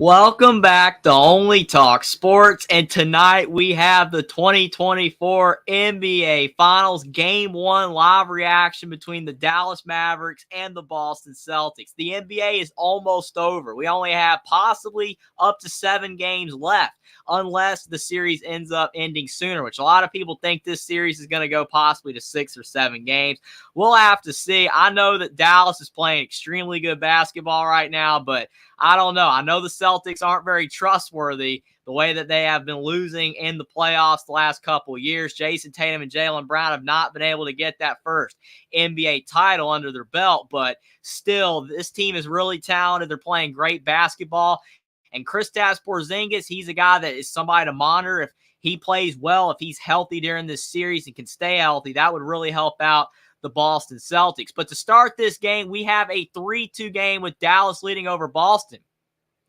Welcome back to Only Talk Sports, and tonight we have the 2024 NBA Finals Game 1 live reaction between the Dallas Mavericks and the Boston Celtics. The NBA is almost over. We only have possibly up to 7 games left, unless the series ends up ending sooner, which a lot of people think this series is going to go possibly to 6 or 7 games. We'll have to see. I know that Dallas is playing extremely good basketball right now, but I don't know. I know the Celtics aren't very trustworthy the way that they have been losing in the playoffs the last couple of years. Jason Tatum and Jaylen Brown have not been able to get that first NBA title under their belt, but still, this team is really talented. They're playing great basketball. And Kristaps Porzingis, he's a guy that is somebody to monitor. If he plays well, if he's healthy during this series and can stay healthy, that would really help out the Boston Celtics. But to start this game, we have a 3-2 game with Dallas leading over Boston.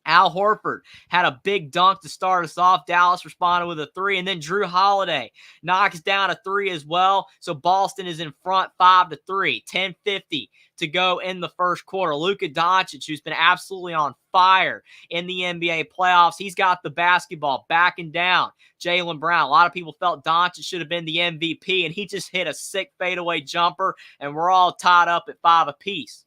Al Horford had a big dunk to start us off. Dallas responded with a 3, and then Drew Holiday knocks down a 3 as well. So Boston is in front 5-3, 10:50 to go in the first quarter. Luka Doncic, who's been absolutely on fire in the NBA playoffs, he's got the basketball backing down Jaylen Brown. A lot of people felt Doncic should have been the MVP, and he just hit a sick fadeaway jumper, and we're all tied up at 5 apiece.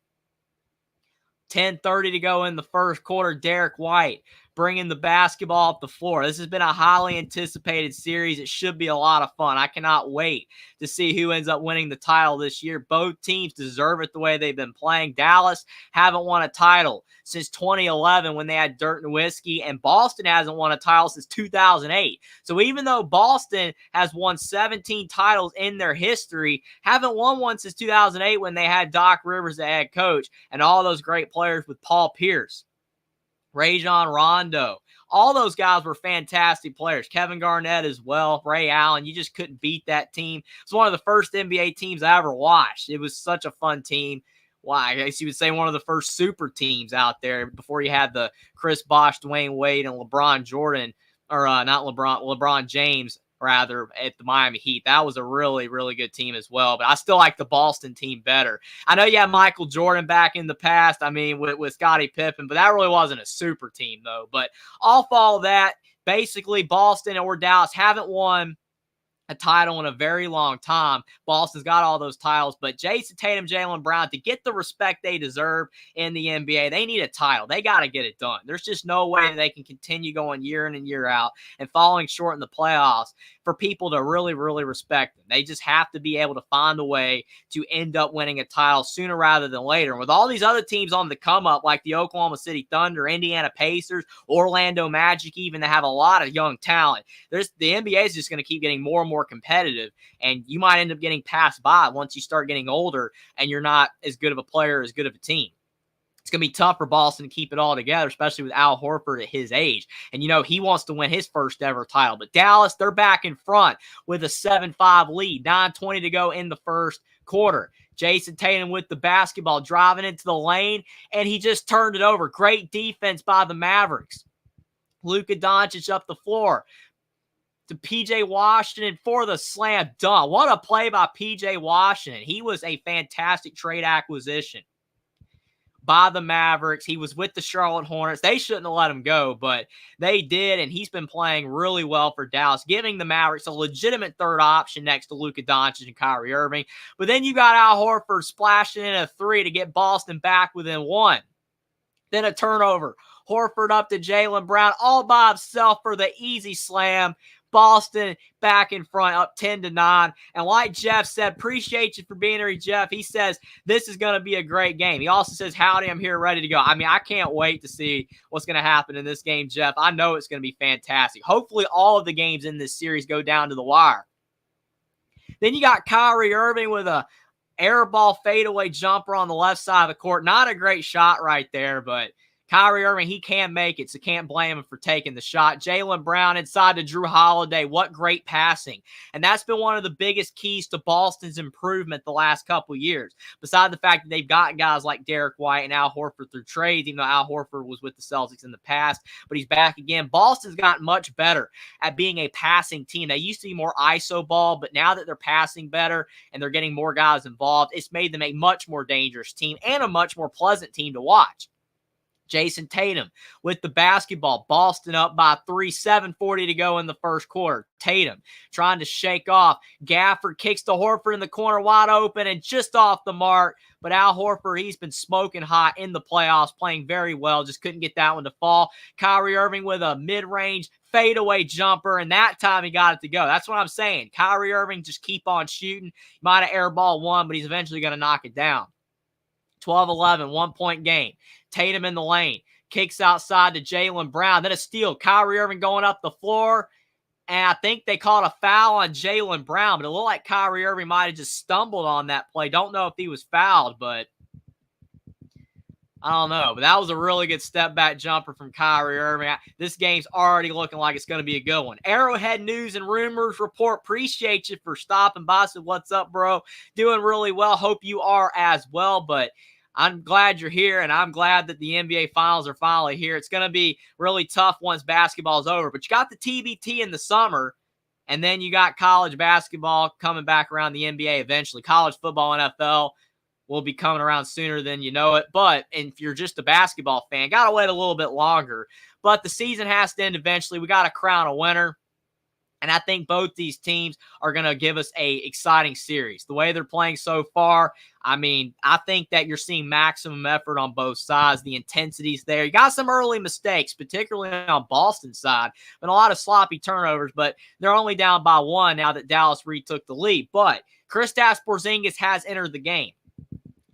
10:30 to go in the first quarter. Derek White bringing the basketball up the floor. This has been a highly anticipated series. It should be a lot of fun. I cannot wait to see who ends up winning the title this year. Both teams deserve it the way they've been playing. Dallas haven't won a title since 2011 when they had Dirk Nowitzki, and Boston hasn't won a title since 2008. So even though Boston has won 17 titles in their history, haven't won one since 2008 when they had Doc Rivers, the head coach, and all those great players with Paul Pierce, Rajon Rondo. All those guys were fantastic players. Kevin Garnett as well, Ray Allen. You just couldn't beat that team. It's one of the first NBA teams I ever watched. It was such a fun team. Well, I guess you would say one of the first super teams out there before you had the Chris Bosh, Dwayne Wade, and LeBron Jordan, or not LeBron, LeBron James, rather, at the Miami Heat. That was a really, really good team as well. But I still like the Boston team better. I know you had Michael Jordan back in the past, with Scottie Pippen, but that really wasn't a super team, though. But off all of that, basically Boston or Dallas haven't won a title in a very long time. Boston's got all those titles, but Jason Tatum, Jaylen Brown, to get the respect they deserve in the NBA, they need a title. They got to get it done. There's just no way they can continue going year in and year out and falling short in the playoffs for people to really, really respect them. They just have to be able to find a way to end up winning a title sooner rather than later. And with all these other teams on the come up, like the Oklahoma City Thunder, Indiana Pacers, Orlando Magic, even, that have a lot of young talent, the NBA is just going to keep getting more and more competitive, and you might end up getting passed by once you start getting older and you're not as good of a player, as good of a team. It's going to be tough for Boston to keep it all together, especially with Al Horford at his age. And, he wants to win his first ever title. But Dallas, they're back in front with a 7-5 lead, 9:20 to go in the first quarter. Jason Tatum with the basketball, driving into the lane, and he just turned it over. Great defense by the Mavericks. Luka Doncic up the floor to P.J. Washington for the slam dunk. What a play by P.J. Washington. He was a fantastic trade acquisition by the Mavericks. He was with the Charlotte Hornets. They shouldn't have let him go, but they did, and he's been playing really well for Dallas, giving the Mavericks a legitimate third option next to Luka Doncic and Kyrie Irving. But then you got Al Horford splashing in a 3 to get Boston back within 1. Then a turnover. Horford up to Jaylen Brown all by himself for the easy slam. Boston back in front, up 10-9. And like Jeff said, appreciate you for being here, Jeff. He says this is going to be a great game. He also says, howdy, I'm here ready to go. I can't wait to see what's going to happen in this game, Jeff. I know it's going to be fantastic. Hopefully all of the games in this series go down to the wire. Then you got Kyrie Irving with a air ball fadeaway jumper on the left side of the court. Not a great shot right there, but Kyrie Irving, he can make it, so can't blame him for taking the shot. Jaylen Brown inside to Drew Holiday. What great passing. And that's been one of the biggest keys to Boston's improvement the last couple years. Besides the fact that they've got guys like Derek White and Al Horford through trades, even though Al Horford was with the Celtics in the past, but he's back again. Boston's gotten much better at being a passing team. They used to be more ISO ball, but now that they're passing better and they're getting more guys involved, it's made them a much more dangerous team and a much more pleasant team to watch. Jason Tatum with the basketball. Boston up by 3, 7:40 to go in the first quarter. Tatum trying to shake off. Gafford kicks to Horford in the corner wide open and just off the mark. But Al Horford, he's been smoking hot in the playoffs, playing very well. Just couldn't get that one to fall. Kyrie Irving with a mid-range fadeaway jumper, and that time he got it to go. That's what I'm saying. Kyrie Irving, just keep on shooting. Might have airball one, but he's eventually going to knock it down. 12-11, 1-point game. Tatum in the lane. Kicks outside to Jaylen Brown. Then a steal. Kyrie Irving going up the floor. And I think they called a foul on Jaylen Brown, but it looked like Kyrie Irving might have just stumbled on that play. Don't know if he was fouled, but I don't know. But that was a really good step-back jumper from Kyrie Irving. This game's already looking like it's going to be a good one. Arrowhead News and Rumors Report. Appreciate you for stopping by. So what's up, bro? Doing really well. Hope you are as well, but I'm glad you're here, and I'm glad that the NBA Finals are finally here. It's going to be really tough once basketball is over, but you got the TBT in the summer, and then you got college basketball coming back around, the NBA eventually. College football, NFL will be coming around sooner than you know it, but if you're just a basketball fan, got to wait a little bit longer. But the season has to end eventually. We got to crown a winner. And I think both these teams are going to give us a exciting series. The way they're playing so far, I mean, I think that you're seeing maximum effort on both sides. The intensity's there. You got some early mistakes, particularly on Boston's side, and a lot of sloppy turnovers, but they're only down by 1 now that Dallas retook the lead. But Kristaps Porzingis has entered the game.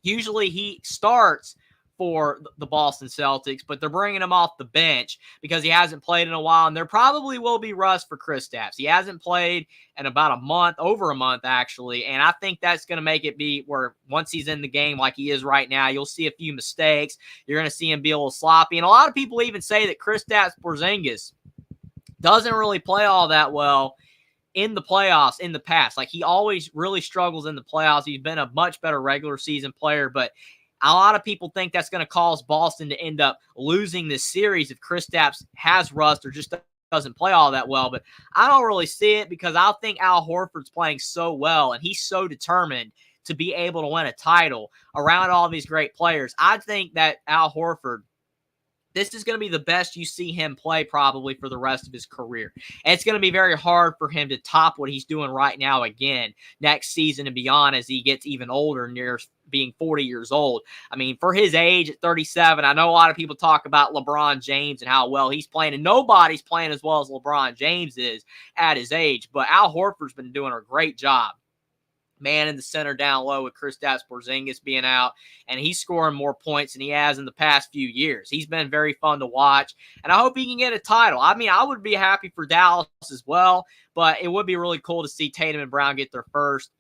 Usually he starts for the Boston Celtics, but they're bringing him off the bench because he hasn't played in a while, and there probably will be rust for Kristaps. He hasn't played in about a month, over a month actually, and I think that's going to make it be where once he's in the game like he is right now, you'll see a few mistakes. You're going to see him be a little sloppy, and a lot of people even say that Kristaps Porzingis doesn't really play all that well in the playoffs in the past. Like, he always really struggles in the playoffs. He's been a much better regular season player, but a lot of people think that's going to cause Boston to end up losing this series if Kristaps has rust or just doesn't play all that well. But I don't really see it because I think Al Horford's playing so well, and he's so determined to be able to win a title around all these great players. I think that Al Horford, this is going to be the best you see him play probably for the rest of his career. And it's going to be very hard for him to top what he's doing right now again next season and beyond as he gets even older, near being 40 years old. I mean, for his age at 37, I know a lot of people talk about LeBron James and how well he's playing, and nobody's playing as well as LeBron James is at his age. But Al Horford's been doing a great job, man, in the center down low with Kristaps Porzingis being out, and he's scoring more points than he has in the past few years. He's been very fun to watch, and I hope he can get a title. I mean, I would be happy for Dallas as well, but it would be really cool to see Tatum and Brown get their first,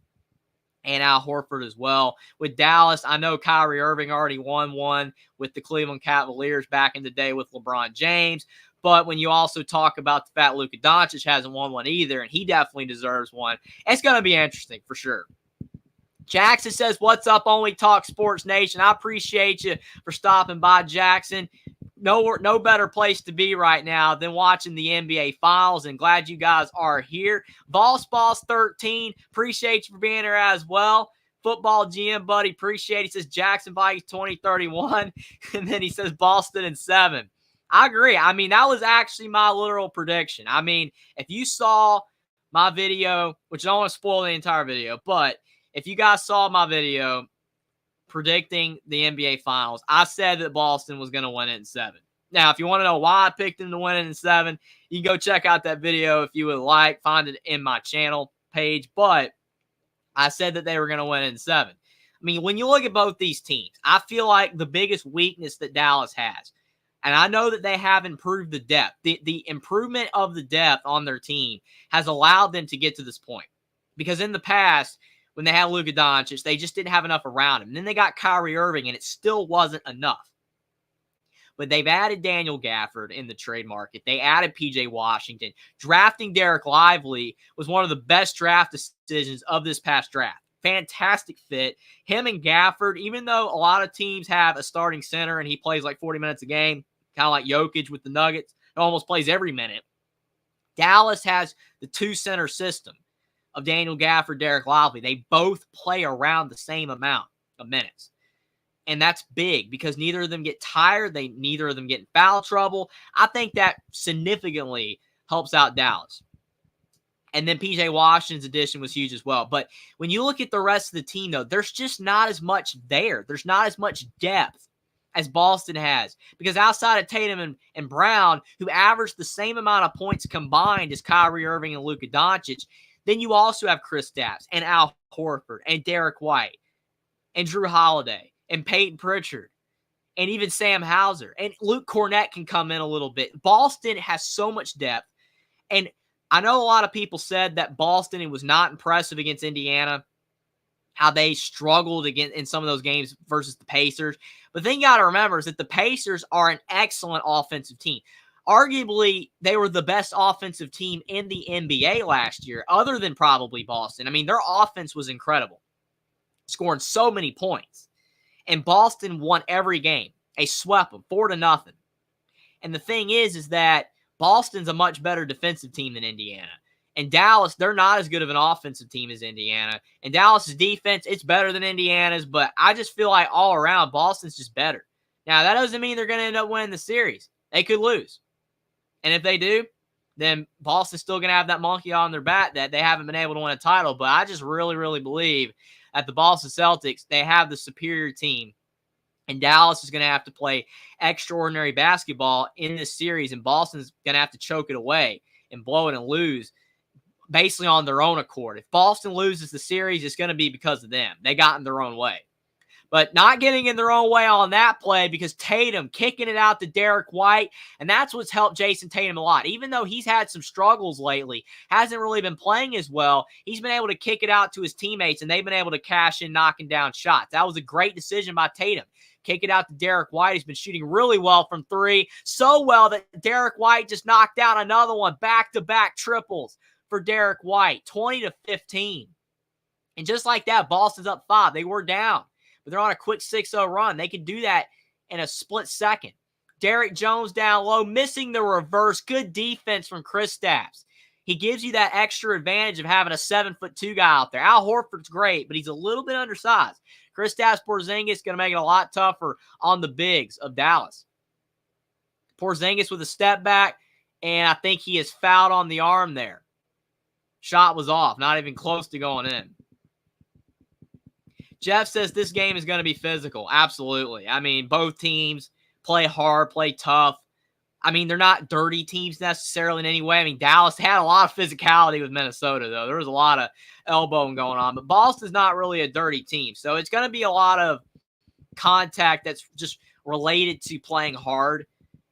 and Al Horford as well. With Dallas, I know Kyrie Irving already won one with the Cleveland Cavaliers back in the day with LeBron James. But when you also talk about the fact Luka Doncic hasn't won one either, and he definitely deserves one, it's going to be interesting for sure. Jackson says, what's up, Only Talk Sports Nation? I appreciate you for stopping by, Jackson. No better place to be right now than watching the NBA Finals, and glad you guys are here. Boss 13, appreciate you for being here as well. Football GM buddy, appreciate it. He says Jackson Vikings 2031, and then he says Boston in 7. I agree. I mean, that was actually my literal prediction. I mean, if you saw my video, which I don't want to spoil the entire video, but if you guys saw my video predicting the NBA Finals, I said that Boston was going to win it in 7. Now, if you want to know why I picked them to win it in 7, you can go check out that video if you would like. Find it in my channel page. But I said that they were going to win it in 7. I mean, when you look at both these teams, I feel like the biggest weakness that Dallas has, and I know that they have improved the depth. The improvement of the depth on their team has allowed them to get to this point. Because in the past, when they had Luka Doncic, they just didn't have enough around him. And then they got Kyrie Irving, and it still wasn't enough. But they've added Daniel Gafford in the trade market. They added P.J. Washington. Drafting Derek Lively was one of the best draft decisions of this past draft. Fantastic fit. Him and Gafford, even though a lot of teams have a starting center and he plays like 40 minutes a game, kind of like Jokic with the Nuggets, he almost plays every minute. Dallas has the two-center system of Daniel Gafford, Derek Lively. They both play around the same amount of minutes. And that's big because neither of them get tired. Neither of them get in foul trouble. I think that significantly helps out Dallas. And then PJ Washington's addition was huge as well. But when you look at the rest of the team, though, there's just not as much there. There's not as much depth as Boston has. Because outside of Tatum and Brown, who averaged the same amount of points combined as Kyrie Irving and Luka Doncic, then you also have Kristaps and Al Horford and Derek White and Drew Holiday and Peyton Pritchard and even Sam Hauser. And Luke Cornett can come in a little bit. Boston has so much depth. And I know a lot of people said that Boston was not impressive against Indiana, how they struggled against in some of those games versus the Pacers. But the thing you got to remember is that the Pacers are an excellent offensive team. Arguably, they were the best offensive team in the NBA last year, other than probably Boston. I mean, their offense was incredible, scoring so many points. And Boston won every game. They swept them 4-0. And the thing is that Boston's a much better defensive team than Indiana. And Dallas, they're not as good of an offensive team as Indiana. And Dallas's defense, it's better than Indiana's, but I just feel like all around, Boston's just better. Now, that doesn't mean they're going to end up winning the series. They could lose. And if they do, then Boston's still going to have that monkey on their back that they haven't been able to win a title. But I just really, really believe that the Boston Celtics, they have the superior team. And Dallas is going to have to play extraordinary basketball in this series, and Boston's going to have to choke it away and blow it and lose basically on their own accord. If Boston loses the series, it's going to be because of them. They got in their own way. But not getting in their own way on that play because Tatum kicking it out to Derek White, and that's what's helped Jason Tatum a lot. Even though he's had some struggles lately, hasn't really been playing as well, he's been able to kick it out to his teammates, and they've been able to cash in knocking down shots. That was a great decision by Tatum. Kick it out to Derek White. He's been shooting really well from three. So well that Derek White just knocked down another one. Back-to-back triples for Derek White. 20-15. And just like that, Boston's up 5. They were down, but they're on a quick 6-0 run. They can do that in a split second. Derek Jones down low, missing the reverse. Good defense from Kristaps. He gives you that extra advantage of having a 7'2" guy out there. Al Horford's great, but he's a little bit undersized. Kristaps Porzingis going to make it a lot tougher on the bigs of Dallas. Porzingis with a step back, and I think he is fouled on the arm there. Shot was off, not even close to going in. Jeff says this game is going to be physical. Absolutely. I mean, both teams play hard, play tough. I mean, they're not dirty teams necessarily in any way. I mean, Dallas had a lot of physicality with Minnesota, though. There was a lot of elbowing going on. But Boston's not really a dirty team. So it's going to be a lot of contact that's just related to playing hard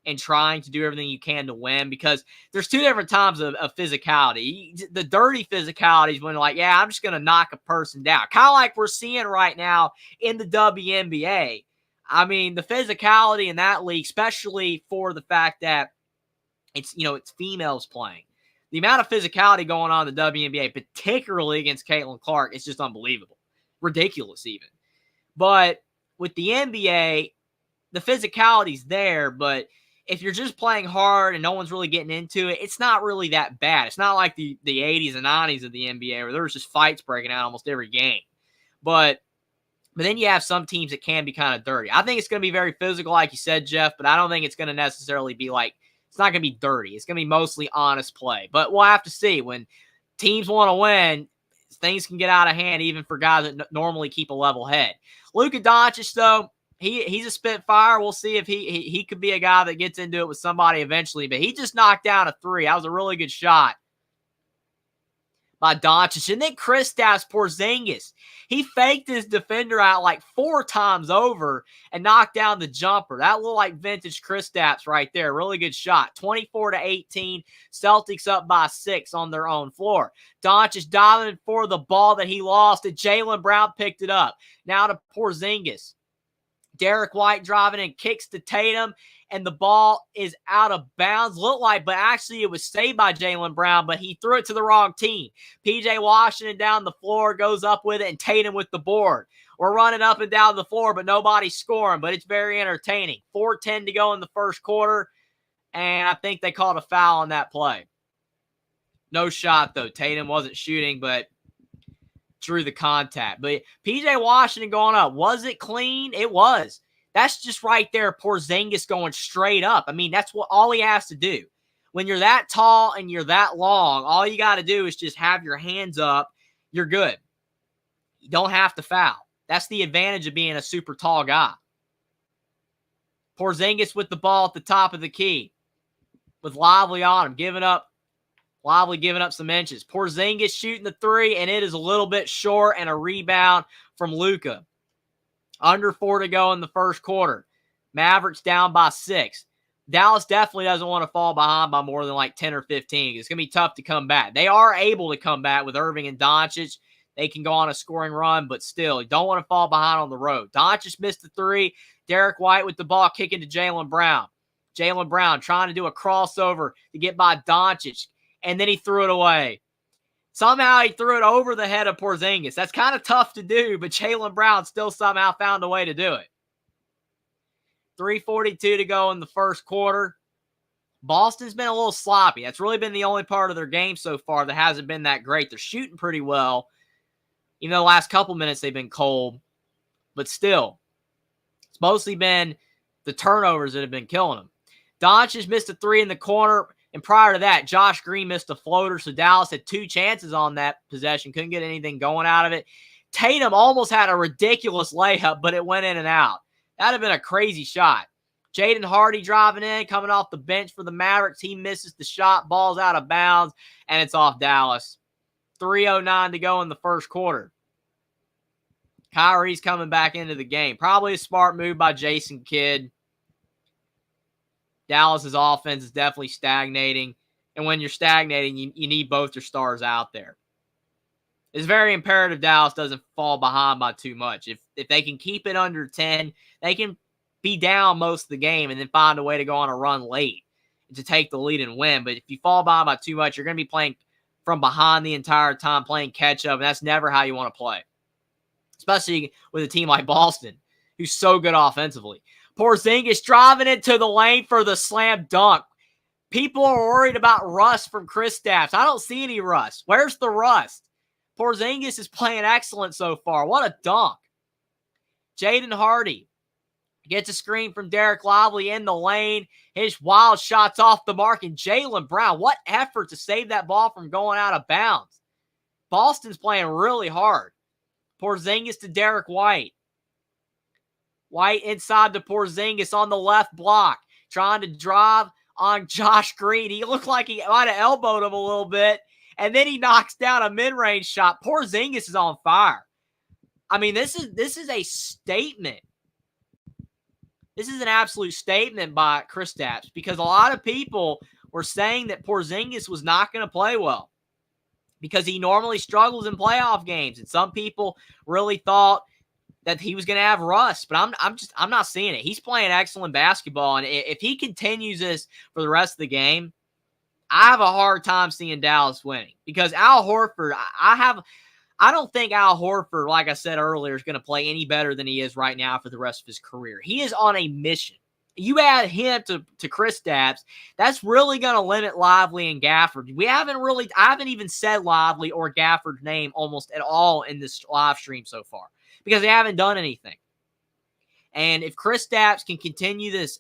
and trying to do everything you can to win, because there's two different types of physicality. The dirty physicality is when, like, yeah, I'm just going to knock a person down. Kind of like we're seeing right now in the WNBA. I mean, the physicality in that league, especially for the fact that it's females playing. The amount of physicality going on in the WNBA, particularly against Caitlin Clark, is just unbelievable. Ridiculous even. But with the NBA, the physicality's there, but if you're just playing hard and no one's really getting into it, it's not really that bad. It's not like the 80s and 90s of the NBA where there was just fights breaking out almost every game. But then you have some teams that can be kind of dirty. I think it's going to be very physical, like you said, Jeff, but I don't think it's going to necessarily be like, it's not going to be dirty. It's going to be mostly honest play. But we'll have to see. When teams want to win, things can get out of hand even for guys that normally keep a level head. Luka Doncic, though, he's a spitfire. We'll see if he could be a guy that gets into it with somebody eventually. But he just knocked down a 3. That was a really good shot by Doncic. And then Kristaps Porzingis, he faked his defender out like 4 times over and knocked down the jumper. That looked like vintage Kristaps right there. Really good shot. 24-18. Celtics up by 6 on their own floor. Doncic diving for the ball that he lost, and Jaylen Brown picked it up. Now to Porzingis. Derek White driving and kicks to Tatum, and the ball is out of bounds. Looked like, but actually it was saved by Jaylen Brown, but he threw it to the wrong team. PJ Washington down the floor, goes up with it, and Tatum with the board. We're running up and down the floor, but nobody's scoring, but it's very entertaining. 4:10 to go in the first quarter, and I think they called a foul on that play. No shot, though. Tatum wasn't shooting, but drew the contact. But P.J. Washington going up, was it clean? It was. That's just right there, Porzingis going straight up. I mean, that's all he has to do. When you're that tall and you're that long, all you got to do is just have your hands up. You're good. You don't have to foul. That's the advantage of being a super tall guy. Porzingis with the ball at the top of the key with Lively on him, Lively giving up some inches. Porzingis shooting the three, and it is a little bit short, and a rebound from Luka. Under 4 to go in the first quarter. Mavericks down by 6. Dallas definitely doesn't want to fall behind by more than like 10 or 15. It's going to be tough to come back. They are able to come back with Irving and Doncic. They can go on a scoring run, but still, you don't want to fall behind on the road. Doncic missed the three. Derek White with the ball kicking to Jaylen Brown. Jaylen Brown trying to do a crossover to get by Doncic, and then he threw it away. Somehow he threw it over the head of Porzingis. That's kind of tough to do, but Jaylen Brown still somehow found a way to do it. 3:42 to go in the first quarter. Boston's been a little sloppy. That's really been the only part of their game so far that hasn't been that great. They're shooting pretty well. Even though the last couple minutes they've been cold. But still, it's mostly been the turnovers that have been killing them. Doncic missed a three in the corner. And prior to that, Josh Green missed a floater. So Dallas had 2 chances on that possession. Couldn't get anything going out of it. Tatum almost had a ridiculous layup, but it went in and out. That would have been a crazy shot. Jaden Hardy driving in, coming off the bench for the Mavericks. He misses the shot, ball's out of bounds, and it's off Dallas. 3:09 to go in the first quarter. Kyrie's coming back into the game. Probably a smart move by Jason Kidd. Dallas's offense is definitely stagnating. And when you're stagnating, you need both your stars out there. It's very imperative Dallas doesn't fall behind by too much. If they can keep it under 10, they can be down most of the game and then find a way to go on a run late to take the lead and win. But if you fall behind by too much, you're going to be playing from behind the entire time, playing catch-up, and that's never how you want to play, especially with a team like Boston, who's so good offensively. Porzingis driving into the lane for the slam dunk. People are worried about rust from Kristaps. I don't see any rust. Where's the rust? Porzingis is playing excellent so far. What a dunk. Jaden Hardy gets a screen from Derek Lively in the lane. His wild shots off the mark. And Jaylen Brown, what effort to save that ball from going out of bounds. Boston's playing really hard. Porzingis to Derek White. White inside to Porzingis on the left block. Trying to drive on Josh Green. He looked like he might have elbowed him a little bit. And then he knocks down a mid-range shot. Porzingis is on fire. I mean, this is a statement. This is an absolute statement by Kristaps, because a lot of people were saying that Porzingis was not going to play well because he normally struggles in playoff games. And some people really thought that he was going to have rust, but I'm not seeing it. He's playing excellent basketball, and if he continues this for the rest of the game, I have a hard time seeing Dallas winning, because Al Horford, I don't think Al Horford, like I said earlier, is going to play any better than he is right now for the rest of his career. He is on a mission. You add him to Kristaps, that's really going to limit Lively and Gafford. I haven't even said Lively or Gafford's name almost at all in this live stream so far, because they haven't done anything. And if Kristaps can continue this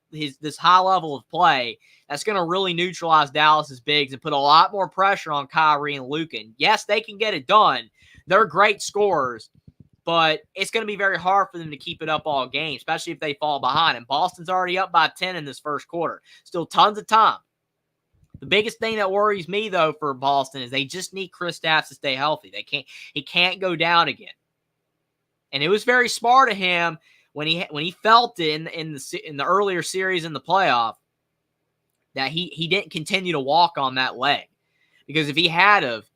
this high level of play, that's going to really neutralize Dallas's bigs and put a lot more pressure on Kyrie and Luka. And yes, they can get it done. They're great scorers, but it's going to be very hard for them to keep it up all game, especially if they fall behind. And Boston's already up by 10 in this first quarter. Still tons of time. The biggest thing that worries me, though, for Boston is they just need Kristaps to stay healthy. He can't go down again. And it was very smart of him when he felt it in the earlier series in the playoff, that he didn't continue to walk on that leg. Because if he had of,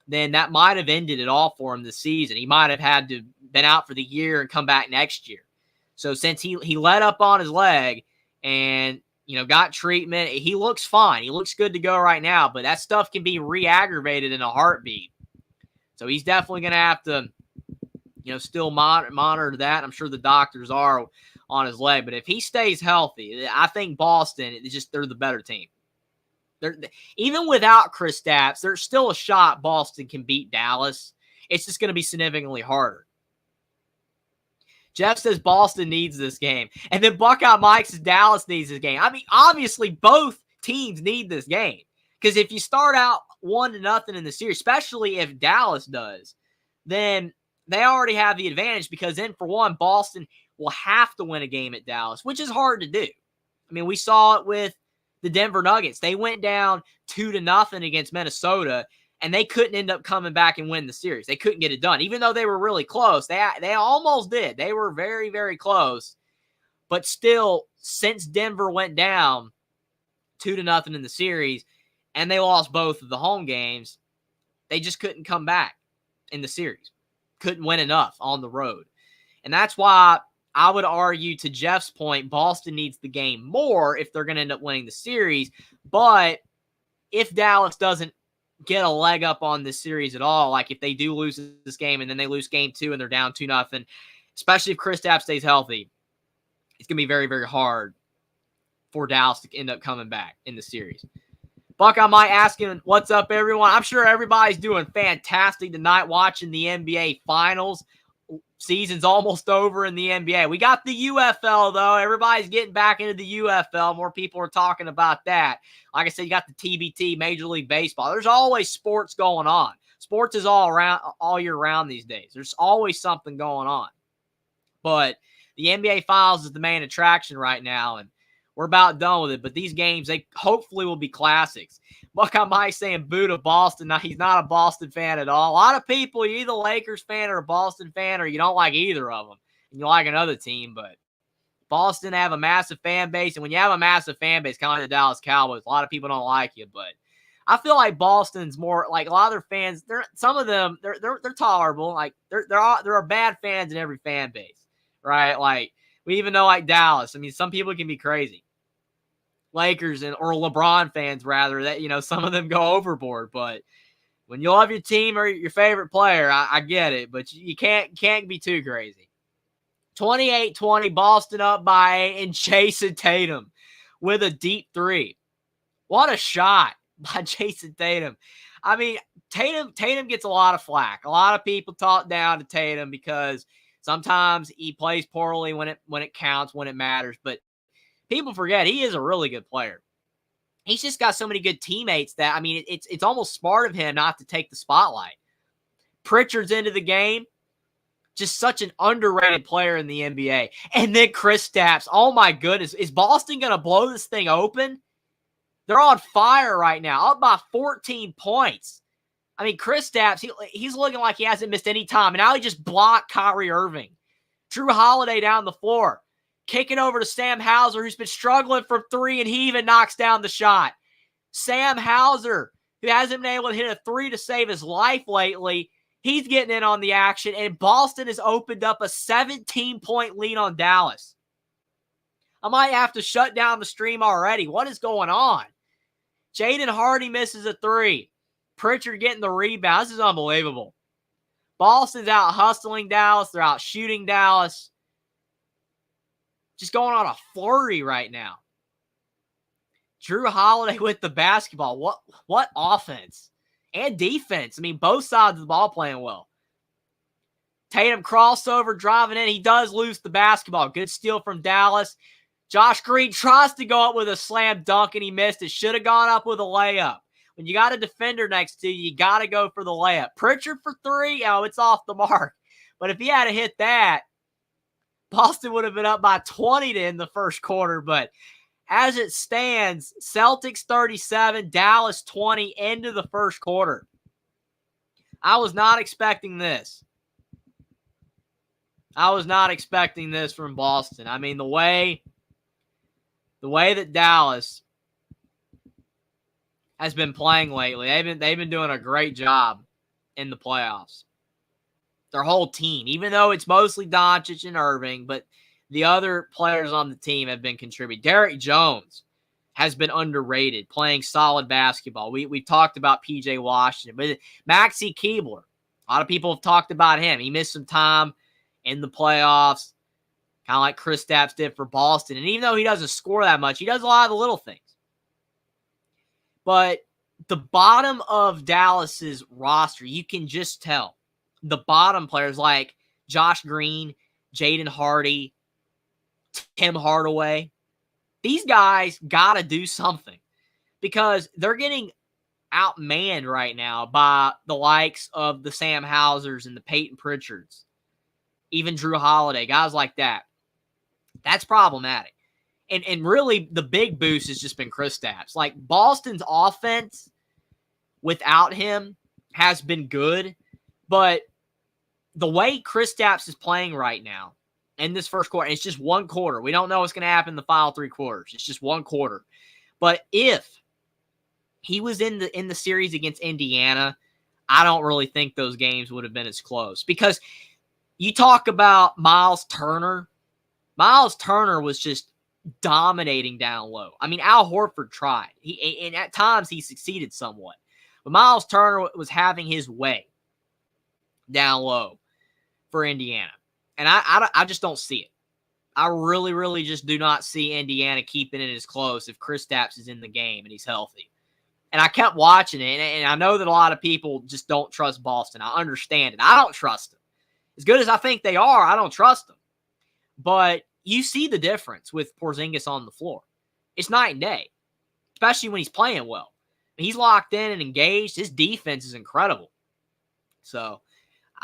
then that might have ended it all for him this season. He might have had to been out for the year and come back next year. So since he let up on his leg and got treatment, he looks fine. He looks good to go right now, but that stuff can be re-aggravated in a heartbeat. So he's definitely going to have to still monitor that. I'm sure the doctors are on his leg. But if he stays healthy, I think Boston, they're the better team. Even without Kristaps, there's still a shot Boston can beat Dallas. It's just going to be significantly harder. Jeff says Boston needs this game. And then Buckeye Mike says Dallas needs this game. I mean, obviously, both teams need this game. Because if you start out 1-0 in the series, especially if Dallas does, then they already have the advantage because then, for one, Boston will have to win a game at Dallas, which is hard to do. I mean, we saw it with the Denver Nuggets. They went down 2-0 against Minnesota, and they couldn't end up coming back and win the series. They couldn't get it done. Even though they were really close, they almost did. They were very, very close. But still, since Denver went down 2-0 in the series, and they lost both of the home games, they just couldn't come back in the series. Couldn't win enough on the road. And that's why I would argue, to Jeff's point, Boston needs the game more if they're going to end up winning the series. But if Dallas doesn't get a leg up on this series at all, like if they do lose this game and then they lose game 2 and they're down 2-0, especially if Kristaps stays healthy, it's going to be very, very hard for Dallas to end up coming back in the series. Buckeye Mike asking, what's up, everyone? I'm sure everybody's doing fantastic tonight watching the NBA Finals. Season's almost over in the NBA. We got the UFL, though. Everybody's getting back into the UFL. More people are talking about that. Like I said, you got the TBT, Major League Baseball. There's always sports going on. Sports is all year round these days. There's always something going on. But the NBA Finals is the main attraction right now, and we're about done with it. But these games, they hopefully will be classics. Buckeye Mike saying boo to Boston. Now, he's not a Boston fan at all. A lot of people, you're either a Lakers fan or a Boston fan, or you don't like either of them, and you like another team. But Boston have a massive fan base, and when you have a massive fan base, kind of like the Dallas Cowboys, a lot of people don't like you. But I feel like Boston's more like a lot of their fans. Some of them they're tolerable. Like there are bad fans in every fan base, right? Like we even know like Dallas. I mean, some people can be crazy. Lakers or LeBron fans rather, that some of them go overboard. But when you love your team or your favorite player, I get it, but you can't be too crazy. 28-20, Boston up by 8, and Jason Tatum with a deep 3. What a shot by Jason Tatum. I mean, Tatum gets a lot of flack. A lot of people talk down to Tatum because sometimes he plays poorly when it counts, when it matters, but people forget he is a really good player. He's just got so many good teammates that, I mean, it's almost smart of him not to take the spotlight. Pritchard's into the game. Just such an underrated player in the NBA. And then Kristaps. Oh, my goodness. Is Boston going to blow this thing open? They're on fire right now, up by 14 points. I mean, Kristaps, he's looking like he hasn't missed any time. And now he just blocked Kyrie Irving. Drew Holiday down the floor. Kicking over to Sam Hauser, who's been struggling from 3, and he even knocks down the shot. Sam Hauser, who hasn't been able to hit a 3 to save his life lately, he's getting in on the action, and Boston has opened up a 17-point lead on Dallas. I might have to shut down the stream already. What is going on? Jaden Hardy misses a 3. Pritchard getting the rebound. This is unbelievable. Boston's out hustling Dallas. They're out shooting Dallas. Just going on a flurry right now. Drew Holiday with the basketball. What offense and defense. I mean, both sides of the ball playing well. Tatum crossover, driving in. He does lose the basketball. Good steal from Dallas. Josh Green tries to go up with a slam dunk, and he missed it. Should have gone up with a layup. When you got a defender next to you, you got to go for the layup. Pritchard for 3. Oh, it's off the mark. But if he had to hit that, Boston would have been up by 20 to end the first quarter, but as it stands, Celtics 37, Dallas 20, end of the first quarter. I was not expecting this. I was not expecting this from Boston. I mean, the way that Dallas has been playing lately, they've been doing a great job in the playoffs. Their whole team, even though it's mostly Doncic and Irving, but the other players on the team have been contributing. Derek Jones has been underrated, playing solid basketball. We've talked about P.J. Washington, but Maxi Keebler, a lot of people have talked about him. He missed some time in the playoffs, kind of like Kristaps did for Boston. And even though he doesn't score that much, he does a lot of the little things. But the bottom of Dallas's roster, you can just tell. the bottom players like Josh Green, Jaden Hardy, Tim Hardaway, these guys got to do something because they're getting outmanned right now by the likes of the Sam Hausers and the Peyton Pritchards, even Drew Holiday, guys like that. That's problematic. And really, the big boost has just been Kristaps. Like, Boston's offense without him has been good, but the way Kristaps is playing right now in this first quarter, it's just one quarter. We don't know what's going to happen in the final 3 quarters. It's just one quarter. But if he was in the series against Indiana, I don't really think those games would have been as close. Because you talk about Miles Turner. Miles Turner was just dominating down low. I mean, Al Horford tried. And at times he succeeded somewhat. But Miles Turner was having his way down low for Indiana. And I just don't see it. I really, really just do not see Indiana keeping it as close if Kristaps is in the game and he's healthy. And I kept watching it, and I know that a lot of people just don't trust Boston. I understand it. I don't trust them. As good as I think they are, I don't trust them. But you see the difference with Porzingis on the floor. It's night and day, especially when he's playing well. He's locked in and engaged. His defense is incredible. So,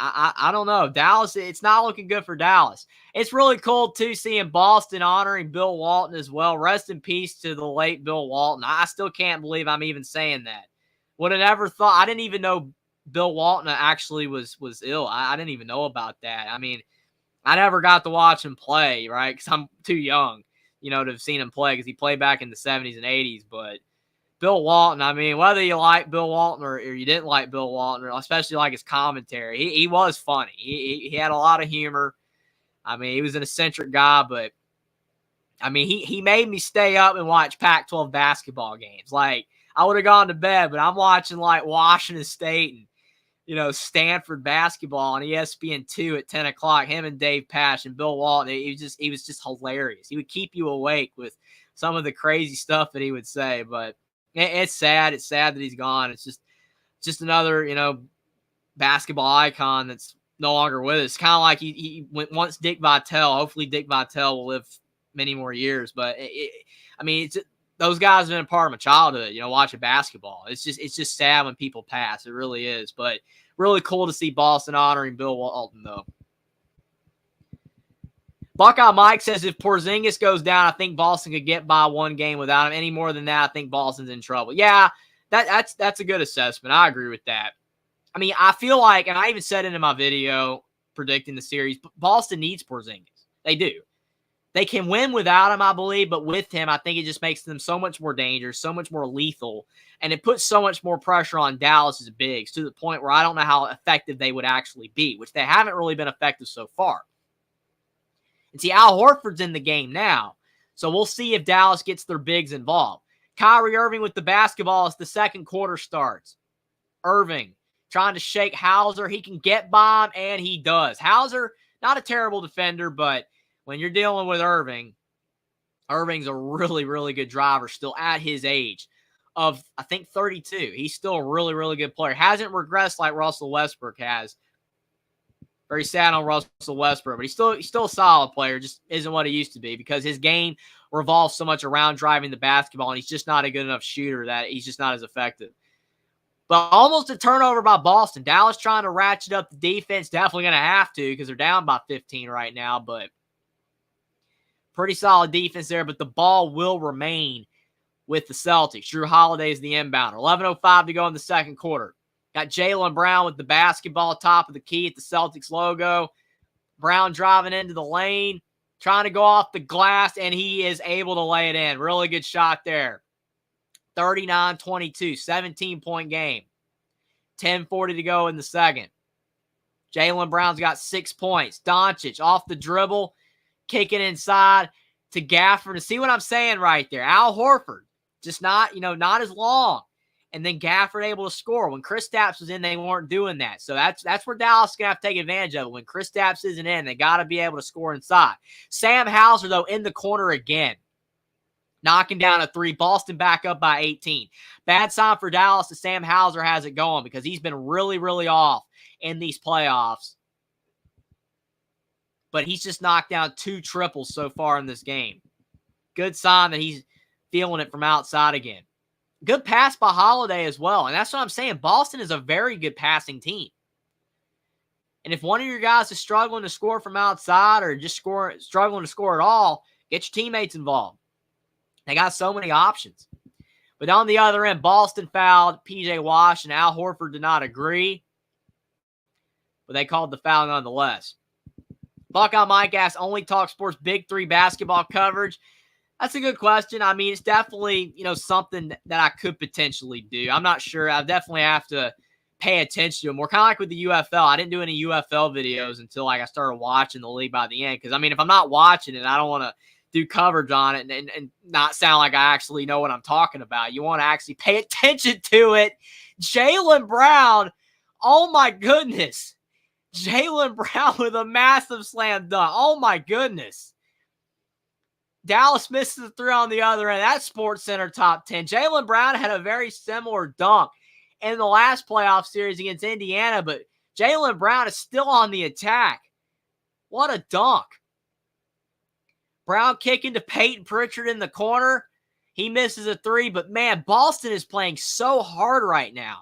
I don't know. Dallas, it's not looking good for Dallas. It's really cool, too, seeing Boston honoring Bill Walton as well. Rest in peace to the late Bill Walton. I still can't believe I'm even saying that. Would have never thought. I didn't even know Bill Walton actually was ill. I didn't even know about that. I mean, I never got to watch him play, right, because I'm too young, to have seen him play because he played back in the 70s and 80s. But Bill Walton, I mean, whether you like Bill Walton or you didn't like Bill Walton, or especially like his commentary, he was funny. He had a lot of humor. I mean, he was an eccentric guy, but, I mean, he made me stay up and watch Pac-12 basketball games. Like, I would have gone to bed, but I'm watching, like, Washington State and, Stanford basketball on ESPN2 at 10 o'clock, him and Dave Pasch and Bill Walton. He was just hilarious. He would keep you awake with some of the crazy stuff that he would say, but it's sad. It's sad that he's gone. It's just another, basketball icon that's no longer with us. Kind of like he went once Dick Vitale. Hopefully Dick Vitale will live many more years. But those guys have been a part of my childhood, watching basketball. It's just sad when people pass. It really is. But really cool to see Boston honoring Bill Walton, though. Buckeye Mike says if Porzingis goes down, I think Boston could get by one game without him. Any more than that, I think Boston's in trouble. Yeah, that's a good assessment. I agree with that. I mean, I feel like, and I even said it in my video predicting the series, Boston needs Porzingis. They do. They can win without him, I believe, but with him, I think it just makes them so much more dangerous, so much more lethal, and it puts so much more pressure on Dallas's bigs to the point where I don't know how effective they would actually be, which they haven't really been effective so far. And see, Al Horford's in the game now, so we'll see if Dallas gets their bigs involved. Kyrie Irving with the basketball as the second quarter starts. Irving trying to shake Hauser. He can get by him, and he does. Hauser, not a terrible defender, but when you're dealing with Irving, Irving's a really, really good driver still at his age of, I think, 32. He's still a really, really good player. Hasn't regressed like Russell Westbrook has. Very sad on Russell Westbrook, but he's still a solid player, just isn't what he used to be because his game revolves so much around driving the basketball, and he's just not a good enough shooter that he's just not as effective. But almost a turnover by Boston. Dallas trying to ratchet up the defense. Definitely going to have to because they're down by 15 right now, but pretty solid defense there, but the ball will remain with the Celtics. Drew Holiday is the inbounder. 11:05 to go in the second quarter. Got Jaylen Brown with the basketball top of the key at the Celtics logo. Brown driving into the lane, trying to go off the glass, and he is able to lay it in. Really good shot there. 39-22, 17-point game. 10:40 to go in the second. Jaylen Brown's got 6 points. Doncic off the dribble, kicking inside to Gafford. And see what I'm saying right there? Al Horford, just not as long. And then Gafford able to score. When Kristaps was in, they weren't doing that. So that's where Dallas is going to have to take advantage of it. When Kristaps isn't in, they got to be able to score inside. Sam Hauser, though, in the corner again. knocking down a three. Boston back up by 18. Bad sign for Dallas that Sam Hauser has it going because he's been really, really off in these playoffs. But he's just knocked down 2 triples so far in this game. Good sign that he's feeling it from outside again. Good pass by Holiday as well. And that's what I'm saying. Boston is a very good passing team. And if one of your guys is struggling to score from outside or just struggling to score at all, get your teammates involved. They got so many options. But on the other end, Boston fouled P.J. Wash, and Al Horford did not agree. But they called the foul nonetheless. Buckeye Mike asks, only Talk Sports Big 3 basketball coverage. That's a good question. I mean, it's definitely, something that I could potentially do. I'm not sure. I definitely have to pay attention to it more. Kind of like with the UFL. I didn't do any UFL videos until I started watching the league by the end. Because, if I'm not watching it, I don't want to do coverage on it and not sound like I actually know what I'm talking about. You want to actually pay attention to it. Jaylen Brown, oh my goodness. Jaylen Brown with a massive slam dunk. Oh my goodness. Dallas misses the 3 on the other end. That's Sports Center top 10. Jaylen Brown had a very similar dunk in the last playoff series against Indiana, but Jaylen Brown is still on the attack. What a dunk. Brown kicking to Peyton Pritchard in the corner. He misses a 3, but man, Boston is playing so hard right now.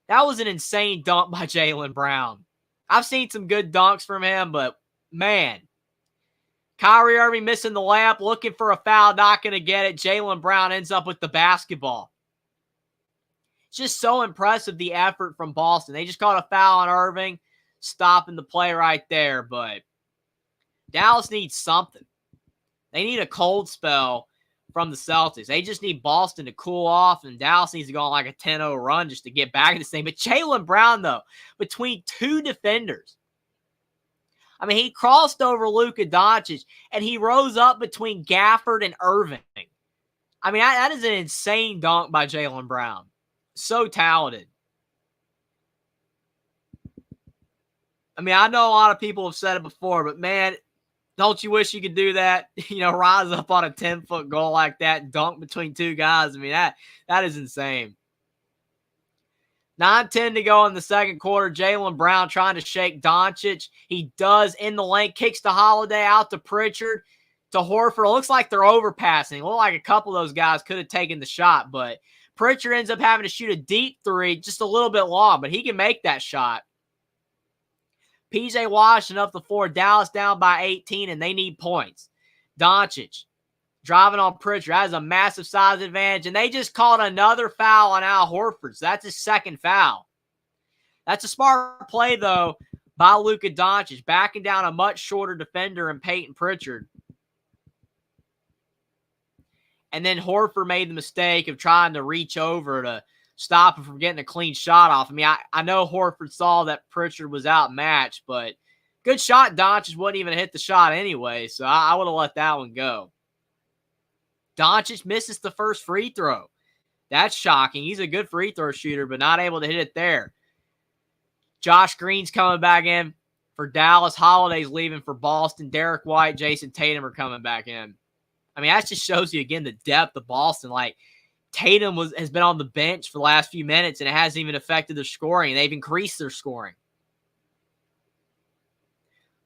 That was an insane dunk by Jaylen Brown. I've seen some good dunks from him, but man. Kyrie Irving missing the layup, looking for a foul, not going to get it. Jaylen Brown ends up with the basketball. It's just so impressive, the effort from Boston. They just caught a foul on Irving, stopping the play right there, but Dallas needs something. They need a cold spell from the Celtics. They just need Boston to cool off, and Dallas needs to go on like a 10-0 run just to get back in this thing. But Jaylen Brown, though, between 2 defenders, he crossed over Luka Doncic, and he rose up between Gafford and Irving. That is an insane dunk by Jaylen Brown. So talented. I know a lot of people have said it before, but man, don't you wish you could do that? Rise up on a 10-foot goal like that, dunk between 2 guys. That is insane. 9:10 to go in the second quarter. Jaylen Brown trying to shake Doncic. He does in the lane. Kicks to Holiday, out to Pritchard, to Horford. It looks like they're overpassing. It looked like a couple of those guys could have taken the shot, but Pritchard ends up having to shoot a deep 3, just a little bit long, but he can make that shot. P.J. Washington up the floor. Dallas down by 18, and they need points. Doncic driving on Pritchard. That is a massive size advantage. And they just called another foul on Al Horford. So that's his second foul. That's a smart play, though, by Luka Doncic, backing down a much shorter defender in Peyton Pritchard. And then Horford made the mistake of trying to reach over to stop him from getting a clean shot off. I know Horford saw that Pritchard was outmatched, but good shot. Doncic wouldn't even hit the shot anyway, so I would have let that one go. Doncic misses the first free throw. That's shocking. He's a good free throw shooter, but not able to hit it there. Josh Green's coming back in for Dallas. Holiday's leaving for Boston. Derek White, Jason Tatum are coming back in. That just shows you, again, the depth of Boston. Tatum has been on the bench for the last few minutes, and it hasn't even affected their scoring. They've increased their scoring.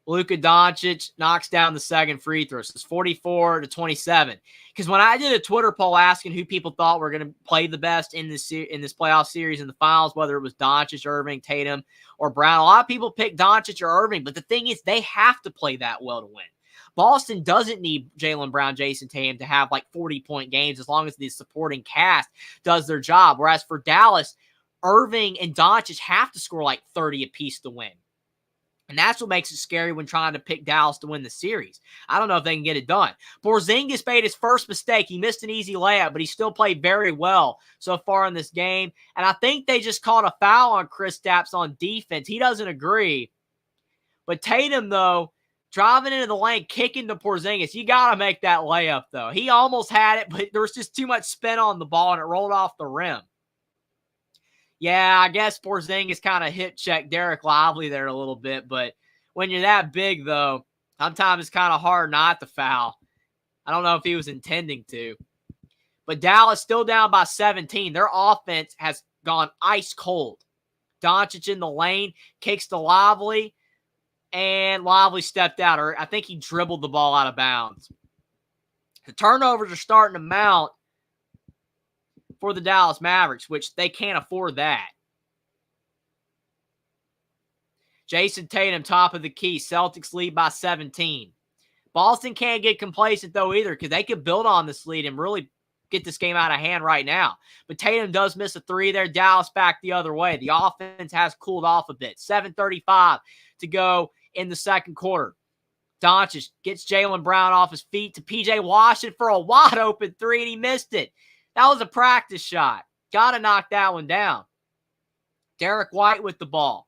Luka Doncic knocks down the second free throw. So it's 44-27. Because when I did a Twitter poll asking who people thought were going to play the best in this playoff series in the finals, whether it was Doncic, Irving, Tatum, or Brown, a lot of people picked Doncic or Irving. But the thing is, they have to play that well to win. Boston doesn't need Jaylen Brown, Jason Tatum to have 40-point games as long as the supporting cast does their job. Whereas for Dallas, Irving and Doncic have to score 30 apiece to win. And that's what makes it scary when trying to pick Dallas to win the series. I don't know if they can get it done. Porzingis made his first mistake. He missed an easy layup, but he still played very well so far in this game. And I think they just called a foul on Kristaps on defense. He doesn't agree. But Tatum, though, driving into the lane, kicking to Porzingis. You got to make that layup, though. He almost had it, but there was just too much spin on the ball, and it rolled off the rim. Yeah, I guess Porzingis kind of hip checked Derek Lively there a little bit, but when you're that big, though, sometimes it's kind of hard not to foul. I don't know if he was intending to. But Dallas still down by 17. Their offense has gone ice cold. Doncic in the lane, kicks to Lively, and Lively stepped out. Or I think he dribbled the ball out of bounds. The turnovers are starting to mount for the Dallas Mavericks, which they can't afford that. Jason Tatum, top of the key. Celtics lead by 17. Boston can't get complacent, though, either, because they could build on this lead and really get this game out of hand right now. But Tatum does miss a three there. Dallas back the other way. The offense has cooled off a bit. 7:35 to go in the second quarter. Doncic gets Jaylen Brown off his feet to P.J. Washington for a wide-open three, and he missed it. That was a practice shot. Got to knock that one down. Derek White with the ball.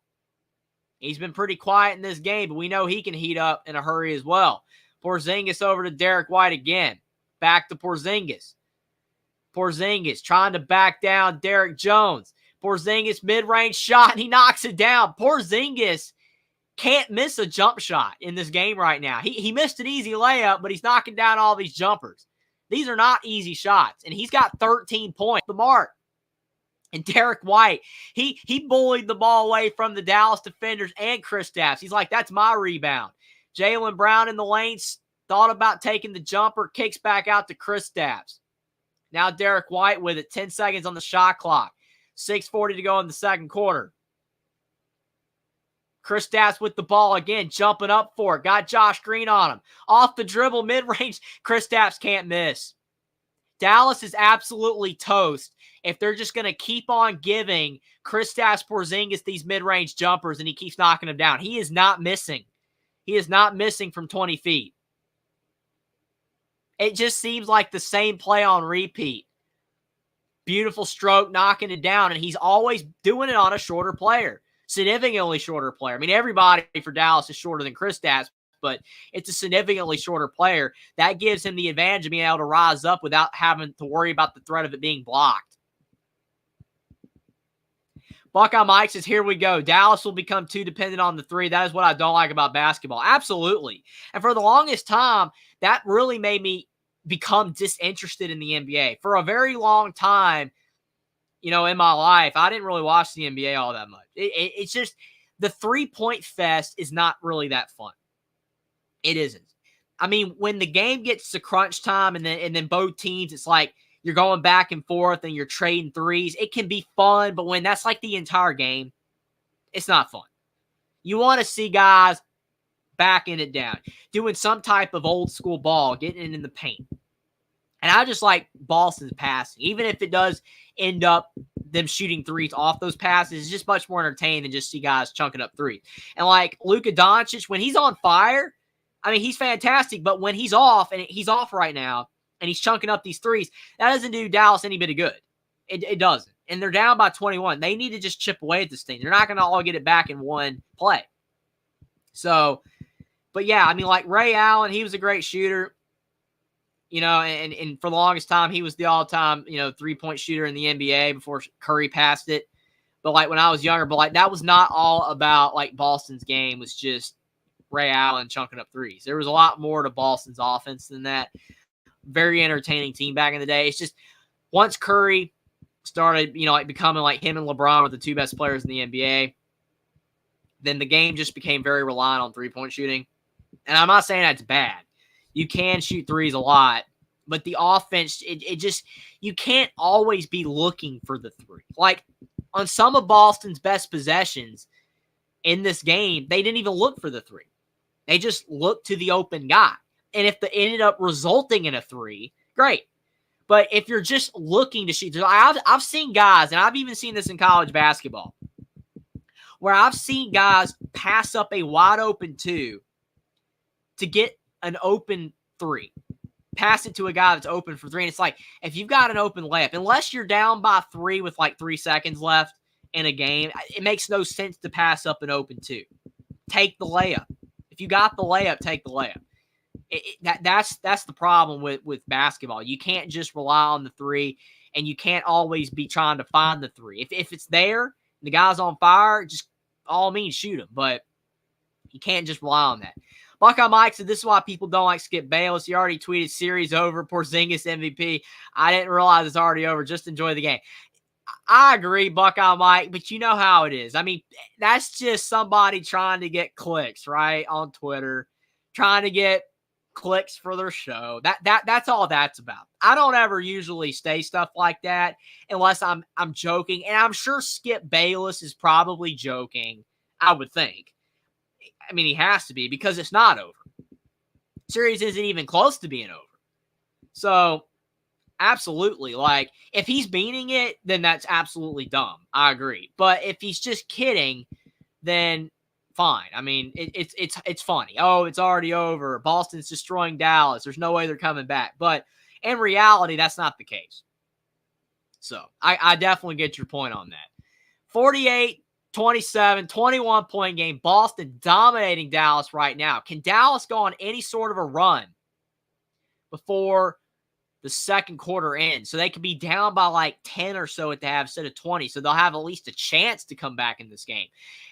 He's been pretty quiet in this game, but we know he can heat up in a hurry as well. Porzingis over to Derek White again. Back to Porzingis. Porzingis trying to back down Derek Jones. Porzingis mid-range shot, and he knocks it down. Porzingis can't miss a jump shot in this game right now. He missed an easy layup, but he's knocking down all these jumpers. These are not easy shots, and he's got 13 points. The mark. And Derek White, he bullied the ball away from the Dallas defenders and Kristaps. He's like, that's my rebound. Jaylen Brown in the lanes, thought about taking the jumper, kicks back out to Kristaps. Now Derek White with it, 10 seconds on the shot clock. 6:40 to go in the second quarter. Kristaps with the ball again, jumping up for it. Got Josh Green on him. Off the dribble, mid-range, Kristaps can't miss. Dallas is absolutely toast if they're just going to keep on giving Kristaps Porzingis these mid-range jumpers and he keeps knocking them down. He is not missing. He is not missing from 20 feet. It just seems like the same play on repeat. Beautiful stroke, knocking it down, and he's always doing it on a shorter player. Significantly shorter player. I mean, everybody for Dallas is shorter than Kristaps, but it's a significantly shorter player. That gives him the advantage of being able to rise up without having to worry about the threat of it being blocked. Buckeye Mike says, here we go. Dallas will become too dependent on the three. That is what I don't like about basketball. Absolutely. And for the longest time, that really made me become disinterested in the NBA. For a very long time, you know, in my life, I didn't really watch the NBA all that much. It's just the three-point fest is not really that fun. It isn't. I mean, when the game gets to crunch time and then both teams, it's like you're going back and forth and you're trading threes. It can be fun, but when that's like the entire game, it's not fun. You want to see guys backing it down, doing some type of old school ball, getting it in the paint. And I just like Boston's passing. Even if it does end up them shooting threes off those passes, it's just much more entertaining than just see guys chunking up threes. And like Luka Doncic, when he's on fire, I mean, he's fantastic. But when he's off, and he's off right now, and he's chunking up these threes, that doesn't do Dallas any bit of good. It doesn't. And they're down by 21. They need to just chip away at this thing. They're not going to all get it back in one play. So, but yeah, I mean, like Ray Allen, he was a great shooter. You know, and for the longest time, he was the all-time, you know, three-point shooter in the NBA before Curry passed it. But, like, when I was younger, but, like, that was not all about, like, Boston's game was just Ray Allen chunking up threes. There was a lot more to Boston's offense than that. Very entertaining team back in the day. It's just once Curry started, you know, like, becoming like him and LeBron were the two best players in the NBA, then the game just became very reliant on three-point shooting. And I'm not saying that's bad. You can shoot threes a lot, but the offense, it just, you can't always be looking for the three. Like, on some of Boston's best possessions in this game, they didn't even look for the three. They just looked to the open guy. And if it ended up resulting in a three, great. But if you're just looking to shoot, I've seen guys, and I've even seen this in college basketball, where I've seen guys pass up a wide open two to get an open three, pass it to a guy that's open for three. And it's like, if you've got an open layup, unless you're down by 3 with like 3 seconds left in a game, it makes no sense to pass up an open two. Take the layup. If you got the layup, take the layup. That's the problem with basketball. You can't just rely on the three, and you can't always be trying to find the three. If it's there, the guy's on fire, just all means shoot him. But you can't just rely on that. Buckeye Mike said this is why people don't like Skip Bayless. He already tweeted series over, Porzingis MVP. I didn't realize it's already over. Just enjoy the game. I agree, Buckeye Mike, but you know how it is. I mean, that's just somebody trying to get clicks, right, on Twitter, trying to get clicks for their show. That's all that's about. I don't ever usually say stuff like that unless I'm joking, and I'm sure Skip Bayless is probably joking, I would think. I mean, he has to be because it's not over. Series isn't even close to being over. So, absolutely. Like, if he's meaning it, then that's absolutely dumb. I agree. But if he's just kidding, then fine. I mean, it's funny. Oh, it's already over. Boston's destroying Dallas. There's no way they're coming back. But in reality, that's not the case. So, I definitely get your point on that. 48 27, 21-point game. Boston dominating Dallas right now. Can Dallas go on any sort of a run before the second quarter ends? So they could be down by like 10 or so at the half instead of 20. So they'll have at least a chance to come back in this game.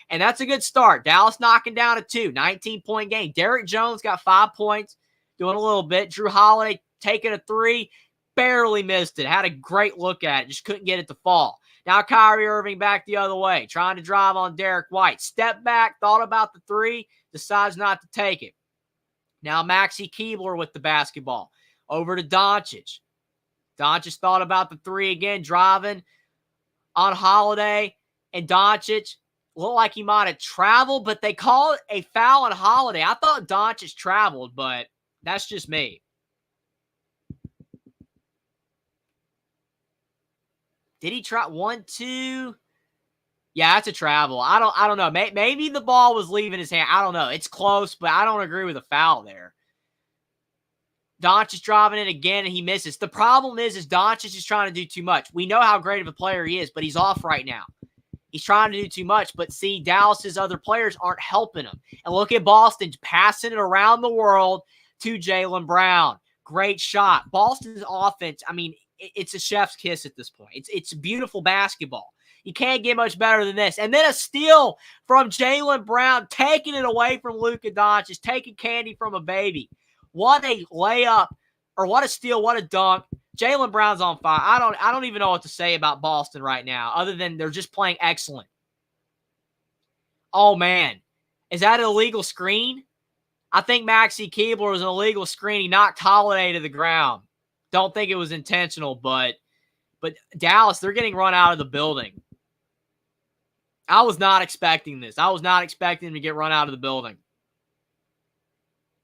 And that's a good start. Dallas knocking down a 19-point game. Derrick Jones got 5 points, doing a little bit. Drew Holiday taking a 3, barely missed it. Had a great look at it, just couldn't get it to fall. Now Kyrie Irving back the other way, trying to drive on Derek White. Step back, thought about the 3, decides not to take it. Now Maxi Keebler with the basketball. Over to Doncic. Doncic thought about the 3 again, driving on Holiday. And Doncic looked like he might have traveled, but they call it a foul on Holiday. I thought Doncic traveled, but that's just me. Did he try 1, 2? Yeah, that's a travel. I don't know. Maybe the ball was leaving his hand. I don't know. It's close, but I don't agree with a foul there. Doncic driving it again, and he misses. The problem is Doncic is trying to do too much. We know how great of a player he is, but he's off right now. He's trying to do too much, but see, Dallas's other players aren't helping him. And look at Boston passing it around the world to Jaylen Brown. Great shot. Boston's offense, I mean, it's a chef's kiss at this point. It's beautiful basketball. You can't get much better than this. And then a steal from Jaylen Brown, taking it away from Luka Doncic, taking candy from a baby. What a layup, or what a steal, what a dunk. Jaylen Brown's on fire. I don't even know what to say about Boston right now, other than they're just playing excellent. Oh, man. Is that an illegal screen? I think Maxi Keebler was an illegal screen. He knocked Holiday to the ground. Don't think it was intentional, but Dallas, they're getting run out of the building. I was not expecting this. I was not expecting them to get run out of the building.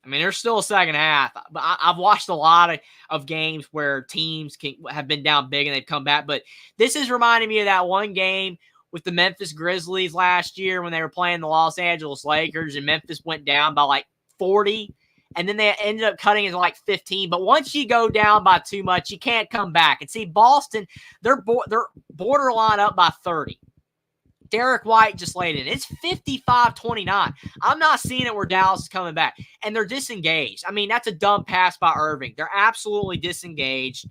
I mean, there's still a second half, but I've watched a lot of games where teams have been down big and they've come back. But this is reminding me of that one game with the Memphis Grizzlies last year when they were playing the Los Angeles Lakers, and Memphis went down by like 40, and then they ended up cutting it to like 15. But once you go down by too much, you can't come back. And see, Boston, they're borderline up by 30. Derek White just laid in. It's 55-29. I'm not seeing it where Dallas is coming back. And they're disengaged. I mean, that's a dumb pass by Irving. They're absolutely disengaged,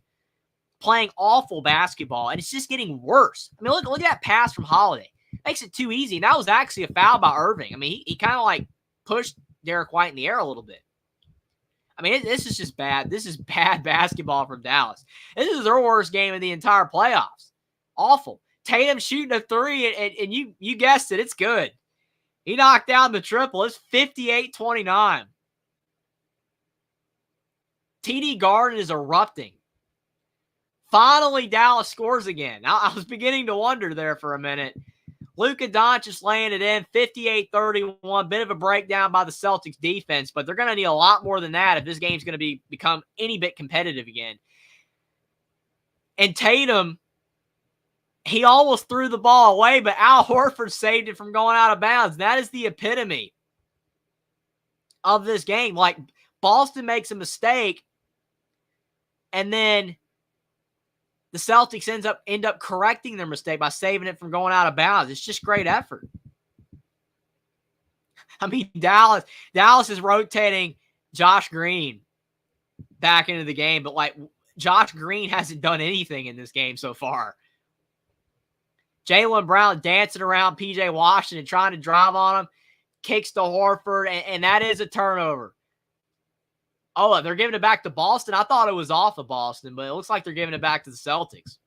playing awful basketball, and it's just getting worse. I mean, look at that pass from Holiday. Makes it too easy. And that was actually a foul by Irving. I mean, he kind of like pushed Derek White in the air a little bit. I mean, this is just bad. This is bad basketball from Dallas. This is their worst game of the entire playoffs. Awful. Tatum shooting a 3, and you guessed it, it's good. He knocked down the triple. It's 58-29. TD Garden is erupting. Finally, Dallas scores again. I was beginning to wonder there for a minute. Luka Doncic laying it in, 58-31. Bit of a breakdown by the Celtics defense, but they're going to need a lot more than that if this game's going to become any bit competitive again. And Tatum, he almost threw the ball away, but Al Horford saved it from going out of bounds. That is the epitome of this game. Like, Boston makes a mistake, and then the Celtics end up correcting their mistake by saving it from going out of bounds. It's just great effort. I mean, Dallas is rotating Josh Green back into the game, but like, Josh Green hasn't done anything in this game so far. Jaylen Brown dancing around PJ Washington, trying to drive on him. kicks to Horford, and that is a turnover. Oh, they're giving it back to Boston? I thought it was off of Boston, but it looks like they're giving it back to the Celtics.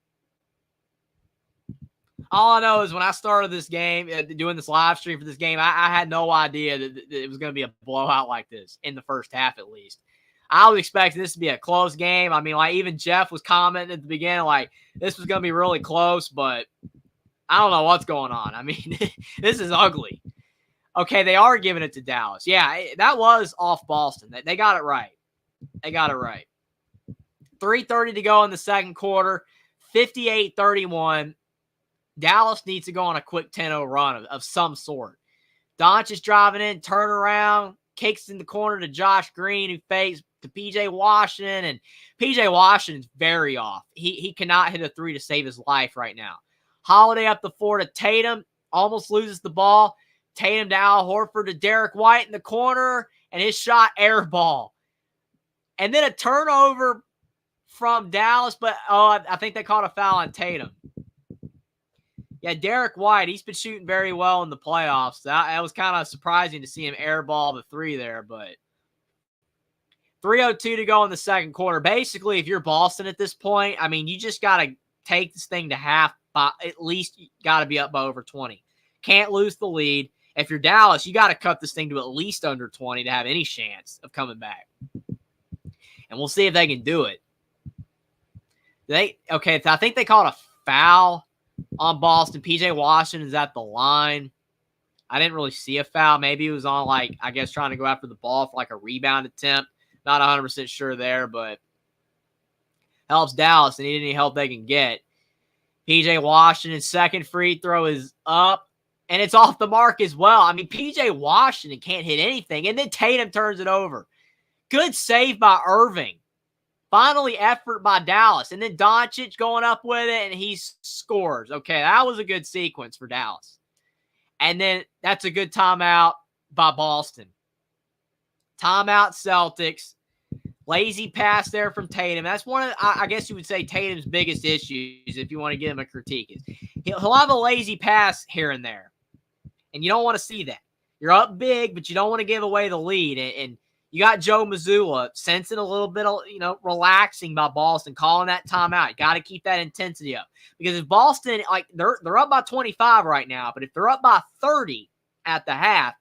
All I know is when I started this game, doing this live stream for this game, I had no idea that it was going to be a blowout like this in the first half at least. I was expecting this to be a close game. I mean, like even Jeff was commenting at the beginning, like this was going to be really close, but I don't know what's going on. I mean, this is ugly. Okay, they are giving it to Dallas. Yeah, that was off Boston. They got it right. They got it right. 3:30 to go in the second quarter, 58-31. Dallas needs to go on a quick 10-0 run of some sort. Doncic driving in, turn around, kicks in the corner to Josh Green, who fakes to P.J. Washington, and P.J. Washington's very off. He cannot hit a three to save his life right now. Holiday up the floor to Tatum, almost loses the ball. Tatum to Al Horford to Derek White in the corner, and his shot air ball. And then a turnover from Dallas, but I think they called a foul on Tatum. Yeah, Derek White, he's been shooting very well in the playoffs. That was kind of surprising to see him airball the three there, but 3:02 to go in the second quarter. Basically, if you're Boston at this point, I mean, you just got to take this thing to half. By, at least you got to be up by over 20. Can't lose the lead. If you're Dallas, you got to cut this thing to at least under 20 to have any chance of coming back. And we'll see if they can do it. Okay, I think they called a foul on Boston. P.J. Washington is at the line. I didn't really see a foul. Maybe it was on, like, I guess trying to go after the ball for, like, a rebound attempt. Not 100% sure there, but helps Dallas and any help they can get. P.J. Washington's second free throw is up, and it's off the mark as well. I mean, P.J. Washington can't hit anything, and then Tatum turns it over. Good save by Irving. Finally, effort by Dallas. And then Doncic going up with it, and he scores. Okay, that was a good sequence for Dallas. And then that's a good timeout by Boston. Timeout Celtics. Lazy pass there from Tatum. That's one of, I guess you would say, Tatum's biggest issues if you want to give him a critique. He'll have a lazy pass here and there. And you don't want to see that. You're up big, but you don't want to give away the lead. And you got Joe Mazzulla sensing a little bit of, relaxing by Boston, calling that timeout. You got to keep that intensity up. Because if Boston, like, they're up by 25 right now, but if they're up by 30 at the half,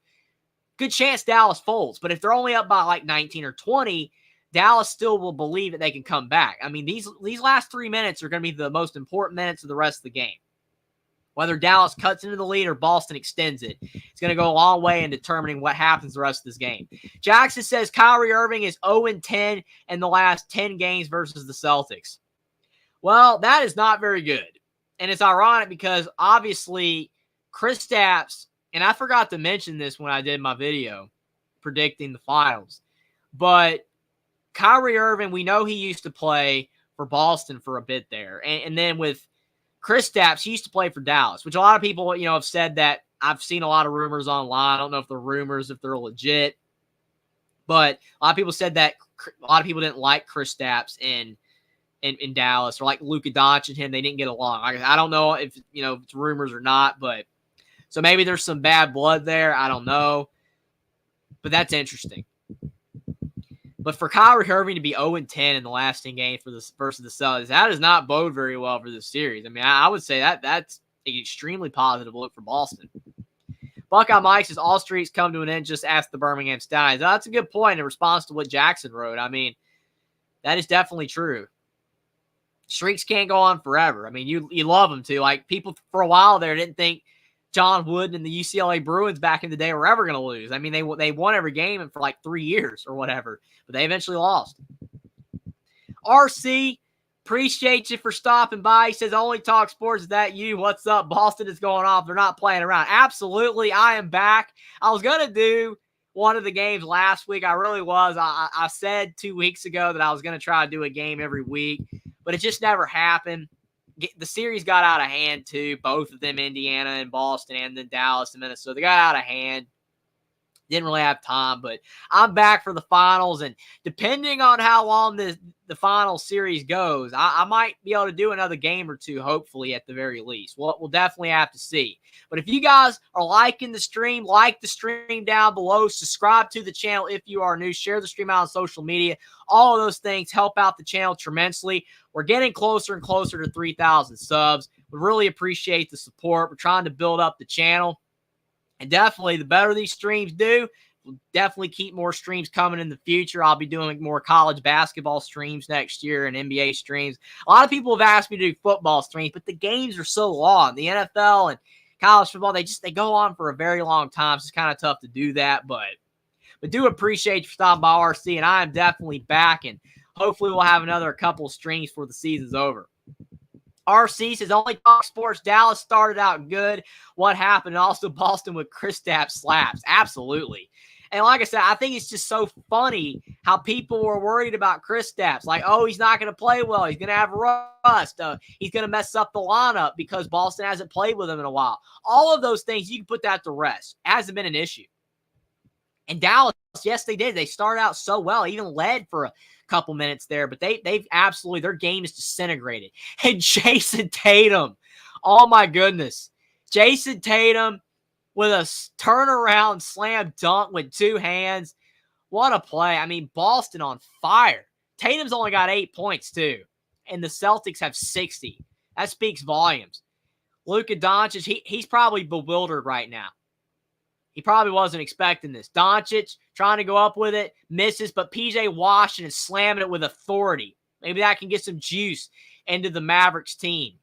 good chance Dallas folds. But if they're only up by, like, 19 or 20, Dallas still will believe that they can come back. I mean, these last 3 minutes are going to be the most important minutes of the rest of the game. Whether Dallas cuts into the lead or Boston extends it, it's going to go a long way in determining what happens the rest of this game. Jackson says Kyrie Irving is 0-10 in the last 10 games versus the Celtics. Well, that is not very good. And it's ironic because obviously Kristaps, and I forgot to mention this when I did my video predicting the finals, but Kyrie Irving, we know he used to play for Boston for a bit there. And then with Kristaps, he used to play for Dallas, which a lot of people, have said that. I've seen a lot of rumors online. I don't know if they're rumors, if they're legit. But a lot of people said that a lot of people didn't like Kristaps in Dallas, or like Luka Doncic and him. They didn't get along. I don't know if, it's rumors or not, but so maybe there's some bad blood there. I don't know. But that's interesting. But for Kyrie Irving to be 0-10 in the last 10 games versus the Celtics, that does not bode very well for this series. I mean, I would say that's an extremely positive look for Boston. Buckeye Mike says, all streaks come to an end, just ask the Birmingham Stallions. That's a good point in response to what Jackson wrote. I mean, that is definitely true. Streaks can't go on forever. I mean, you love them to. Like, people for a while there didn't think John Wooden and the UCLA Bruins back in the day were ever going to lose. I mean, they won every game for like 3 years or whatever, but they eventually lost. RC, appreciate you for stopping by. He says, only talk sports. Is that you? What's up? Boston is going off. They're not playing around. Absolutely. I am back. I was going to do one of the games last week. I really was. I said 2 weeks ago that I was going to try to do a game every week, but it just never happened. The series got out of hand, too. Both of them, Indiana and Boston, and then Dallas and Minnesota. They got out of hand. Didn't really have time, but I'm back for the finals. And depending on how long the final series goes, I might be able to do another game or two, hopefully, at the very least. We'll definitely have to see. But if you guys are liking the stream, like the stream down below, subscribe to the channel if you are new, share the stream out on social media. All of those things help out the channel tremendously. We're getting closer and closer to 3,000 subs. We really appreciate the support. We're trying to build up the channel. And definitely, the better these streams do, we'll definitely keep more streams coming in the future. I'll be doing more college basketball streams next year and NBA streams. A lot of people have asked me to do football streams, but the games are so long. The NFL and college football, they go on for a very long time, so it's kind of tough to do that. But do appreciate you stopping by, RC, and I am definitely back, and hopefully we'll have another couple of streams before the season's over. RC says, only talk sports. Dallas started out good. What happened? And also Boston with Kristaps slaps. Absolutely. And like I said, I think it's just so funny how people were worried about Kristaps. Like, oh, he's not going to play well. He's going to have rust. He's going to mess up the lineup because Boston hasn't played with him in a while. All of those things, you can put that to rest. It hasn't been an issue. And Dallas, yes, they did. They started out so well, even led for a couple minutes there, but they've absolutely, their game is disintegrated. And Jason Tatum, oh my goodness, Jason Tatum with a turnaround slam dunk with two hands. What a play. I mean, Boston on fire. Tatum's only got 8 points too, and the Celtics have 60. That speaks volumes. Luka Doncic, he's probably bewildered right now. He probably wasn't expecting this. Doncic trying to go up with it, misses, but P.J. Washington slamming it with authority. Maybe that can get some juice into the Mavericks team.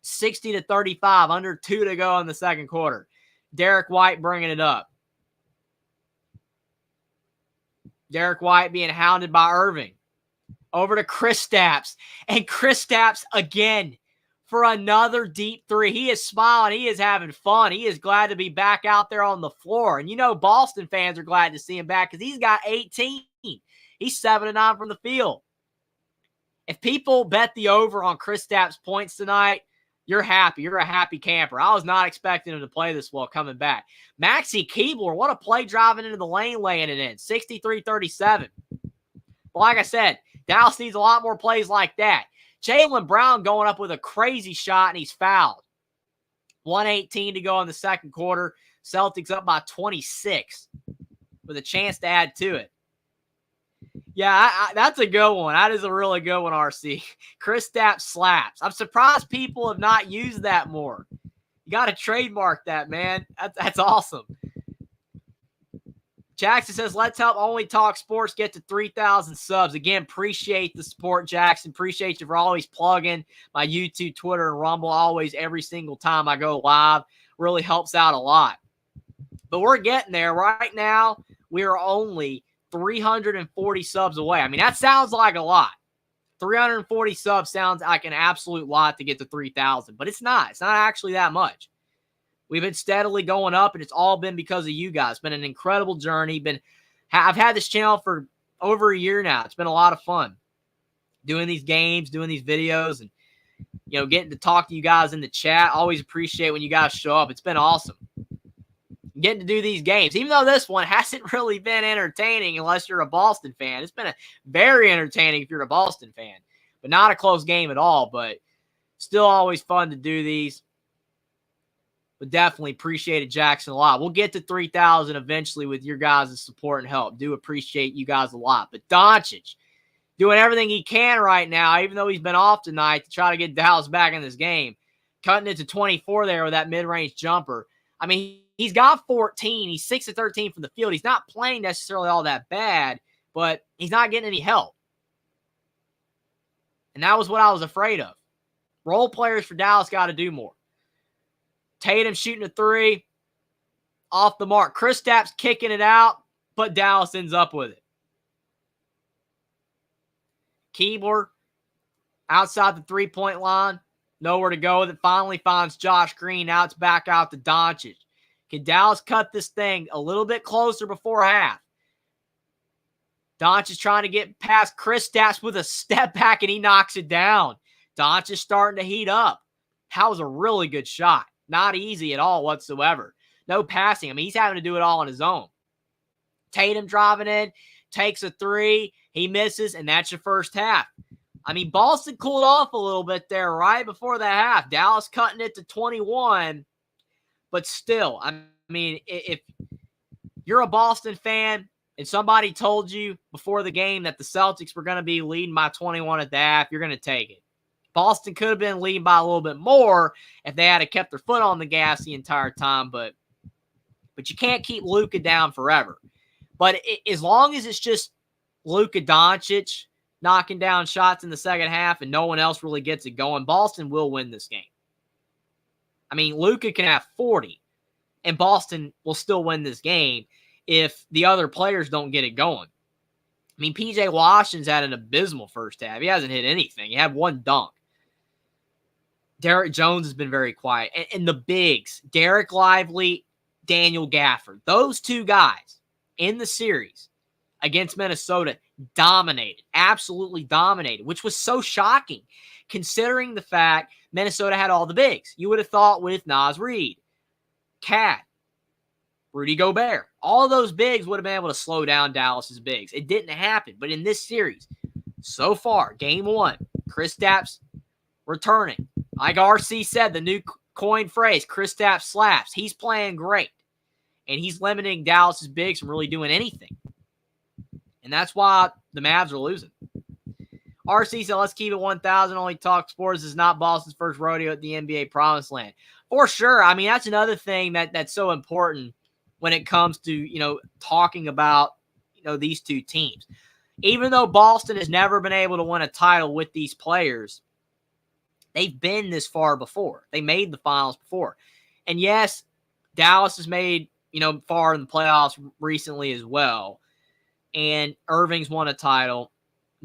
60-35, under 2 to go in the second quarter. Derek White bringing it up. Derek White being hounded by Irving. Over to Kristaps. And Kristaps again for another deep three. He is smiling. He is having fun. He is glad to be back out there on the floor. And you know Boston fans are glad to see him back because he's got 18. He's 7-9 from the field. If people bet the over on Kristaps' points tonight, you're happy. You're a happy camper. I was not expecting him to play this well coming back. Maxi Keebler, what a play driving into the lane, laying it in. 63-37. But like I said, Dallas needs a lot more plays like that. Jaylen Brown going up with a crazy shot, and he's fouled. 1:18 to go in the second quarter. Celtics up by 26 with a chance to add to it. Yeah, that's a good one. That is a really good one, RC. Kristaps slaps. I'm surprised people have not used that more. You got to trademark that, man. That's awesome. Jackson says, let's help Only Talk Sports get to 3,000 subs. Again, appreciate the support, Jackson. Appreciate you for always plugging my YouTube, Twitter, and Rumble always every single time I go live. Really helps out a lot. But we're getting there. Right now, we are only 340 subs away. I mean, that sounds like a lot. 340 subs sounds like an absolute lot to get to 3,000. But it's not. It's not actually that much. We've been steadily going up, and it's all been because of you guys. It's been an incredible journey. I've had this channel for over a year now. It's been a lot of fun doing these games, doing these videos, and getting to talk to you guys in the chat. Always appreciate when you guys show up. It's been awesome. Getting to do these games, even though this one hasn't really been entertaining unless you're a Boston fan. It's been very entertaining if you're a Boston fan, but not a close game at all. But still always fun to do these. But definitely appreciate it, Jackson, a lot. We'll get to 3,000 eventually with your guys' support and help. Do appreciate you guys a lot. But Doncic doing everything he can right now, even though he's been off tonight, to try to get Dallas back in this game. Cutting it to 24 there with that mid-range jumper. I mean, he's got 14. He's 6 of 13 from the field. He's not playing necessarily all that bad, but he's not getting any help. And that was what I was afraid of. Role players for Dallas got to do more. Tatum shooting a three. Off the mark. Kristaps kicking it out, but Dallas ends up with it. Keebler outside the three-point line. Nowhere to go with it. Finally finds Josh Green. Now it's back out to Doncic. Can Dallas cut this thing a little bit closer before half? Doncic trying to get past Kristaps with a step back, and he knocks it down. Doncic starting to heat up. That was a really good shot. Not easy at all whatsoever. No passing. I mean, he's having to do it all on his own. Tatum driving in, takes a three, he misses, and that's your first half. I mean, Boston cooled off a little bit there right before the half. Dallas cutting it to 21, but still, I mean, if you're a Boston fan and somebody told you before the game that the Celtics were going to be leading by 21 at the half, you're going to take it. Boston could have been leading by a little bit more if they had kept their foot on the gas the entire time, but you can't keep Luka down forever. But as long as it's just Luka Doncic knocking down shots in the second half and no one else really gets it going, Boston will win this game. I mean, Luka can have 40, and Boston will still win this game if the other players don't get it going. I mean, P.J. Washington's had an abysmal first half. He hasn't hit anything. He had one dunk. Derek Jones has been very quiet. And the bigs, Derek Lively, Daniel Gafford, those two guys in the series against Minnesota dominated, absolutely dominated, which was so shocking considering the fact Minnesota had all the bigs. You would have thought with Naz Reid, Cat, Rudy Gobert, all of those bigs would have been able to slow down Dallas's bigs. It didn't happen. But in this series, so far, game one, Kristaps returning. Like RC said, the new coin phrase, Kristaps slaps. He's playing great. And he's limiting Dallas's bigs from really doing anything. And that's why the Mavs are losing. RC said, let's keep it 1,000. Only talk sports. This is not Boston's first rodeo at the NBA promised land. For sure. I mean, that's another thing that's so important when it comes to, talking about, these two teams. Even though Boston has never been able to win a title with these players, they've been this far before. They made the finals before. And yes, Dallas has made, far in the playoffs recently as well. And Irving's won a title.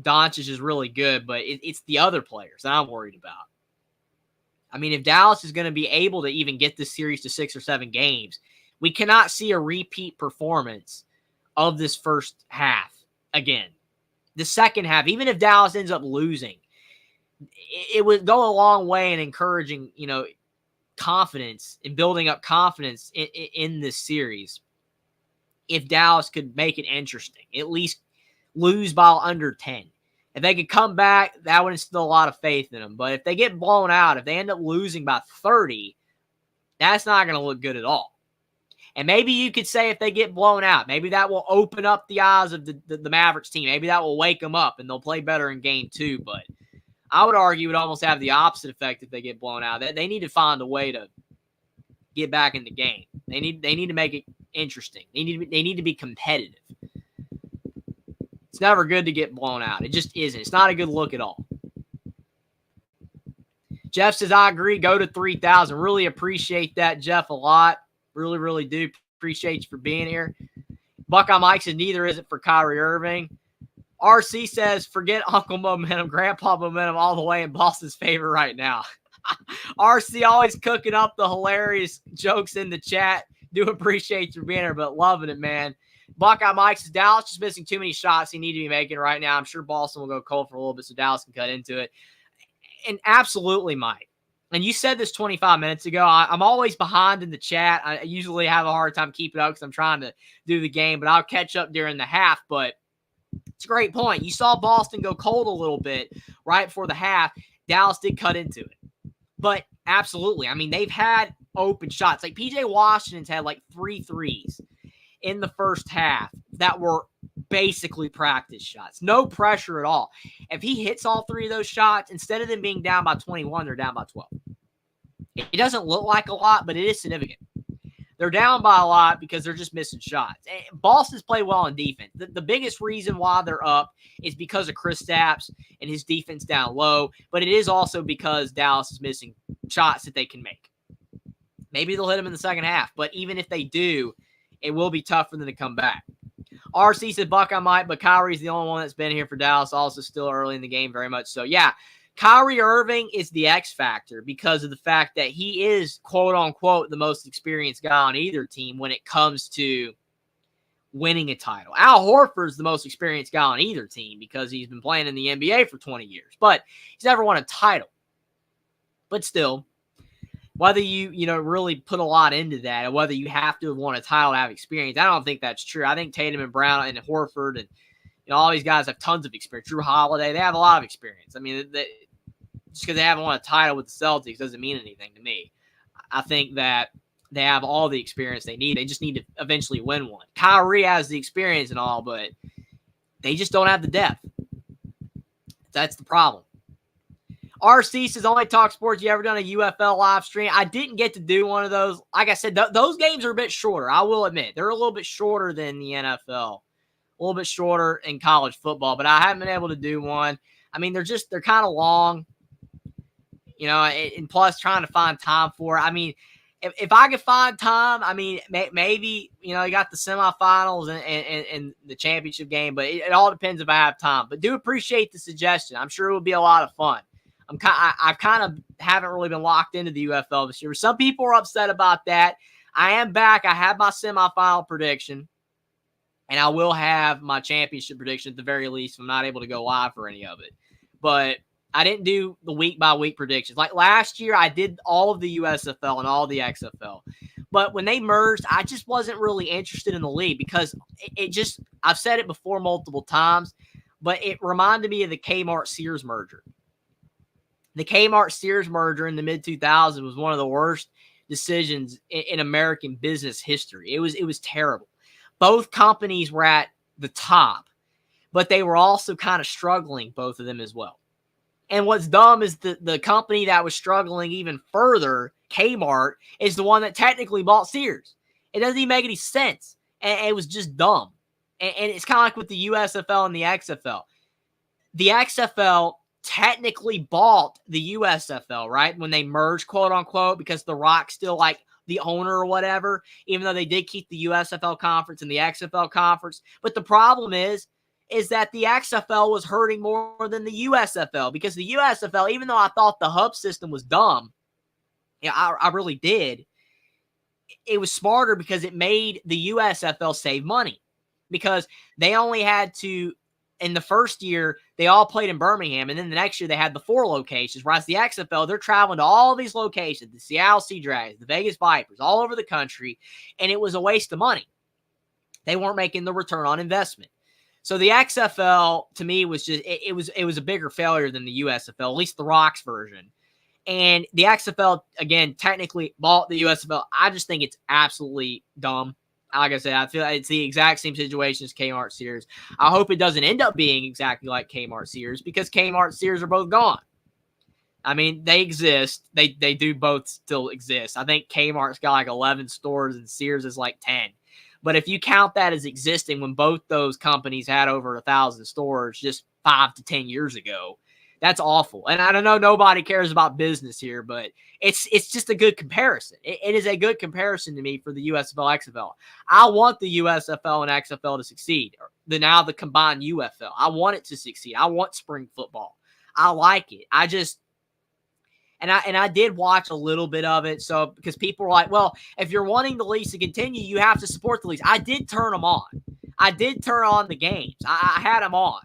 Doncic is really good, but it's the other players that I'm worried about. I mean, if Dallas is going to be able to even get this series to 6 or 7 games, we cannot see a repeat performance of this first half again. The second half, even if Dallas ends up losing, it would go a long way in encouraging, confidence and building up confidence in this series. If Dallas could make it interesting, at least lose by under 10. If they could come back, that would instill a lot of faith in them. But if they get blown out, if they end up losing by 30, that's not going to look good at all. And maybe you could say if they get blown out, maybe that will open up the eyes of the Mavericks team. Maybe that will wake them up and they'll play better in game 2. But I would argue it would almost have the opposite effect if they get blown out. They need to find a way to get back in the game. They need to make it interesting. They need to be competitive. It's never good to get blown out. It just isn't. It's not a good look at all. Jeff says, I agree. Go to 3,000. Really appreciate that, Jeff, a lot. Really, really do appreciate you for being here. Buckeye Mike says, neither is it for Kyrie Irving. RC says, forget Uncle Momentum, Grandpa Momentum all the way in Boston's favor right now. RC always cooking up the hilarious jokes in the chat. Do appreciate you being here, but loving it, man. Buckeye Mike says, Dallas just missing too many shots he need to be making right now. I'm sure Boston will go cold for a little bit so Dallas can cut into it. And absolutely, Mike. And you said this 25 minutes ago. I'm always behind in the chat. I usually have a hard time keeping up because I'm trying to do the game, but I'll catch up during the half. But it's a great point. You saw Boston go cold a little bit right before the half. Dallas did cut into it. But absolutely. I mean, they've had open shots. Like P.J. Washington's had like 3 threes in the first half that were basically practice shots. No pressure at all. If he hits all 3 of those shots, instead of them being down by 21, they're down by 12. It doesn't look like a lot, but it is significant. They're down by a lot because they're just missing shots. And Boston's played well on defense. The biggest reason why they're up is because of Kristaps and his defense down low, but it is also because Dallas is missing shots that they can make. Maybe they'll hit them in the second half, but even if they do, it will be tough for them to come back. RC said Buckeye might, but Kyrie's the only one that's been here for Dallas, also still early in the game, very much so. Yeah, Kyrie Irving is the X factor because of the fact that he is, quote unquote, the most experienced guy on either team when it comes to winning a title. Al Horford's the most experienced guy on either team because he's been playing in the NBA for 20 years, but he's never won a title. But still, whether you really put a lot into that, and whether you have to have won a title to have experience. I don't think that's true. I think Tatum and Brown and Horford and all these guys have tons of experience. Drew Holiday, they have a lot of experience. I mean, just because they haven't won a title with the Celtics doesn't mean anything to me. I think that they have all the experience they need. They just need to eventually win one. Kyrie has the experience and all, but they just don't have the depth. That's the problem. RC says, only Talk Sports, you ever done a UFL live stream? I didn't get to do one of those. Like I said, those games are a bit shorter. I will admit. They're a little bit shorter than the NFL. A little bit shorter in college football, but I haven't been able to do one. I mean, they're kind of long, and plus trying to find time for it. I mean, if I could find time, I mean, maybe, you got the semifinals and the championship game, but it all depends if I have time. But do appreciate the suggestion. I'm sure it would be a lot of fun. I kind of haven't really been locked into the UFL this year. Some people are upset about that. I am back. I have my semifinal prediction, and I will have my championship prediction at the very least if I'm not able to go live for any of it. But I didn't do the week-by-week predictions. Like last year, I did all of the USFL and all the XFL. But when they merged, I just wasn't really interested in the league because I've said it before multiple times, but it reminded me of the Kmart-Sears merger. The Kmart-Sears merger in the mid-2000s was one of the worst decisions in American business history. It was terrible. Both companies were at the top, but they were also kind of struggling, both of them as well. And what's dumb is the company that was struggling even further, Kmart, is the one that technically bought Sears. It doesn't even make any sense. And it was just dumb. And it's kind of like with the USFL and the XFL. The XFL technically bought the USFL, right? When they merged, quote unquote, because The Rock's still like the owner or whatever, even though they did keep the USFL conference and the XFL conference. But the problem is that the XFL was hurting more than the USFL because the USFL, even though I thought the hub system was dumb, I really did, it was smarter because it made the USFL save money because they only had to, in the first year, they all played in Birmingham, and then the next year they had the 4 locations, whereas the XFL, they're traveling to all these locations, the Seattle Sea Dragons, the Vegas Vipers, all over the country, and it was a waste of money. They weren't making the return on investment. So the XFL, to me, was just, it was a bigger failure than the USFL, at least the Rocks version. And the XFL, again, technically bought the USFL. I just think it's absolutely dumb. Like I said, I feel like it's the exact same situation as Kmart-Sears. I hope it doesn't end up being exactly like Kmart-Sears because Kmart-Sears are both gone. I mean, they exist. They do both still exist. I think Kmart's got like 11 stores and Sears is like 10. But if you count that as existing when both those companies had over 1,000 stores just 5 to 10 years ago, that's awful. And I don't know, nobody cares about business here, but it's just a good comparison. It is a good comparison to me for the USFL, XFL. I want the USFL and XFL to succeed. Now the combined UFL. I want it to succeed. I want spring football. I like it. And I did watch a little bit of it. So because people were like, well, if you're wanting the leagues to continue, you have to support the leagues. I did turn them on. I did turn on the games. I had them on.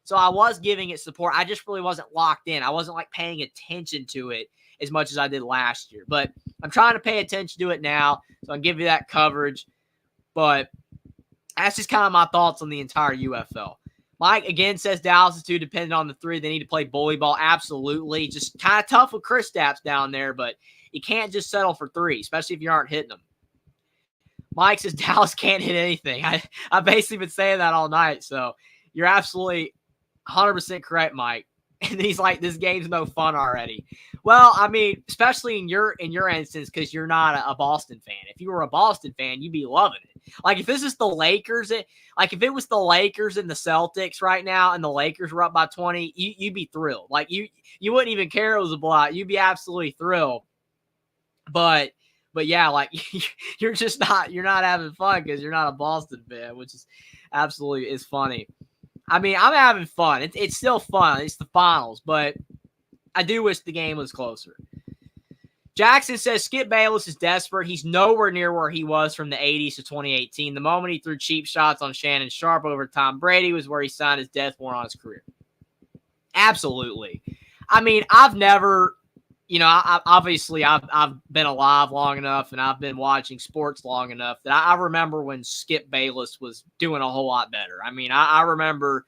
So I was giving it support. I just really wasn't locked in. I wasn't like paying attention to it as much as I did last year. But I'm trying to pay attention to it now. So I'll give you that coverage. But that's just kind of my thoughts on the entire UFL. Mike, again, says Dallas is too dependent on the 3. They need to play bully ball. Absolutely. Just kind of tough with Kristaps down there, but you can't just settle for 3, especially if you aren't hitting them. Mike says Dallas can't hit anything. I've basically been saying that all night, so you're absolutely 100% correct, Mike. And he's like, this game's no fun already. Well, I mean, especially in your instance, because you're not a Boston fan. If you were a Boston fan, you'd be loving it. Like if this is the Lakers, if it was the Lakers and the Celtics right now, and the Lakers were up by 20, you'd be thrilled. Like you wouldn't even care it was a blowout. You'd be absolutely thrilled. But yeah, like you're not having fun because you're not a Boston fan, which is absolutely is funny. I mean, I'm having fun. It's still fun. It's the finals, but I do wish the game was closer. Jackson says Skip Bayless is desperate. He's nowhere near where he was from the 80s to 2018. The moment he threw cheap shots on Shannon Sharp over Tom Brady was where he signed his death warrant on his career. Absolutely. I mean, I've never obviously I've been alive long enough and I've been watching sports long enough that I remember when Skip Bayless was doing a whole lot better. I mean, I remember,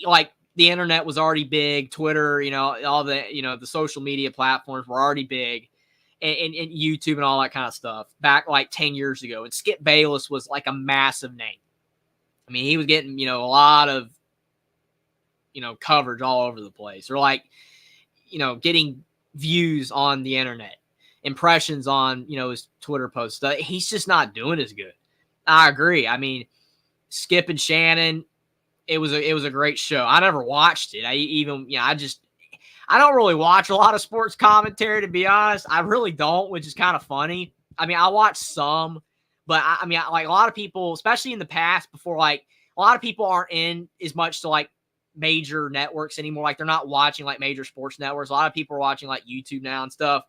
like the internet was already big, Twitter, all the, the social media platforms were already big, and YouTube and all that kind of stuff back like 10 years ago. And Skip Bayless was like a massive name. I mean, he was getting, a lot of, coverage all over the place, or like, getting views on the internet, impressions on, his Twitter posts. He's just not doing as good. I agree. I mean, Skip and Shannon, it was a great show. I never watched it. I don't really watch a lot of sports commentary, to be honest. I really don't, which is kind of funny. I mean, I watch some, but like a lot of people, especially in the past, before, like, a lot of people aren't in as much to like major networks anymore. Like, they're not watching like major sports networks. A lot of people are watching like YouTube now and stuff.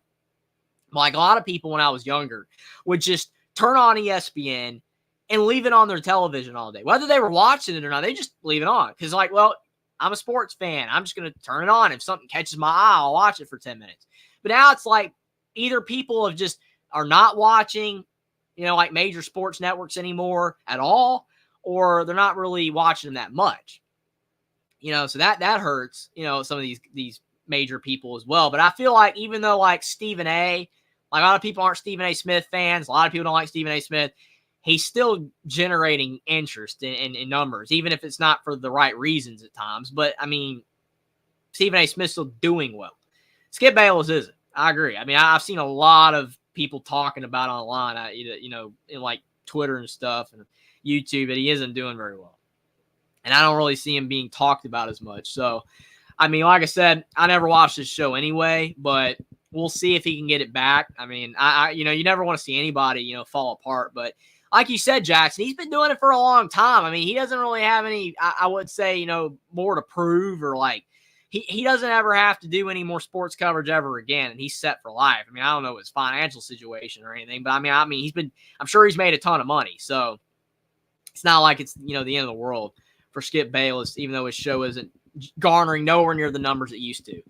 Like, a lot of people when I was younger would just turn on ESPN and leave it on their television all day. Whether they were watching it or not, they just leave it on. Because, like, well, I'm a sports fan. I'm just going to turn it on. If something catches my eye, I'll watch it for 10 minutes. But now it's like either people are not watching, like major sports networks anymore at all, or they're not really watching them that much. So that hurts, some of these major people as well. But I feel like even though like Stephen A., like a lot of people aren't Stephen A. Smith fans, a lot of people don't like Stephen A. Smith, he's still generating interest in numbers, even if it's not for the right reasons at times. But, I mean, Stephen A. Smith's still doing well. Skip Bayless isn't. I agree. I mean, I've seen a lot of people talking about online, in like Twitter and stuff and YouTube, that he isn't doing very well. And I don't really see him being talked about as much. So, I mean, like I said, I never watched this show anyway, but we'll see if he can get it back. I mean, you never want to see anybody, fall apart. But like you said, Jackson, he's been doing it for a long time. I mean, he doesn't really have any, I would say, more to prove, or like he doesn't ever have to do any more sports coverage ever again. And he's set for life. I mean, I don't know his financial situation or anything, but I mean, I'm sure he's made a ton of money. So it's not like it's, the end of the world for Skip Bayless, even though his show isn't garnering nowhere near the numbers it used to.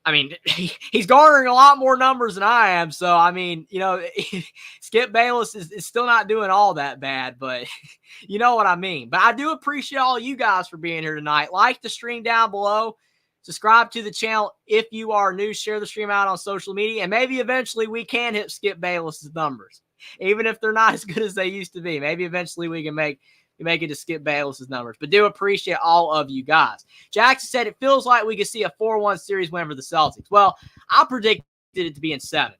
I mean, he's garnering a lot more numbers than I am. So, I mean, Skip Bayless is still not doing all that bad, but you know what I mean. But I do appreciate all you guys for being here tonight. Like the stream down below. Subscribe to the channel if you are new. Share the stream out on social media. And maybe eventually we can hit Skip Bayless's numbers, even if they're not as good as they used to be. Maybe eventually we can make it to Skip Bayless's numbers. But do appreciate all of you guys. Jackson said it feels like we could see a 4-1 series win for the Celtics. Well, I predicted it to be in 7.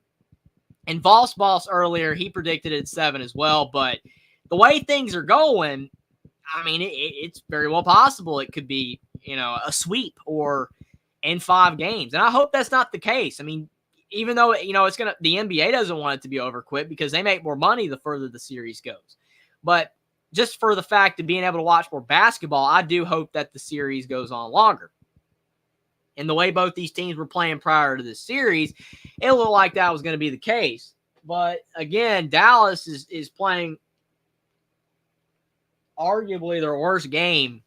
And Boss earlier, he predicted it in 7 as well. But the way things are going, I mean, it's very well possible it could be, a sweep or in 5 games. And I hope that's not the case. I mean, even though, the NBA doesn't want it to be over quick because they make more money the further the series goes. But just for the fact of being able to watch more basketball, I do hope that the series goes on longer. And the way both these teams were playing prior to this series, it looked like that was going to be the case. But again, Dallas is playing arguably their worst game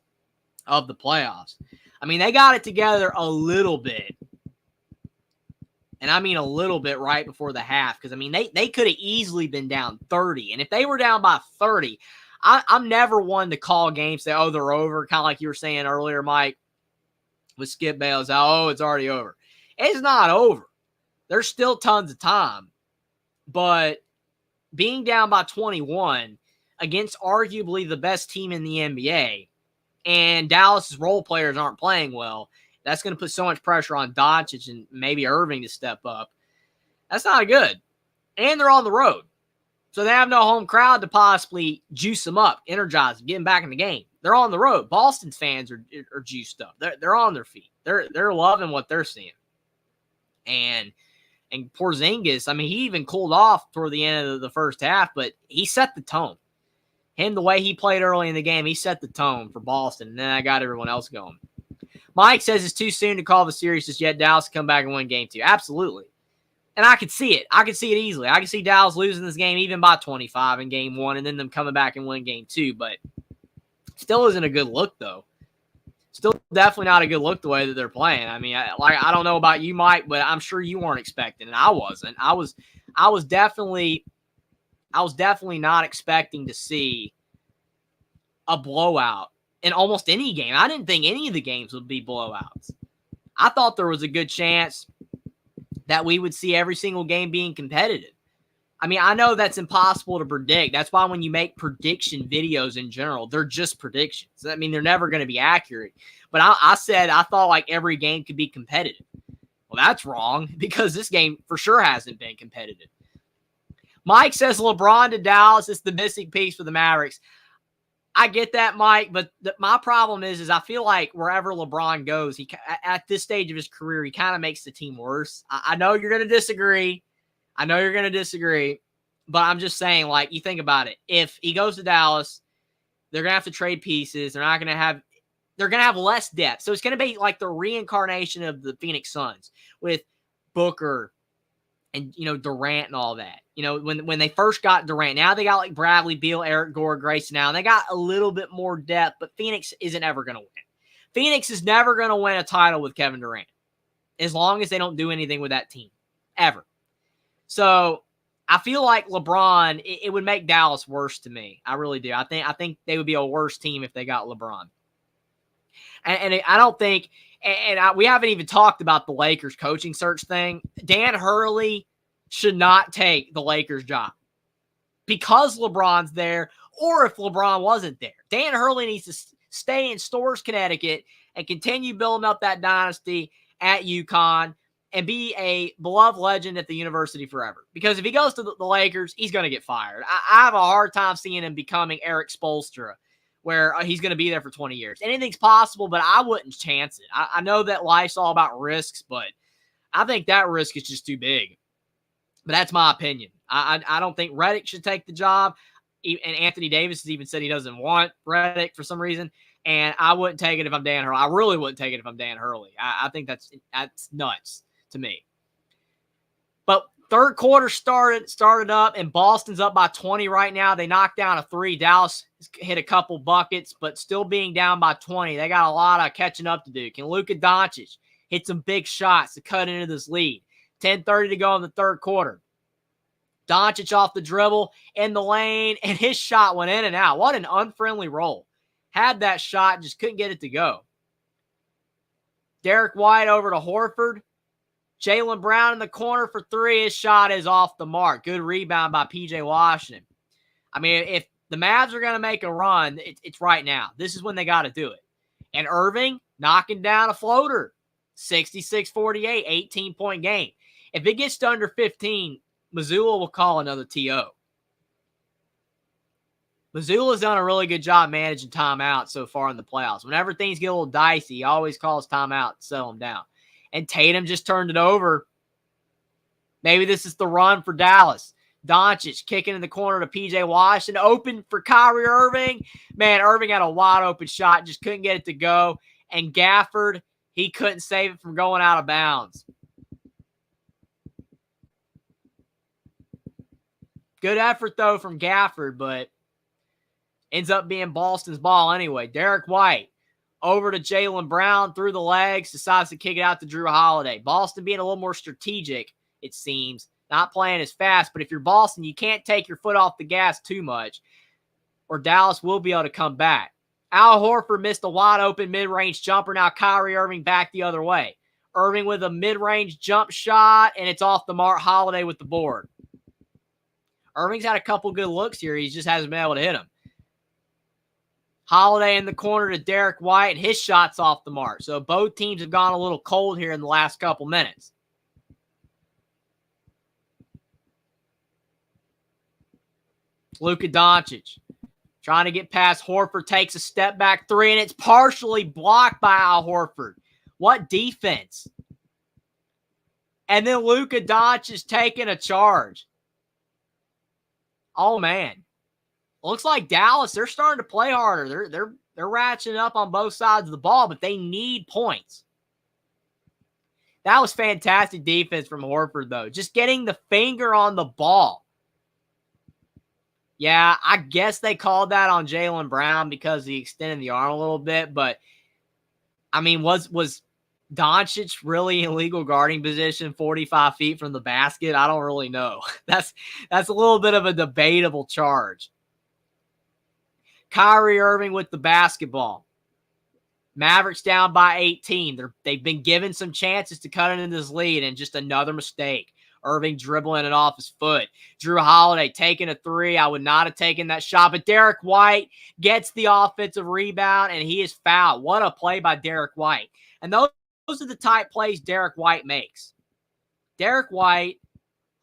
of the playoffs. I mean, they got it together a little bit. And I mean a little bit right before the half. Because, I mean, they could have easily been down 30. And if they were down by 30, I'm never one to call games, say, oh, they're over, kind of like you were saying earlier, Mike, with Skip Bayless. Oh, it's already over. It's not over. There's still tons of time. But being down by 21 against arguably the best team in the NBA, and Dallas's role players aren't playing well, that's going to put so much pressure on Doncic and maybe Irving to step up. That's not good. And they're on the road. So they have no home crowd to possibly juice them up, energize them, get them back in the game. They're on the road. Boston's fans are juiced up. They're on their feet. They're loving what they're seeing. And Porzingis, I mean, he even cooled off toward the end of the first half, but he set the tone. Him, the way he played early in the game, he set the tone for Boston, and then I got everyone else going. Mike says it's too soon to call the series just yet. Dallas come back and win game 2. Absolutely. And I could see it. I could see it easily. I could see Dallas losing this game even by 25 in game 1 and then them coming back and win game 2. But still isn't a good look, though. Still definitely not a good look the way that they're playing. I mean, I don't know about you, Mike, but I'm sure you weren't expecting, and I wasn't. I was definitely not expecting to see a blowout in almost any game. I didn't think any of the games would be blowouts. I thought there was a good chance that we would see every single game being competitive. I mean, I know that's impossible to predict. That's why when you make prediction videos in general, they're just predictions. I mean, they're never going to be accurate. But I said I thought like every game could be competitive. Well, that's wrong because this game for sure hasn't been competitive. Mike says LeBron to Dallas is the missing piece for the Mavericks. I get that, Mike, but my problem is I feel like wherever LeBron goes, he at this stage of his career, he kind of makes the team worse. I know you're going to disagree. But I'm just saying, like, you think about it. If he goes to Dallas, they're going to have to trade pieces. They're going to have less depth. So it's going to be like the reincarnation of the Phoenix Suns with Booker and, Durant and all that. When they first got Durant, now they got like Bradley Beal, Eric Gore, Grayson Allen. They got a little bit more depth, but Phoenix isn't ever going to win. Phoenix is never going to win a title with Kevin Durant as long as they don't do anything with that team, ever. So I feel like LeBron, it would make Dallas worse to me. I really do. I think they would be a worse team if they got LeBron. And I don't think, we haven't even talked about the Lakers coaching search thing. Dan Hurley should not take the Lakers job because LeBron's there, or if LeBron wasn't there. Dan Hurley needs to stay in Storrs, Connecticut, and continue building up that dynasty at UConn and be a beloved legend at the university forever. Because if he goes to the Lakers, he's going to get fired. I have a hard time seeing him becoming Eric Spoelstra, where he's going to be there for 20 years. Anything's possible, but I wouldn't chance it. I know that life's all about risks, but I think that risk is just too big. But that's my opinion. I don't think Redick should take the job. And Anthony Davis has even said he doesn't want Redick for some reason. And I wouldn't take it if I'm Dan Hurley. I really wouldn't take it if I'm Dan Hurley. I think that's nuts to me. But third quarter started up, and Boston's up by 20 right now. They knocked down a 3. Dallas hit a couple buckets, but still being down by 20. They got a lot of catching up to do. Can Luka Doncic hit some big shots to cut into this lead? 10:30 to go in the third quarter. Doncic off the dribble in the lane, and his shot went in and out. What an unfriendly roll. Had that shot, just couldn't get it to go. Derek White over to Horford. Jaylen Brown in the corner for 3. His shot is off the mark. Good rebound by P.J. Washington. I mean, if the Mavs are going to make a run, it's right now. This is when they got to do it. And Irving knocking down a floater. 66-48, 18-point game. If it gets to under 15, Missoula will call another TO. Missoula's done a really good job managing timeouts so far in the playoffs. Whenever things get a little dicey, he always calls timeout to settle them down. And Tatum just turned it over. Maybe this is the run for Dallas. Doncic kicking in the corner to P.J. Washington. Open for Kyrie Irving. Man, Irving had a wide open shot. Just couldn't get it to go. And Gafford, he couldn't save it from going out of bounds. Good effort, though, from Gafford, but ends up being Boston's ball anyway. Derek White over to Jaylen Brown through the legs, decides to kick it out to Drew Holiday. Boston being a little more strategic, it seems. Not playing as fast, but if you're Boston, you can't take your foot off the gas too much, or Dallas will be able to come back. Al Horford missed a wide-open mid-range jumper. Now Kyrie Irving back the other way. Irving with a mid-range jump shot, and it's off the mark. Holiday with the board. Irving's had a couple good looks here. He just hasn't been able to hit them. Holiday in the corner to Derek White. His shot's off the mark. So both teams have gone a little cold here in the last couple minutes. Luka Doncic trying to get past Horford. Takes a step back 3, and it's partially blocked by Al Horford. What defense? And then Luka Doncic is taking a charge. Oh, man. Looks like Dallas, they're starting to play harder. They're ratcheting up on both sides of the ball, but they need points. That was fantastic defense from Horford, though. Just getting the finger on the ball. Yeah, I guess they called that on Jaylen Brown because he extended the arm a little bit, but I mean, was Doncic really in legal guarding position 45 feet from the basket? I don't really know. That's a little bit of a debatable charge. Kyrie Irving with the basketball. Mavericks down by 18. They've been given some chances to cut into this lead, and just another mistake. Irving dribbling it off his foot. Drew Holiday taking a three. I would not have taken that shot, but Derek White gets the offensive rebound, and he is fouled. What a play by Derek White. And those are the type plays Derek White makes. Derek White,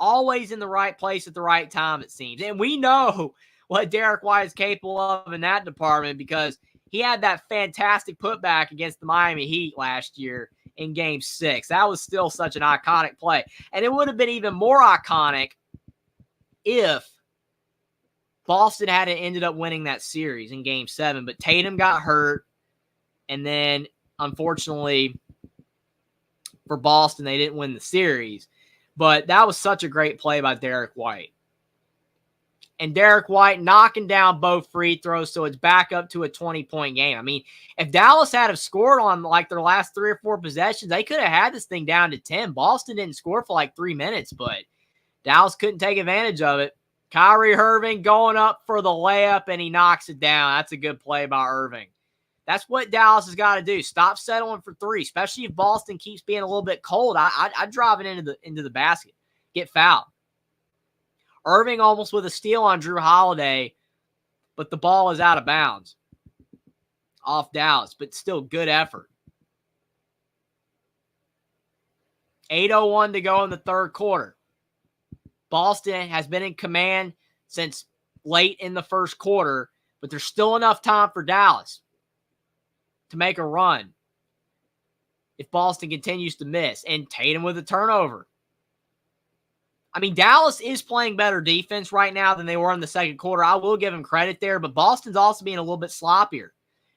always in the right place at the right time, it seems. And we know what Derek White is capable of in that department, because he had that fantastic putback against the Miami Heat last year in Game 6. That was still such an iconic play. And it would have been even more iconic if Boston hadn't ended up winning that series in Game 7. But Tatum got hurt, and then, unfortunately, for Boston, they didn't win the series. But that was such a great play by Derek White. And Derek White knocking down both free throws, so it's back up to a 20-point game. I mean, if Dallas had have scored on like their last 3 or 4 possessions, they could have had this thing down to 10. Boston didn't score for like 3 minutes, but Dallas couldn't take advantage of it. Kyrie Irving going up for the layup, and he knocks it down. That's a good play by Irving. That's what Dallas has got to do. Stop settling for 3, especially if Boston keeps being a little bit cold. I'd drive it into the basket. Get fouled. Irving almost with a steal on Drew Holiday, but the ball is out of bounds off Dallas, but still good effort. 8:01 to go in the third quarter. Boston has been in command since late in the first quarter, but there's still enough time for Dallas to make a run if Boston continues to miss. And Tatum with a turnover. I mean, Dallas is playing better defense right now than they were in the second quarter. I will give them credit there, but Boston's also being a little bit sloppier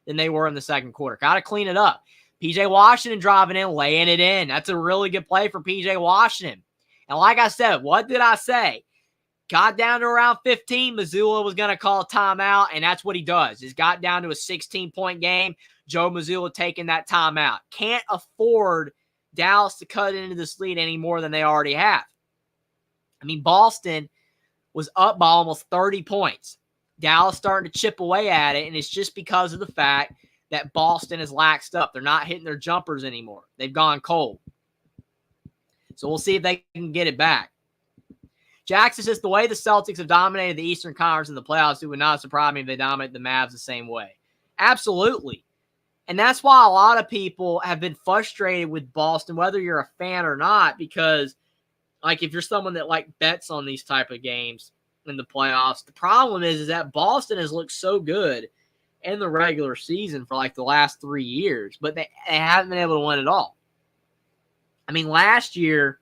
than they were in the second quarter. Got to clean it up. P.J. Washington driving in, laying it in. That's a really good play for P.J. Washington. And like I said, what did I say? Got down to around 15. Mazzulla was going to call a timeout, and that's what he does. He's got down to a 16-point game. Joe Mazzulla taking that timeout. Can't afford Dallas to cut into this lead any more than they already have. I mean, Boston was up by almost 30 points. Dallas starting to chip away at it, and it's just because of the fact that Boston has laxed up. They're not hitting their jumpers anymore. They've gone cold. So we'll see if they can get it back. Jackson says the way the Celtics have dominated the Eastern Conference in the playoffs, it would not surprise me if they dominate the Mavs the same way. Absolutely. And that's why a lot of people have been frustrated with Boston, whether you're a fan or not, because like if you're someone that like bets on these type of games in the playoffs, the problem is that Boston has looked so good in the regular season for like the last 3 years, but they haven't been able to win it all. I mean, last year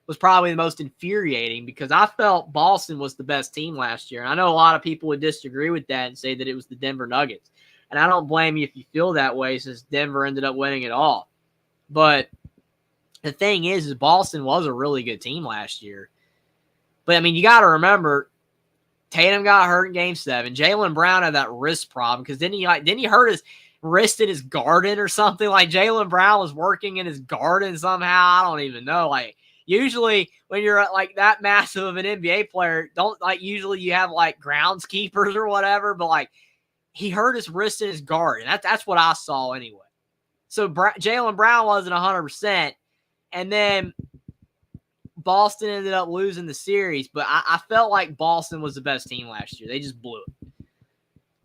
was probably the most infuriating because I felt Boston was the best team last year. And I know a lot of people would disagree with that and say that it was the Denver Nuggets. And I don't blame you if you feel that way, since Denver ended up winning it all. But the thing is Boston was a really good team last year. But, I mean, you got to remember, Tatum got hurt in Game 7. Jaylen Brown had that wrist problem because didn't he hurt his wrist in his garden or something? Like, Jaylen Brown was working in his garden somehow. I don't even know. Like, usually when you're like that massive of an NBA player, usually you have like groundskeepers or whatever, but like he hurt his wrist in his garden. That's what I saw anyway. So Jaylen Brown wasn't 100%. And then Boston ended up losing the series, but I felt like Boston was the best team last year. They just blew it.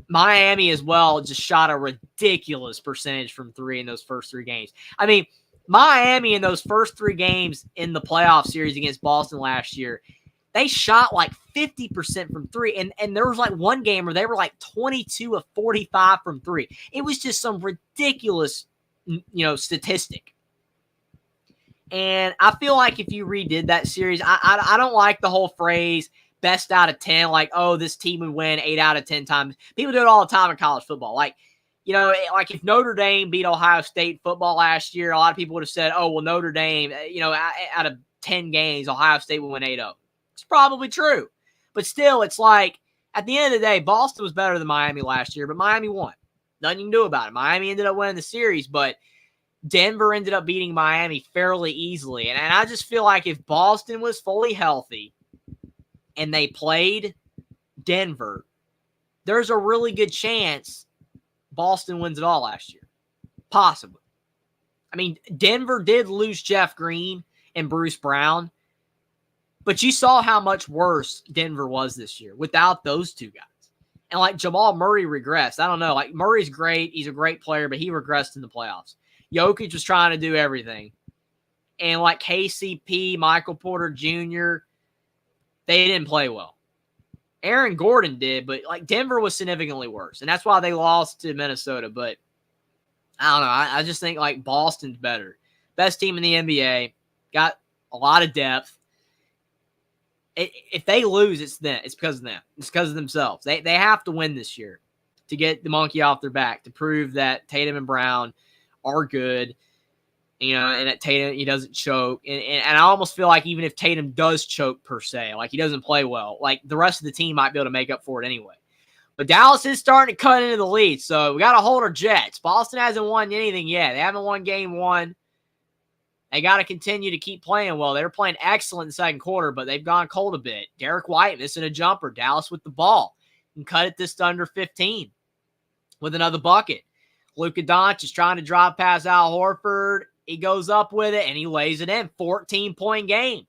Miami as well just shot a ridiculous percentage from 3 in those first 3 games. I mean, Miami in those first 3 games in the playoff series against Boston last year, they shot like 50% from 3. And there was like one game where they were like 22 of 45 from 3. It was just some ridiculous, statistic. And I feel like if you redid that series, I don't like the whole phrase best out of 10, like, oh, this team would win 8 out of 10 times. People do it all the time in college football. Like if Notre Dame beat Ohio State football last year, a lot of people would have said, oh, well, Notre Dame, out of 10 games, Ohio State will win 8-0. It's probably true. But still, it's like, at the end of the day, Boston was better than Miami last year, but Miami won. Nothing you can do about it. Miami ended up winning the series, but Denver ended up beating Miami fairly easily. And I just feel like if Boston was fully healthy and they played Denver, there's a really good chance Boston wins it all last year. Possibly. I mean, Denver did lose Jeff Green and Bruce Brown, but you saw how much worse Denver was this year without those two guys. And like Jamal Murray regressed. I don't know. Like Murray's great. He's a great player, but he regressed in the playoffs. Jokic was trying to do everything. And like KCP, Michael Porter Jr., they didn't play well. Aaron Gordon did, but like Denver was significantly worse. And that's why they lost to Minnesota. But I don't know. I just think like Boston's better. Best team in the NBA. Got a lot of depth. If they lose, it's them. It's because of them. It's because of themselves. They have to win this year to get the monkey off their back, to prove that Tatum and Brown are good, and that Tatum, he doesn't choke. And I almost feel like even if Tatum does choke per se, like he doesn't play well, like the rest of the team might be able to make up for it anyway. But Dallas is starting to cut into the lead, so we got to hold our jets. Boston hasn't won anything yet. They haven't won game one. They got to continue to keep playing well. They were playing excellent in the second quarter, but they've gone cold a bit. Derek White missing a jumper. Dallas with the ball. And cut it this to under 15 with another bucket. Luka Doncic is trying to drive past Al Horford. He goes up with it, and he lays it in. 14-point game.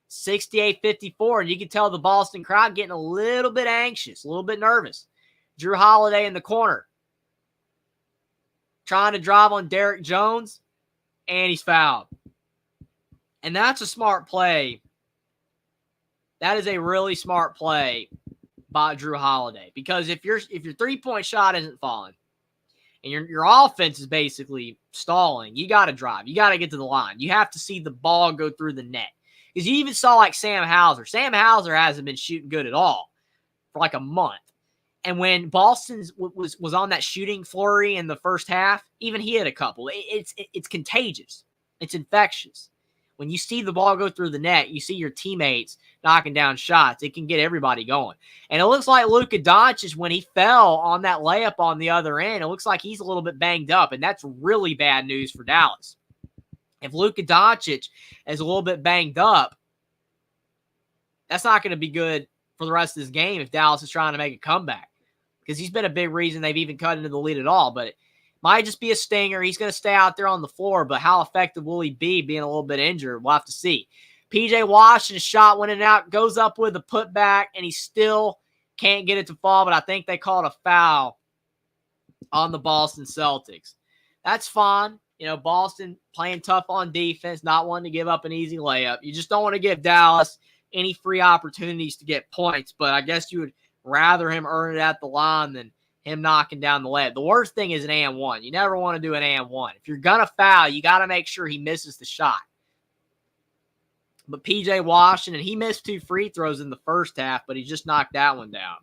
68-54. And you can tell the Boston crowd getting a little bit anxious, a little bit nervous. Drew Holiday in the corner. Trying to drive on Derek Jones, and he's fouled. And that's a smart play. That is a really smart play by Drew Holiday. Because if your 3-point shot isn't falling and your offense is basically stalling, you got to drive. You got to get to the line. You have to see the ball go through the net. Because you even saw like Sam Hauser. Sam Hauser hasn't been shooting good at all for like a month. And when Boston was on that shooting flurry in the first half, even he had a couple. It's contagious. It's infectious. When you see the ball go through the net, you see your teammates knocking down shots. It can get everybody going. And it looks like Luka Doncic, when he fell on that layup on the other end, it looks like he's a little bit banged up, and that's really bad news for Dallas. If Luka Doncic is a little bit banged up, that's not going to be good for the rest of this game if Dallas is trying to make a comeback, because he's been a big reason they've even cut into the lead at all. But might just be a stinger. He's going to stay out there on the floor, but how effective will he be being a little bit injured? We'll have to see. P.J. Washington's shot went in and out, goes up with a putback, and he still can't get it to fall, but I think they called a foul on the Boston Celtics. That's fine. Boston playing tough on defense, not wanting to give up an easy layup. You just don't want to give Dallas any free opportunities to get points, but I guess you would rather him earn it at the line than him knocking down the layup. The worst thing is an and one. You never want to do an and one. If you're going to foul, you got to make sure he misses the shot. But P.J. Washington, he missed 2 free throws in the first half, but he just knocked that one down.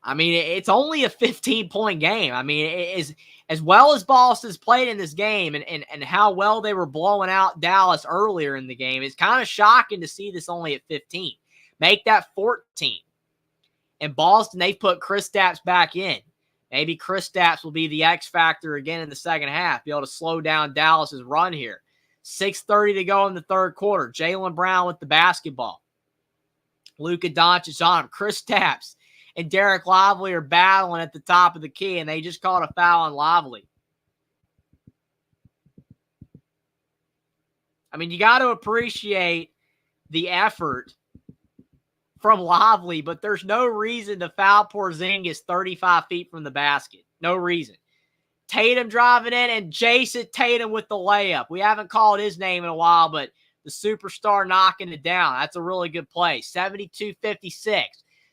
I mean, it's only a 15-point game. I mean, as well as Boston's played in this game and how well they were blowing out Dallas earlier in the game, it's kind of shocking to see this only at 15. Make that 14. And Boston, they've put Kristaps back in. Maybe Kristaps will be the X factor again in the second half, be able to slow down Dallas's run here. 6:30 to go in the third quarter. Jaylen Brown with the basketball. Luka Doncic on him. Kristaps and Derek Lively are battling at the top of the key, and they just called a foul on Lively. I mean, you got to appreciate the effort from Lively, but there's no reason to foul Porzingis 35 feet from the basket. No reason. Tatum driving in, and Jason Tatum with the layup. We haven't called his name in a while, but the superstar knocking it down. That's a really good play. 72-56.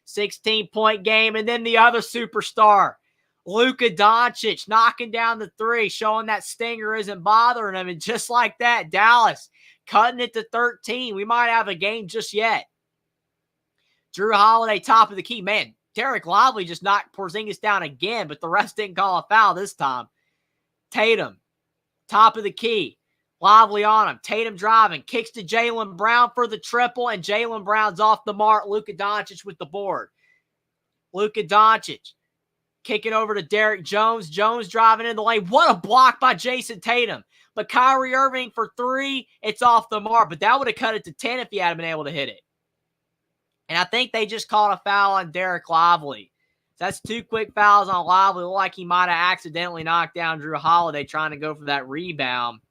16-point game, and then the other superstar, Luka Doncic, knocking down the 3, showing that stinger isn't bothering him. And just like that, Dallas cutting it to 13. We might have a game just yet. Drew Holiday, top of the key. Man, Derek Lively just knocked Porzingis down again, but the refs didn't call a foul this time. Tatum, top of the key. Lively on him. Tatum driving. Kicks to Jaylen Brown for the triple, and Jaylen Brown's off the mark. Luka Doncic with the board. Luka Doncic Kicking over to Derek Jones. Jones driving in the lane. What a block by Jason Tatum. But Kyrie Irving for 3, it's off the mark. But that would have cut it to 10 if he hadn't been able to hit it. And I think they just called a foul on Derek Lively. So that's 2 quick fouls on Lively. Looked like he might have accidentally knocked down Drew Holiday trying to go for that rebound.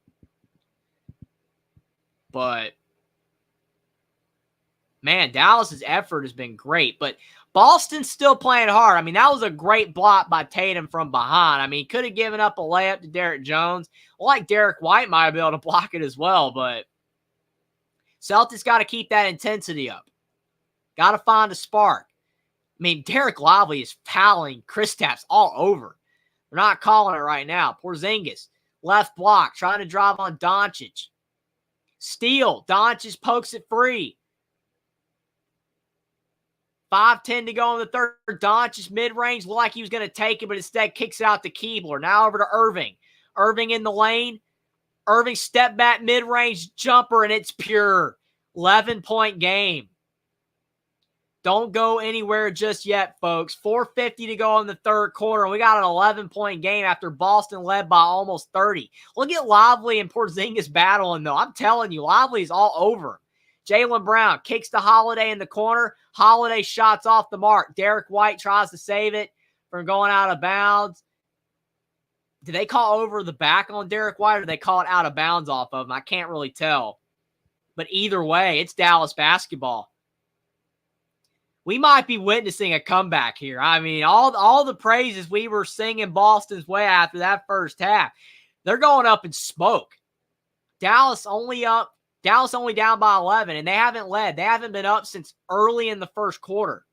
But, man, Dallas's effort has been great. But Boston's still playing hard. I mean, that was a great block by Tatum from behind. I mean, he could have given up a layup to Derek Jones. Like Derek White might have been able to block it as well. But Celtics got to keep that intensity up. Got to find a spark. I mean, Derek Lively is fouling Kristaps all over. They're not calling it right now. Porzingis, left block, trying to drive on Doncic. Steal. Doncic pokes it free. 5:10 to go in the third. Doncic mid-range looked like he was going to take it, but instead kicks it out to Keebler. Now over to Irving. Irving in the lane. Irving step back mid-range jumper, and it's pure. 11-point game. Don't go anywhere just yet, folks. 4:50 to go in the third quarter, and we got an 11-point game after Boston led by almost 30. Look at Lively and Porzingis battling, though. I'm telling you, Lively's all over. Jaylen Brown kicks to Holiday in the corner. Holiday shots off the mark. Derek White tries to save it from going out of bounds. Did they call over the back on Derek White, or did they call it out of bounds off of him? I can't really tell. But either way, it's Dallas basketball. We might be witnessing a comeback here. I mean, all the praises we were singing Boston's way after that first half, they're going up in smoke. Dallas only down by 11, and they haven't led. They haven't been up since early in the first quarter.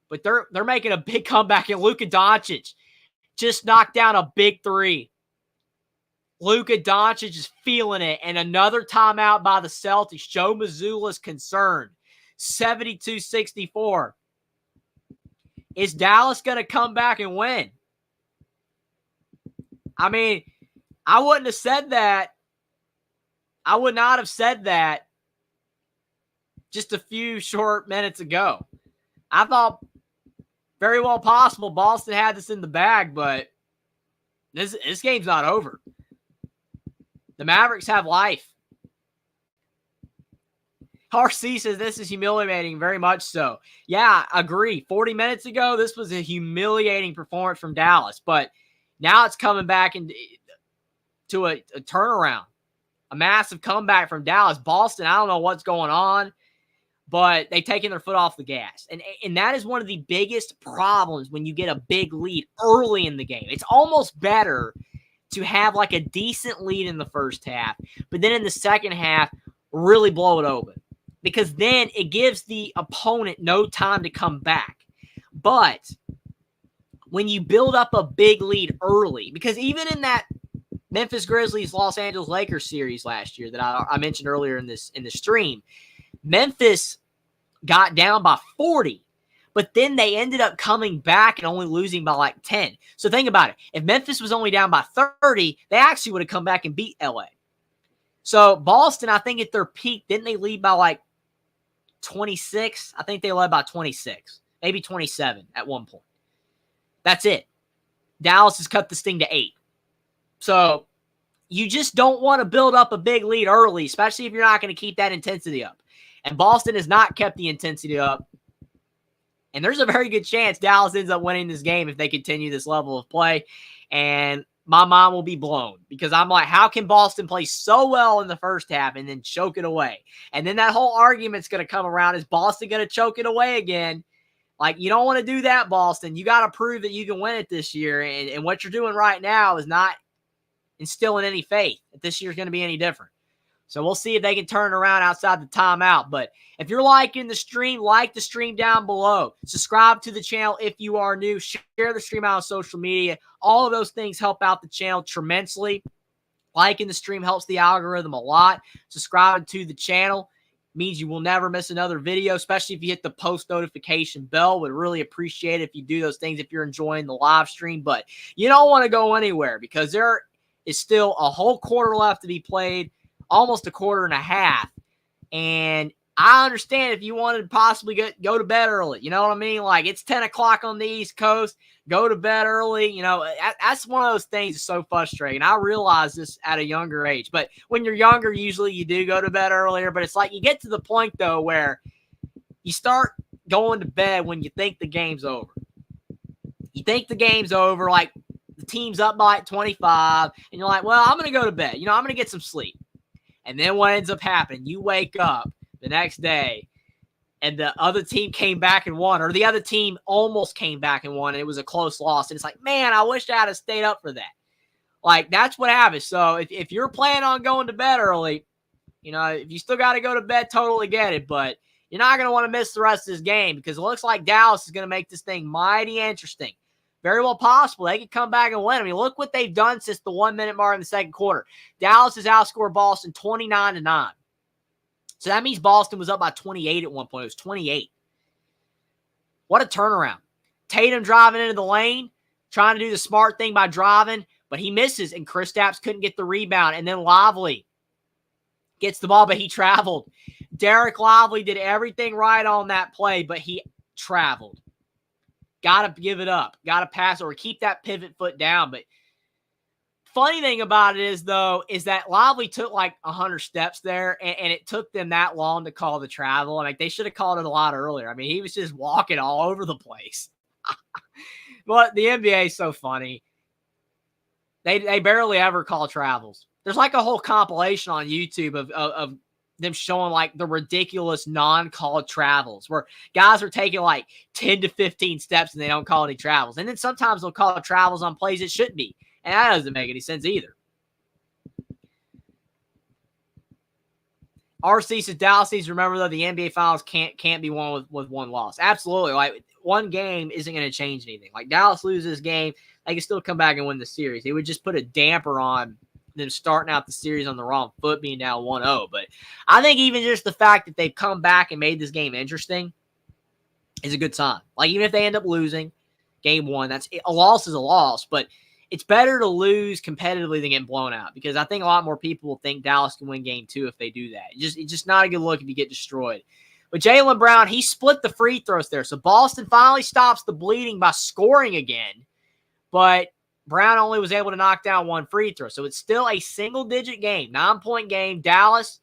But they're making a big comeback, and Luka Doncic just knocked down a big 3. Luka Doncic is feeling it, and another timeout by the Celtics. Joe Mazzulla's concerned. 72-64. Is Dallas going to come back and win? I mean, I wouldn't have said that. I would not have said that just a few short minutes ago. I thought very well possible Boston had this in the bag, but this game's not over. The Mavericks have life. RC says this is humiliating, very much so. Yeah, agree. 40 minutes ago, this was a humiliating performance from Dallas, but now it's coming back to a turnaround, a massive comeback from Dallas. Boston, I don't know what's going on, but they've taken their foot off the gas. And that is one of the biggest problems when you get a big lead early in the game. It's almost better to have like a decent lead in the first half, but then in the second half, really blow it open. Because then it gives the opponent no time to come back. But when you build up a big lead early, because even in that Memphis Grizzlies Los Angeles Lakers series last year that I mentioned earlier in the stream, Memphis got down by 40, but then they ended up coming back and only losing by like 10. So think about it. If Memphis was only down by 30, they actually would have come back and beat LA. So Boston, I think at their peak, didn't they lead by like 26? I think they led by 26, maybe 27 at one point. That's it. Dallas has cut this thing to 8. So you just don't want to build up a big lead early, especially if you're not going to keep that intensity up. And Boston has not kept the intensity up. And there's a very good chance Dallas ends up winning this game if they continue this level of play. And my mind will be blown because I'm like, how can Boston play so well in the first half and then choke it away? And then that whole argument's going to come around. Is Boston going to choke it away again? Like, you don't want to do that, Boston. You got to prove that you can win it this year. And what you're doing right now is not instilling any faith that this year's going to be any different. So we'll see if they can turn around outside the timeout. But if you're liking the stream, like the stream down below. Subscribe to the channel if you are new. Share the stream out on social media. All of those things help out the channel tremendously. Liking the stream helps the algorithm a lot. Subscribing to the channel means you will never miss another video, especially if you hit the post notification bell. Would really appreciate it if you do those things if you're enjoying the live stream. But you don't want to go anywhere because there is still a whole quarter left to be played. Almost a quarter and a half. And I understand if you wanted to possibly go to bed early. You know what I mean? Like, it's 10 o'clock on the East Coast. Go to bed early. You know, that's one of those things that's so frustrating. I realize this at a younger age. But when you're younger, usually you do go to bed earlier. But it's like you get to the point, though, where you start going to bed when you think the game's over. You think the game's over, like the team's up by 25, and you're like, well, I'm going to go to bed. You know, I'm going to get some sleep. And then what ends up happening, you wake up the next day, and the other team came back and won, or the other team almost came back and won, and it was a close loss. And it's like, man, I wish I had stayed up for that. Like, that's what happens. So if you're planning on going to bed early, you know, if you still got to go to bed, totally get it. But you're not going to want to miss the rest of this game because it looks like Dallas is going to make this thing mighty interesting. Very well possible. They could come back and win. I mean, look what they've done since the 1 minute mark in the second quarter. Dallas has outscored Boston 29-9. So that means Boston was up by 28 at one point. It was 28. What a turnaround. Tatum driving into the lane, trying to do the smart thing by driving, but he misses, and Kristaps couldn't get the rebound. And then Lively gets the ball, but he traveled. Derek Lively did everything right on that play, but he traveled. Got to give it up. Got to pass or keep that pivot foot down. But funny thing about it is, though, is that Lively took like 100 steps there, and it took them that long to call the travel. I mean, they should have called it a lot earlier. I mean, he was just walking all over the place. But the NBA is so funny. They barely ever call travels. There's like a whole compilation on YouTube of them showing like the ridiculous non-called travels where guys are taking like 10 to 15 steps and they don't call any travels. And then sometimes they'll call travels on plays it shouldn't be. And that doesn't make any sense either. RC says Dallas needs to remember, though, the NBA Finals can't be won with one loss. Absolutely. Like, one game isn't going to change anything. Like, Dallas loses this game, they can still come back and win the series. It would just put a damper on them starting out the series on the wrong foot, being down 1-0. But I think even just the fact that they've come back and made this game interesting is a good sign. Like, even if they end up losing game one, a loss is a loss, but it's better to lose competitively than get blown out, because I think a lot more people will think Dallas can win game two if they do that. It's just not a good look if you get destroyed. But Jaylen Brown, he split the free throws there. So Boston finally stops the bleeding by scoring again. But Brown only was able to knock down one free throw. So it's still a single-digit game, 9-point game. Dallas,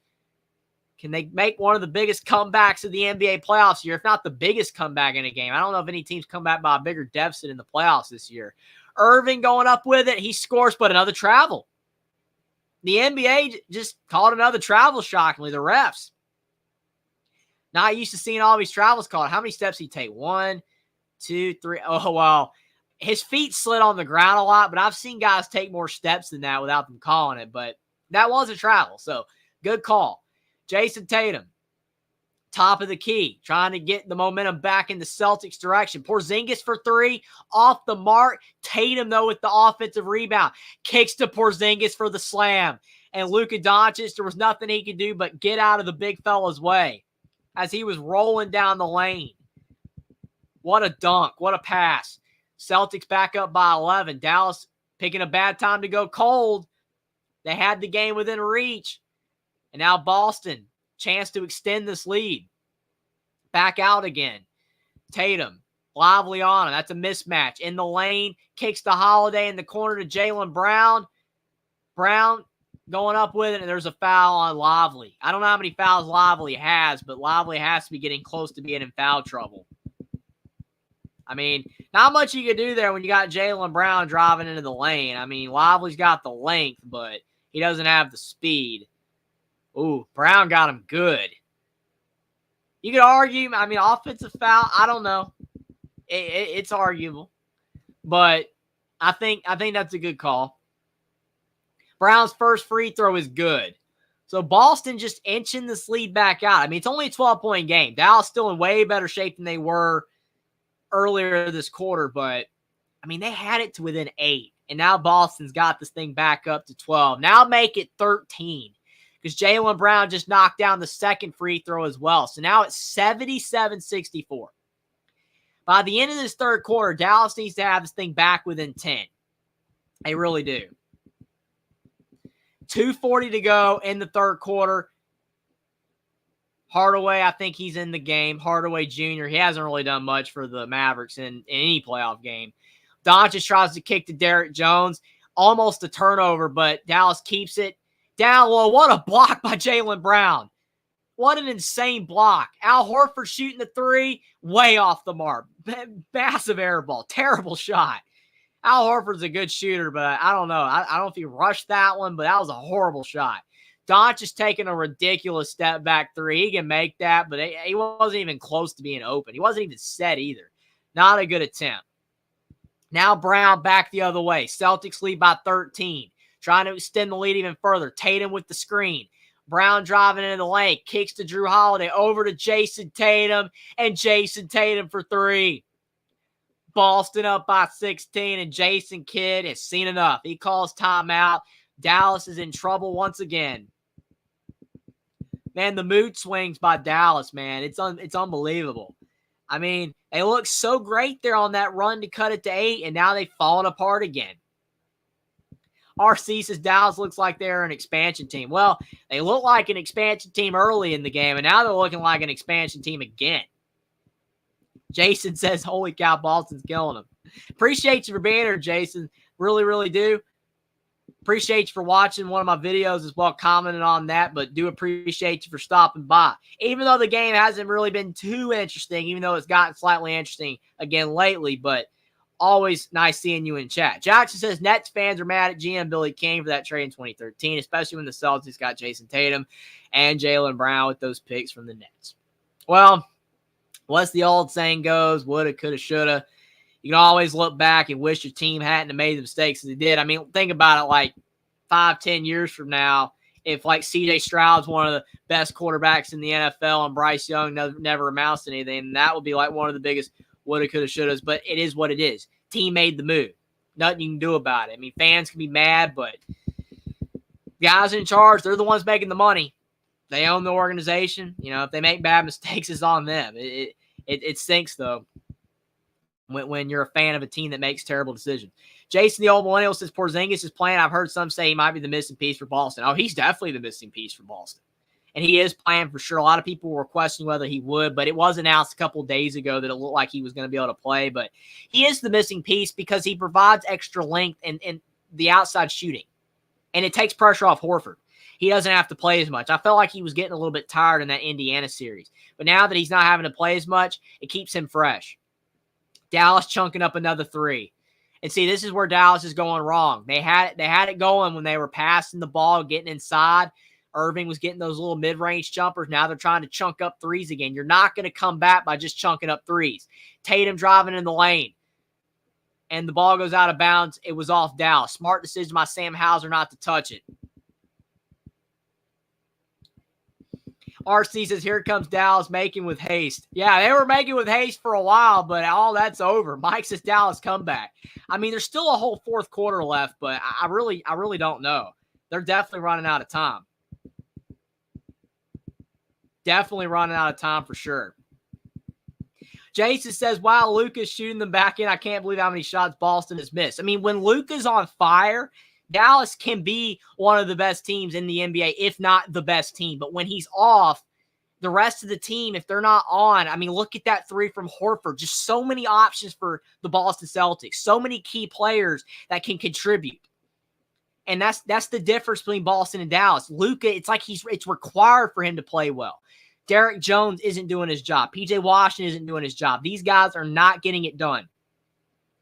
can they make one of the biggest comebacks of the NBA playoffs year, if not the biggest comeback in a game? I don't know if any teams come back by a bigger deficit in the playoffs this year. Irving going up with it. He scores, but another travel. The NBA just called another travel, shockingly, the refs. Not used to seeing all these travels called. How many steps did he take? 1, 2, 3. Oh, well. His feet slid on the ground a lot, but I've seen guys take more steps than that without them calling it. But that was a travel, so good call. Jason Tatum, top of the key, trying to get the momentum back in the Celtics' direction. Porzingis for three, off the mark. Tatum, though, with the offensive rebound. Kicks to Porzingis for the slam. And Luka Doncic, there was nothing he could do but get out of the big fella's way as he was rolling down the lane. What a dunk. What a pass. Celtics back up by 11. Dallas picking a bad time to go cold. They had the game within reach. And now Boston, chance to extend this lead. Back out again. Tatum, Lively on him. That's a mismatch. In the lane, kicks to Holiday in the corner to Jaylen Brown. Brown going up with it, and there's a foul on Lively. I don't know how many fouls Lively has, but Lively has to be getting close to being in foul trouble. I mean, not much you can do there when you got Jaylen Brown driving into the lane. I mean, Lively's got the length, but he doesn't have the speed. Ooh, Brown got him good. You could argue, I mean, offensive foul, I don't know. It's arguable. But I think that's a good call. Brown's first free throw is good. So Boston just inching this lead back out. I mean, it's only a 12-point game. Dallas still in way better shape than they were earlier this quarter, but I mean, they had it to within 8, and now Boston's got this thing back up to 12. Now make it 13, because Jaylen Brown just knocked down the second free throw as well. So now it's 77-64. By the end of this third quarter, Dallas needs to have this thing back within 10. They really do. 2:40 to go in the third quarter. Hardaway, I think he's in the game. Hardaway Jr., he hasn't really done much for the Mavericks in any playoff game. Doncic tries to kick to Derek Jones. Almost a turnover, but Dallas keeps it down low. What a block by Jaylen Brown. What an insane block. Al Horford shooting the three, way off the mark. Massive air ball. Terrible shot. Al Horford's a good shooter, but I don't know. I don't know if he rushed that one, but that was a horrible shot. Doncic taking a ridiculous step back three. He can make that, but he wasn't even close to being open. He wasn't even set either. Not a good attempt. Now Brown back the other way. Celtics lead by 13. Trying to extend the lead even further. Tatum with the screen. Brown driving into the lane. Kicks to Drew Holiday. Over to Jason Tatum. And Jason Tatum for three. Boston up by 16. And Jason Kidd has seen enough. He calls timeout. Dallas is in trouble once again. Man, the mood swings by Dallas, man. It's unbelievable. I mean, they look so great there on that run to cut it to 8, and now they've fallen apart again. RC says Dallas looks like they're an expansion team. Well, they look like an expansion team early in the game, and now they're looking like an expansion team again. Jason says, holy cow, Boston's killing them. Appreciate you for being here, Jason. Really, really do. Appreciate you for watching one of my videos as well, commenting on that, but do appreciate you for stopping by. Even though the game hasn't really been too interesting, even though it's gotten slightly interesting again lately, but always nice seeing you in chat. Jackson says Nets fans are mad at GM Billy King for that trade in 2013, especially when the Celtics got Jason Tatum and Jaylen Brown with those picks from the Nets. Well, what's the old saying goes, woulda, coulda, shoulda. You can always look back and wish your team hadn't made the mistakes that they did. I mean, think about it like 5-10 years from now, if like C.J. Stroud's one of the best quarterbacks in the NFL and Bryce Young never amounts to anything, that would be like one of the biggest woulda, coulda, shouldas. But it is what it is. Team made the move. Nothing you can do about it. I mean, fans can be mad, but guys in charge, they're the ones making the money. They own the organization. You know, if they make bad mistakes, it's on them. It stinks, though, when you're a fan of a team that makes terrible decisions. Jason, the old millennial, says Porzingis is playing. I've heard some say he might be the missing piece for Boston. Oh, he's definitely the missing piece for Boston. And he is playing for sure. A lot of people were questioning whether he would, but it was announced a couple of days ago that it looked like he was going to be able to play. But he is the missing piece because he provides extra length and the outside shooting. And it takes pressure off Horford. He doesn't have to play as much. I felt like he was getting a little bit tired in that Indiana series. But now that he's not having to play as much, it keeps him fresh. Dallas chunking up another three. And see, this is where Dallas is going wrong. They had it going when they were passing the ball, getting inside. Irving was getting those little mid-range jumpers. Now they're trying to chunk up threes again. You're not going to come back by just chunking up threes. Tatum driving in the lane. And the ball goes out of bounds. It was off Dallas. Smart decision by Sam Hauser not to touch it. RC says, here comes Dallas making with haste. Yeah, they were making with haste for a while, but all that's over. Mike says Dallas comeback. I mean, there's still a whole fourth quarter left, but I really don't know. They're definitely running out of time. Definitely running out of time for sure. Jason says, wow, Luka's shooting them back in. I can't believe how many shots Boston has missed. I mean, when Luka's on fire, Dallas can be one of the best teams in the NBA, if not the best team. But when he's off, the rest of the team, if they're not on, I mean, look at that three from Horford. Just so many options for the Boston Celtics. So many key players that can contribute. And that's the difference between Boston and Dallas. Luka, it's like it's required for him to play well. Derek Jones isn't doing his job. PJ Washington isn't doing his job. These guys are not getting it done.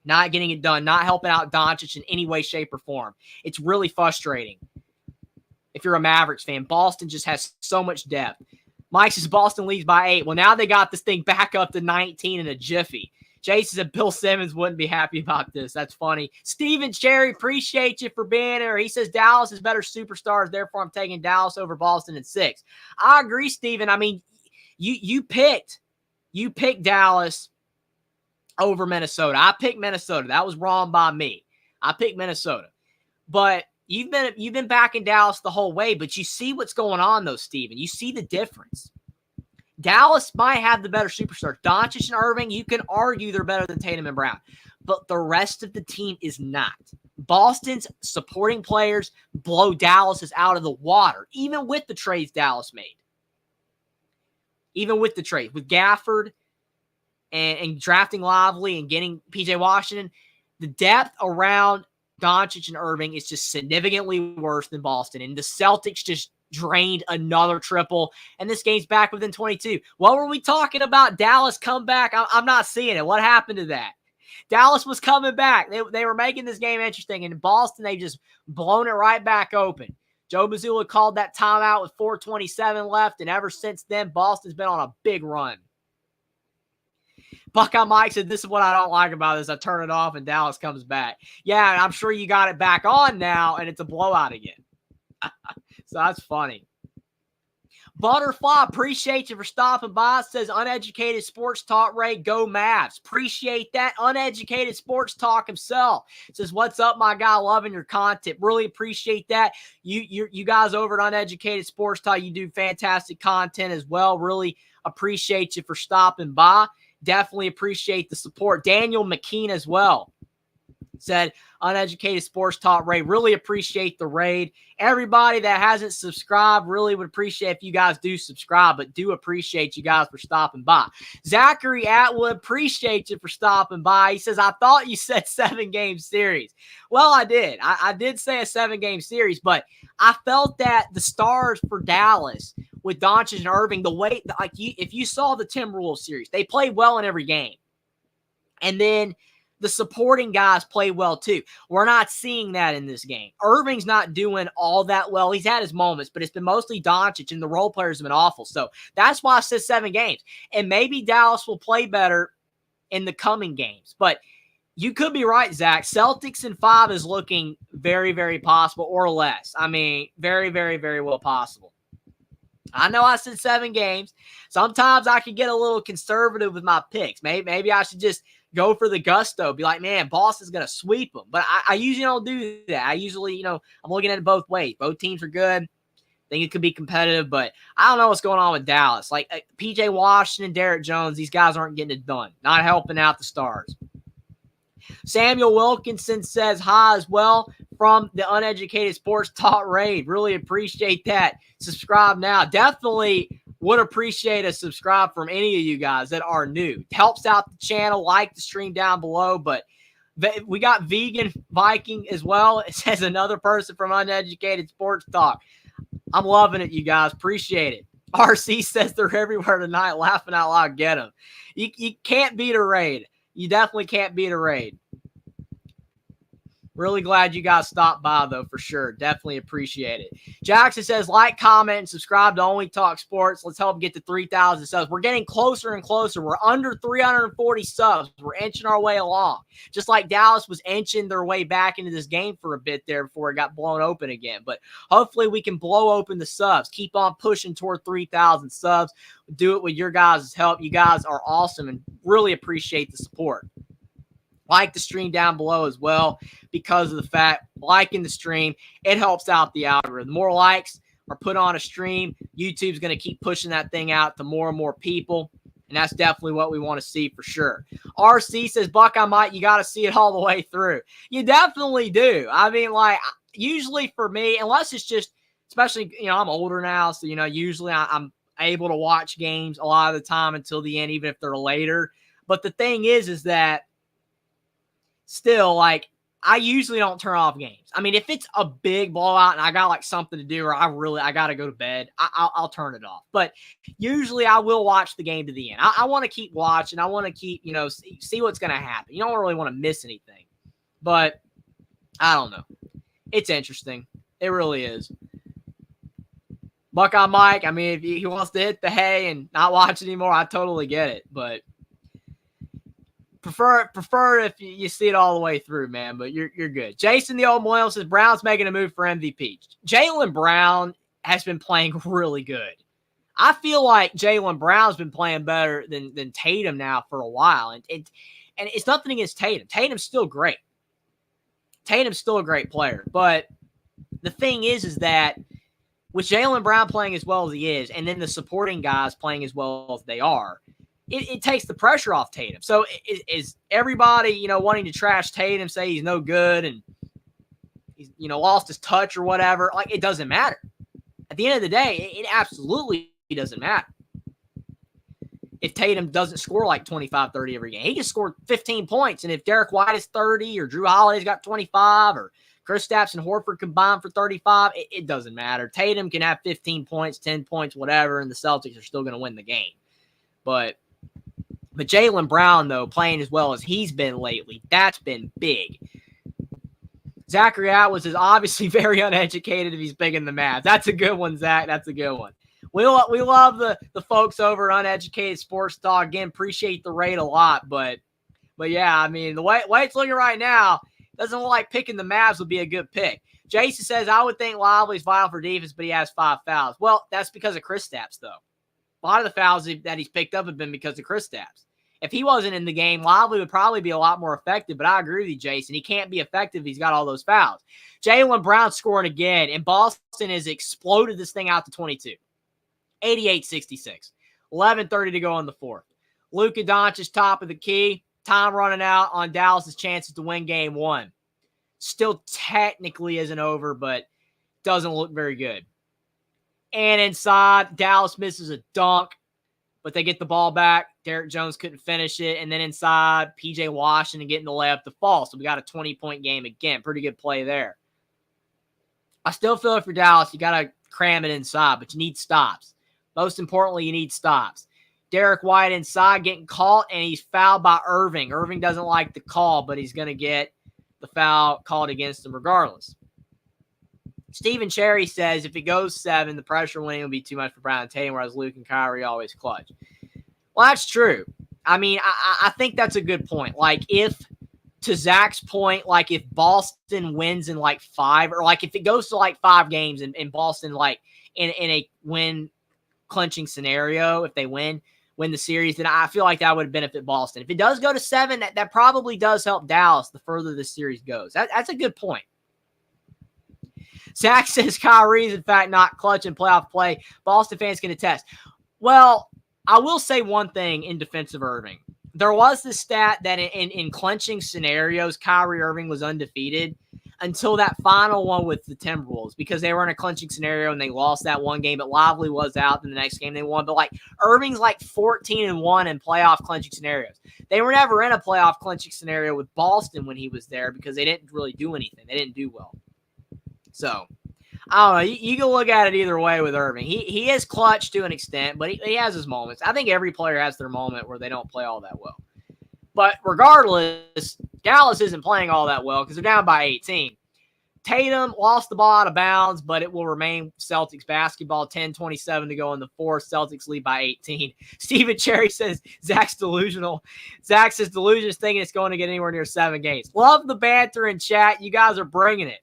Not getting it done. Not helping out Doncic in any way, shape, or form. It's really frustrating. If you're a Mavericks fan, Boston just has so much depth. Mike says Boston leads by 8. Well, now they got this thing back up to 19 in a jiffy. Jason said Bill Simmons wouldn't be happy about this. That's funny. Steven Cherry, appreciate you for being here. He says Dallas is better superstars, therefore I'm taking Dallas over Boston in 6. I agree, Steven. I mean, you picked Dallas over Minnesota. I picked Minnesota. That was wrong by me. I picked Minnesota. But you've been backing Dallas the whole way, but you see what's going on though, Steven. You see the difference. Dallas might have the better superstars. Doncic and Irving, you can argue they're better than Tatum and Brown. But the rest of the team is not. Boston's supporting players blow Dallas's out of the water, even with the trades Dallas made. even with the trade, with Gafford and drafting Lively and getting PJ Washington, the depth around Doncic and Irving is just significantly worse than Boston. And the Celtics just drained another triple, and this game's back within 22. What were we talking about? Dallas comeback? I'm not seeing it. What happened to that? Dallas was coming back. They were making this game interesting, and in Boston, they just blown it right back open. Joe Mazzulla called that timeout with 4:27 left, and ever since then, Boston's been on a big run. Buckeye Mike said, this is what I don't like about this. I turn it off, and Dallas comes back. Yeah, I'm sure you got it back on now, and it's a blowout again. So that's funny. Butterfly, appreciate you for stopping by. Says, uneducated sports talk rate, go Mavs. Appreciate that. Uneducated sports talk himself. Says, what's up, my guy? Loving your content. Really appreciate that. You guys over at Uneducated Sports Talk, you do fantastic content as well. Really appreciate you for stopping by. Definitely appreciate the support. Daniel McKean as well said, uneducated sports talk raid. Really appreciate the raid. Everybody that hasn't subscribed, really would appreciate if you guys do subscribe, but do appreciate you guys for stopping by. Zachary Atwood, appreciate you for stopping by. He says, I thought you said 7-game series. Well, I did. I did say a 7-game series, but I felt that the stars for Dallas with Doncic and Irving, the way, like if you saw the Timberwolves series, they played well in every game. And then the supporting guys play well too. We're not seeing that in this game. Irving's not doing all that well. He's had his moments, but it's been mostly Doncic, and the role players have been awful. So that's why I said 7 games. And maybe Dallas will play better in the coming games. But you could be right, Zach. Celtics in 5 is looking very, very possible, or less. I mean, very, very, very well possible. I know I said 7 games. Sometimes I could get a little conservative with my picks. Maybe I should just go for the gusto, be like, man, Boston's going to sweep them. But I usually don't do that. I usually, I'm looking at it both ways. Both teams are good. I think it could be competitive, but I don't know what's going on with Dallas. Like PJ Washington, Derek Jones, these guys aren't getting it done. Not helping out the stars. Samuel Wilkinson says hi as well from the Uneducated Sports Talk raid. Really appreciate that. Subscribe now. Definitely would appreciate a subscribe from any of you guys that are new. It helps out the channel. Like the stream down below. But we got Vegan Viking as well. It says another person from Uneducated Sports Talk. I'm loving it, you guys. Appreciate it. RC says they're everywhere tonight. Laughing out loud. Get them. You can't beat a raid. You definitely can't beat a raid. Really glad you guys stopped by, though, for sure. Definitely appreciate it. Jackson says, like, comment, and subscribe to Only Talk Sports. Let's help get to 3,000 subs. We're getting closer and closer. We're under 340 subs. We're inching our way along. Just like Dallas was inching their way back into this game for a bit there before it got blown open again. But hopefully we can blow open the subs. Keep on pushing toward 3,000 subs. Do it with your guys' help. You guys are awesome and really appreciate the support. Like the stream down below as well, because of the fact, liking the stream, it helps out the algorithm. The more likes are put on a stream, YouTube's going to keep pushing that thing out to more and more people, and that's definitely what we want to see for sure. RC says, Buckeye Mike, you got to see it all the way through. You definitely do. I mean, like, usually for me, unless it's just, especially, I'm older now, so, usually I'm able to watch games a lot of the time until the end, even if they're later. But the thing is that still, like, I usually don't turn off games. I mean, if it's a big blowout and I got like something to do or I got to go to bed, I'll turn it off. But usually I will watch the game to the end. I want to keep watching. I want to keep, see what's going to happen. You don't really want to miss anything. But I don't know. It's interesting. It really is. Buckeye Mike, I mean, if he wants to hit the hay and not watch anymore, I totally get it. But Prefer if you see it all the way through, man, but you're good. Jason the Old Millennial says Brown's making a move for MVP. Jaylen Brown has been playing really good. I feel like Jaylen Brown's been playing better than Tatum now for a while. And it's nothing against Tatum. Tatum's still great. Tatum's still a great player. But the thing is that with Jaylen Brown playing as well as he is, and then the supporting guys playing as well as they are, it takes the pressure off Tatum. So is everybody, wanting to trash Tatum, say he's no good and he's, lost his touch or whatever? Like, it doesn't matter. At the end of the day, it absolutely doesn't matter. if Tatum doesn't score like 25, 30 every game. He can score 15 points. And if Derek White is 30 or Drew Holiday's got 25 or Kristaps and Horford combined for 35, it doesn't matter. Tatum can have 15 points, 10 points, whatever, and the Celtics are still going to win the game. But Jaylen Brown, though, playing as well as he's been lately, that's been big. Zachary Atwood is obviously very uneducated if he's picking the Mavs. That's a good one, Zach. That's a good one. We love the folks over at Uneducated Sports Talk. Again, appreciate the rate a lot. But yeah, I mean, the way it's looking right now, doesn't look like picking the Mavs would be a good pick. Jason says, I would think Lively's vital for defense, but he has 5 fouls. Well, that's because of Kristaps, though. A lot of the fouls that he's picked up have been because of Kristaps. If he wasn't in the game, Lively would probably be a lot more effective, but I agree with you, Jason. He can't be effective if he's got all those fouls. Jaylen Brown scoring again, and Boston has exploded this thing out to 22. 88-66. 11:30 to go in the fourth. Luka Doncic top of the key. Time running out on Dallas' chances to win game 1. Still technically isn't over, but doesn't look very good. And inside, Dallas misses a dunk, but they get the ball back. Derek Jones couldn't finish it. And then inside, P.J. Washington getting the layup to fall. So we got a 20-point game again. Pretty good play there. I still feel for Dallas, you got to cram it inside, but you need stops. Most importantly, you need stops. Derek White inside getting caught, and he's fouled by Irving. Irving doesn't like the call, but he's going to get the foul called against him regardless. Stephen Cherry says if it goes 7, the pressure winning will be too much for Brown and Tatum, whereas Luke and Kyrie always clutch. Well, that's true. I mean, I think that's a good point. Like, if, to Zach's point, like if Boston wins in like 5, or like if it goes to like 5 games and Boston, like in a win clinching scenario, if they win the series, then I feel like that would benefit Boston. If it does go to 7, that probably does help Dallas the further the series goes. That's a good point. Zach says Kyrie is, in fact, not clutch in playoff play. Boston fans can attest. Well, I will say one thing in defense of Irving. There was this stat that in clinching scenarios, Kyrie Irving was undefeated until that final one with the Timberwolves, because they were in a clinching scenario and they lost that one game, but Lively was out. Then the next game they won. But like Irving's like 14-1 in playoff clinching scenarios. They were never in a playoff clinching scenario with Boston when he was there because they didn't really do anything. They didn't do well. So, I don't know. You can look at it either way with Irving. He is clutch to an extent, but he has his moments. I think every player has their moment where they don't play all that well. But regardless, Dallas isn't playing all that well because they're down by 18. Tatum lost the ball out of bounds, but it will remain Celtics basketball. 10:27 to go in the fourth. Celtics lead by 18. Stephen Cherry says Zach's delusional. Zach says delusion is thinking it's going to get anywhere near 7 games. Love the banter in chat. You guys are bringing it.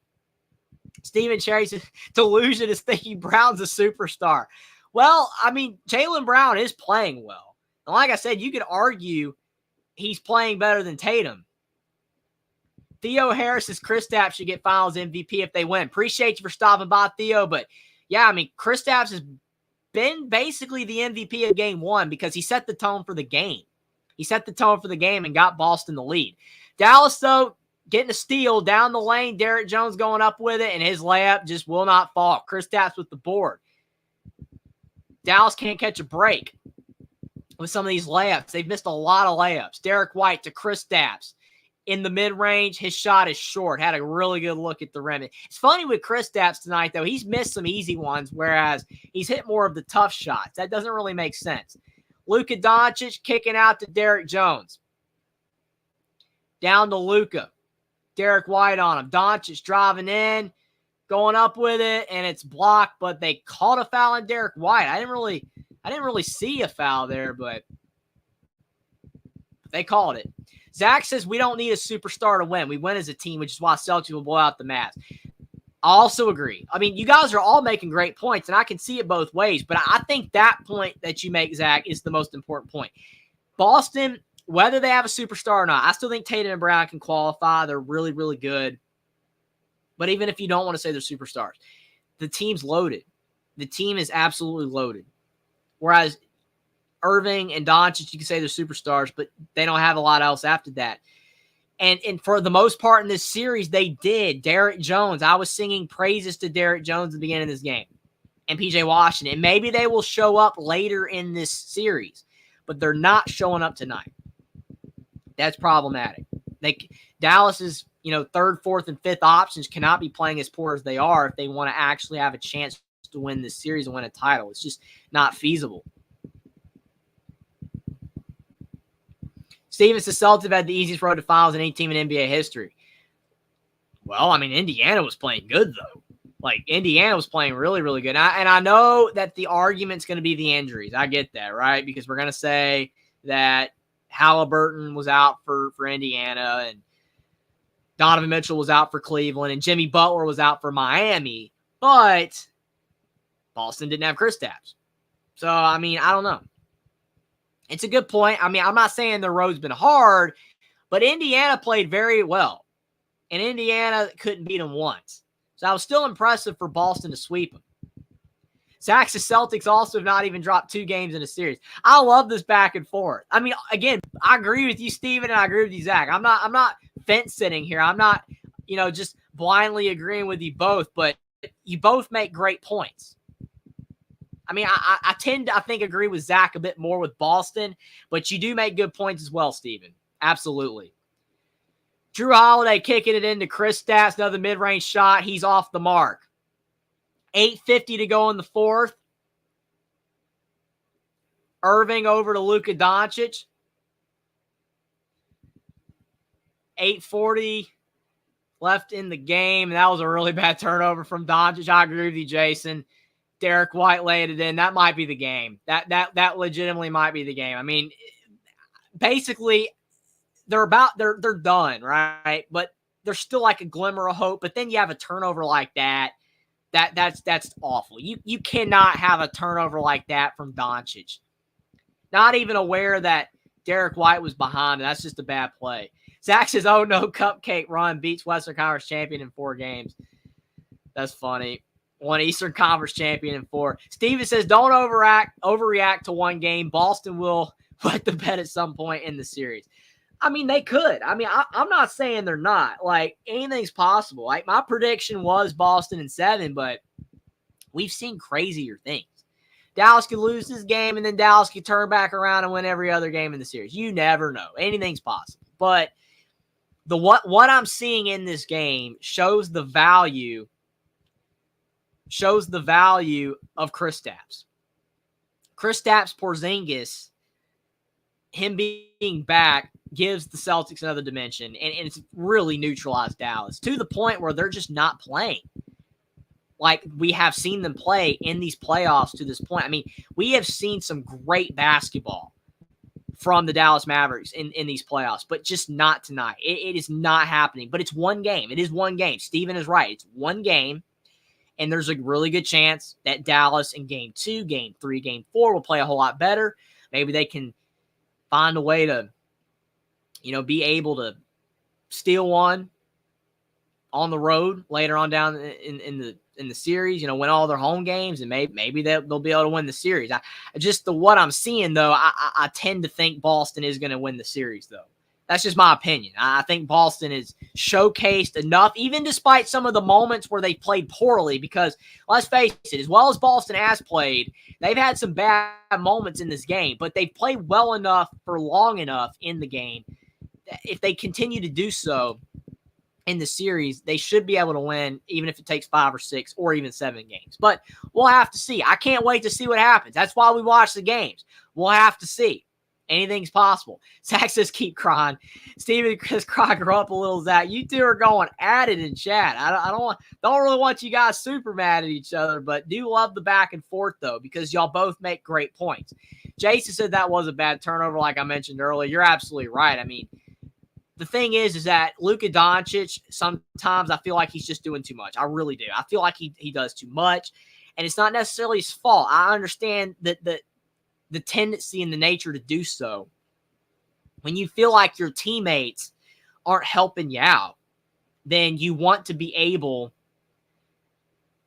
Stephen Cherry says delusion is thinking Brown's a superstar. Well, I mean, Jaylen Brown is playing well. And like I said, you could argue he's playing better than Tatum. Theo Harris says Kristaps should get finals MVP if they win. Appreciate you for stopping by, Theo. But, yeah, I mean, Kristaps has been basically the MVP of game 1 because he set the tone for the game. He set the tone for the game and got Boston the lead. Dallas, though, getting a steal down the lane. Derek Jones going up with it, and his layup just will not fall. Kristaps with the board. Dallas can't catch a break with some of these layups. They've missed a lot of layups. Derek White to Kristaps. In the mid-range, his shot is short. Had a really good look at the rim. It's funny with Kristaps tonight, though. He's missed some easy ones, whereas he's hit more of the tough shots. That doesn't really make sense. Luka Doncic kicking out to Derek Jones. Down to Luka. Derek White on him. Doncic driving in, going up with it, and it's blocked, but they called a foul on Derek White. I didn't really see a foul there, but they called it. Zach says we don't need a superstar to win. We win as a team, which is why Celtics will blow out the Mavs. I also agree. I mean, you guys are all making great points, and I can see it both ways, but I think that point that you make, Zach, is the most important point. Boston, whether they have a superstar or not, I still think Tatum and Brown can qualify. They're really, really good. But even if you don't want to say they're superstars, the team's loaded. The team is absolutely loaded. Whereas Irving and Doncic, you can say they're superstars, but they don't have a lot else after that. And for the most part in this series, they did. Derek Jones, I was singing praises to Derek Jones at the beginning of this game. And P.J. Washington. And maybe they will show up later in this series. but they're not showing up tonight. That's problematic. Dallas's, third, fourth, and fifth options cannot be playing as poor as they are if they want to actually have a chance to win this series and win a title. It's just not feasible. Steven says Celtics have had the easiest road to finals in any team in NBA history. Well, I mean, Indiana was playing good, though. Like, Indiana was playing really, really good. And I know that the argument's going to be the injuries. I get that, right? Because we're going to say that Halliburton was out for Indiana, and Donovan Mitchell was out for Cleveland, and Jimmy Butler was out for Miami. But Boston didn't have Kristaps. So, I mean, I don't know. It's a good point. I mean, I'm not saying the road's been hard, but Indiana played very well. And Indiana couldn't beat them once. So I was still impressive for Boston to sweep them. Zach's Celtics also have not even dropped 2 games in a series. I love this back and forth. I mean, again, I agree with you, Steven, and I agree with you, Zach. I'm not fence sitting here. I'm not, just blindly agreeing with you both, but you both make great points. I mean, I tend to, I think, agree with Zach a bit more with Boston, but you do make good points as well, Steven. Absolutely. Drew Holiday kicking it into Kristaps, another mid-range shot. He's off the mark. 8:50 to go in the fourth. Irving over to Luka Doncic. 8:40 left in the game. That was a really bad turnover from Doncic. I agree with you, Jason. Derek White laid it in. That might be the game. That legitimately might be the game. I mean, basically, they're done, right? But there's still like a glimmer of hope. But then you have a turnover like that. That's awful. You cannot have a turnover like that from Doncic. Not even aware that Derek White was behind him. That's just a bad play. Zach says, "Oh no, cupcake run beats Western Conference champion in 4 games." That's funny. One Eastern Conference champion in 4. Steven says, "Don't overreact to one game. Boston will wet the bed at some point in the series." I mean, they could. I mean, I'm not saying they're not. Like, anything's possible. Like, my prediction was Boston in 7, but we've seen crazier things. Dallas could lose this game, and then Dallas could turn back around and win every other game in the series. You never know. Anything's possible. But what I'm seeing in this game shows the value of Kristaps. Kristaps Porzingis, him being back, gives the Celtics another dimension, and it's really neutralized Dallas to the point where they're just not playing like we have seen them play in these playoffs to this point. I mean, we have seen some great basketball from the Dallas Mavericks in these playoffs, but just not tonight. It is not happening, but it's one game. It is one game. Steven is right. It's one game, and there's a really good chance that Dallas in game 2, game 3, game 4 will play a whole lot better. Maybe they can find a way to, be able to steal one on the road later on down in the series, win all their home games, and maybe they'll be able to win the series. What I'm seeing, though, I tend to think Boston is going to win the series, though. That's just my opinion. I think Boston is showcased enough, even despite some of the moments where they played poorly, because let's face it, as well as Boston has played, they've had some bad moments in this game, but they've played well enough for long enough in the game. If they continue to do so in the series, they should be able to win, even if it takes 5 or 6 or even 7 games. But we'll have to see. I can't wait to see what happens. That's why we watch the games. We'll have to see. Anything's possible. Zach says, "Keep crying." Steven says, "Cry, grow up a little, Zach." You two are going at it in chat. I don't really want you guys super mad at each other, but do love the back and forth, though, because y'all both make great points. Jason said that was a bad turnover, like I mentioned earlier. You're absolutely right. I mean, the thing is that Luka Doncic, sometimes I feel like he's just doing too much. I really do. I feel like he does too much, and it's not necessarily his fault. I understand that the tendency and the nature to do so. When you feel like your teammates aren't helping you out, then you want to be able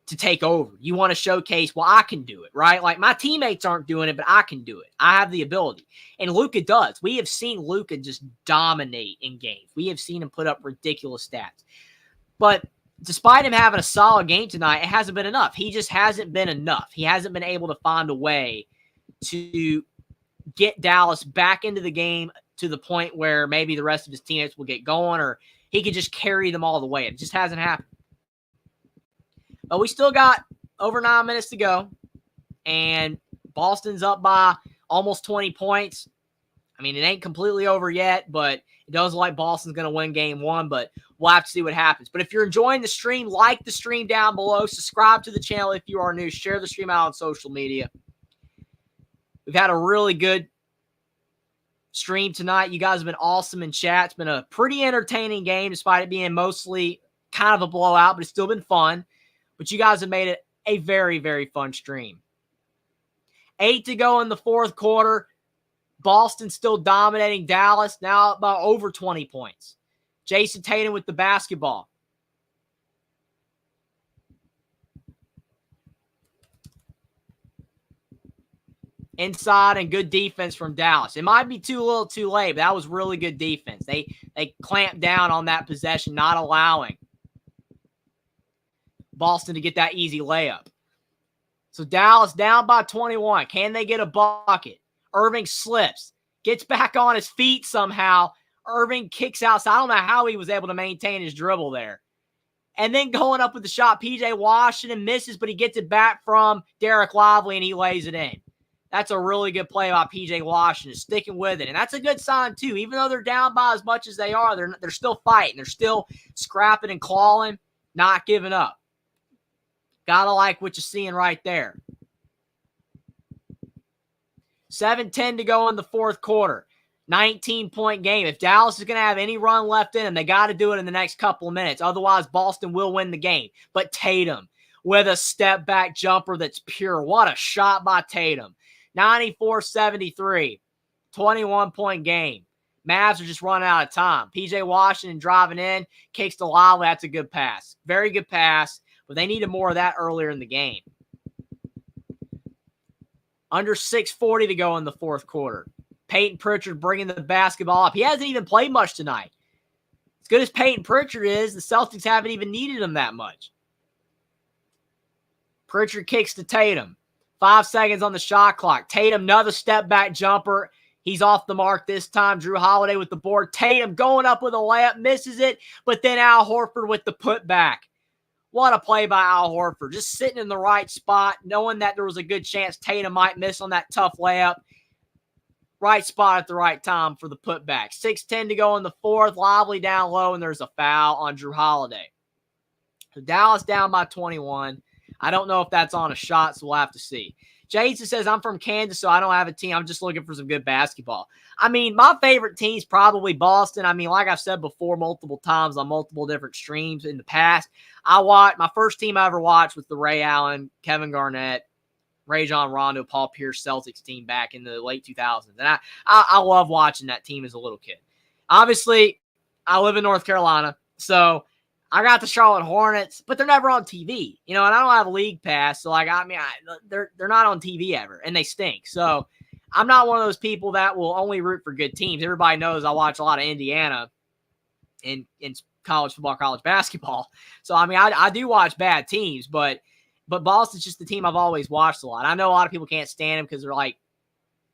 to take over. You want to showcase, well, I can do it, right? Like, my teammates aren't doing it, but I can do it. I have the ability. And Luka does. We have seen Luka just dominate in games. We have seen him put up ridiculous stats. But despite him having a solid game tonight, it hasn't been enough. He just hasn't been enough. He hasn't been able to find a way to get Dallas back into the game to the point where maybe the rest of his teammates will get going, or he could just carry them all the way. It just hasn't happened. But we still got over 9 minutes to go, and Boston's up by almost 20 points. I mean, it ain't completely over yet, but it does look like Boston's going to win game one, but we'll have to see what happens. But if you're enjoying the stream, like the stream down below. Subscribe to the channel if you are new. Share the stream out on social media. We've had a really good stream tonight. You guys have been awesome in chat. It's been a pretty entertaining game, despite it being mostly kind of a blowout, but it's still been fun. But you guys have made it a very, very fun stream. 8 to go in the fourth quarter. Boston still dominating Dallas, now about over 20 points. Jason Tatum with the basketball. Inside and good defense from Dallas. It might be too little too late, but that was really good defense. They clamped down on that possession, not allowing Boston to get that easy layup. So Dallas down by 21. Can they get a bucket? Irving slips, gets back on his feet somehow. Irving kicks outside. I don't know how he was able to maintain his dribble there. And then going up with the shot, P.J. Washington misses, but he gets it back from Derek Lively, and he lays it in. That's a really good play by P.J. Washington, sticking with it. And that's a good sign, too. Even though they're down by as much as they are, they're still fighting. They're still scrapping and clawing, not giving up. Gotta like what you're seeing right there. 7:10 to go in the fourth quarter. 19-point game. If Dallas is going to have any run left in them, they got to do it in the next couple of minutes. Otherwise, Boston will win the game. But Tatum with a step-back jumper that's pure. What a shot by Tatum. 94-73. 21-point game. Mavs are just running out of time. P.J. Washington driving in, kicks to Lively. That's a good pass. Very good pass, but they needed more of that earlier in the game. Under 6:40 to go in the fourth quarter. Peyton Pritchard bringing the basketball up. He hasn't even played much tonight. As good as Peyton Pritchard is, the Celtics haven't even needed him that much. Pritchard kicks to Tatum. 5 seconds on the shot clock. Tatum, another step-back jumper. He's off the mark this time. Drew Holiday with the board. Tatum going up with a layup, misses it, but then Al Horford with the putback. What a play by Al Horford. Just sitting in the right spot, knowing that there was a good chance Tatum might miss on that tough layup. Right spot at the right time for the putback. 6:10 to go in the fourth. Lively down low, and there's a foul on Drew Holiday. So Dallas down by 21. I don't know if that's on a shot, so we'll have to see. Jason says, I'm from Kansas, so I don't have a team. I'm just looking for some good basketball. I mean, my favorite team's probably Boston. I mean, like I've said before multiple times on multiple different streams in the past, my first team I ever watched was the Ray Allen, Kevin Garnett, Rajon Rondo, Paul Pierce Celtics team back in the late 2000s. And I love watching that team as a little kid. Obviously, I live in North Carolina, so I got the Charlotte Hornets, but they're never on TV, and I don't have a league pass. So they're not on TV ever, and they stink. So I'm not one of those people that will only root for good teams. Everybody knows I watch a lot of Indiana in college football, college basketball. So, I do watch bad teams, but Boston's just the team I've always watched a lot. I know a lot of people can't stand them because they're like,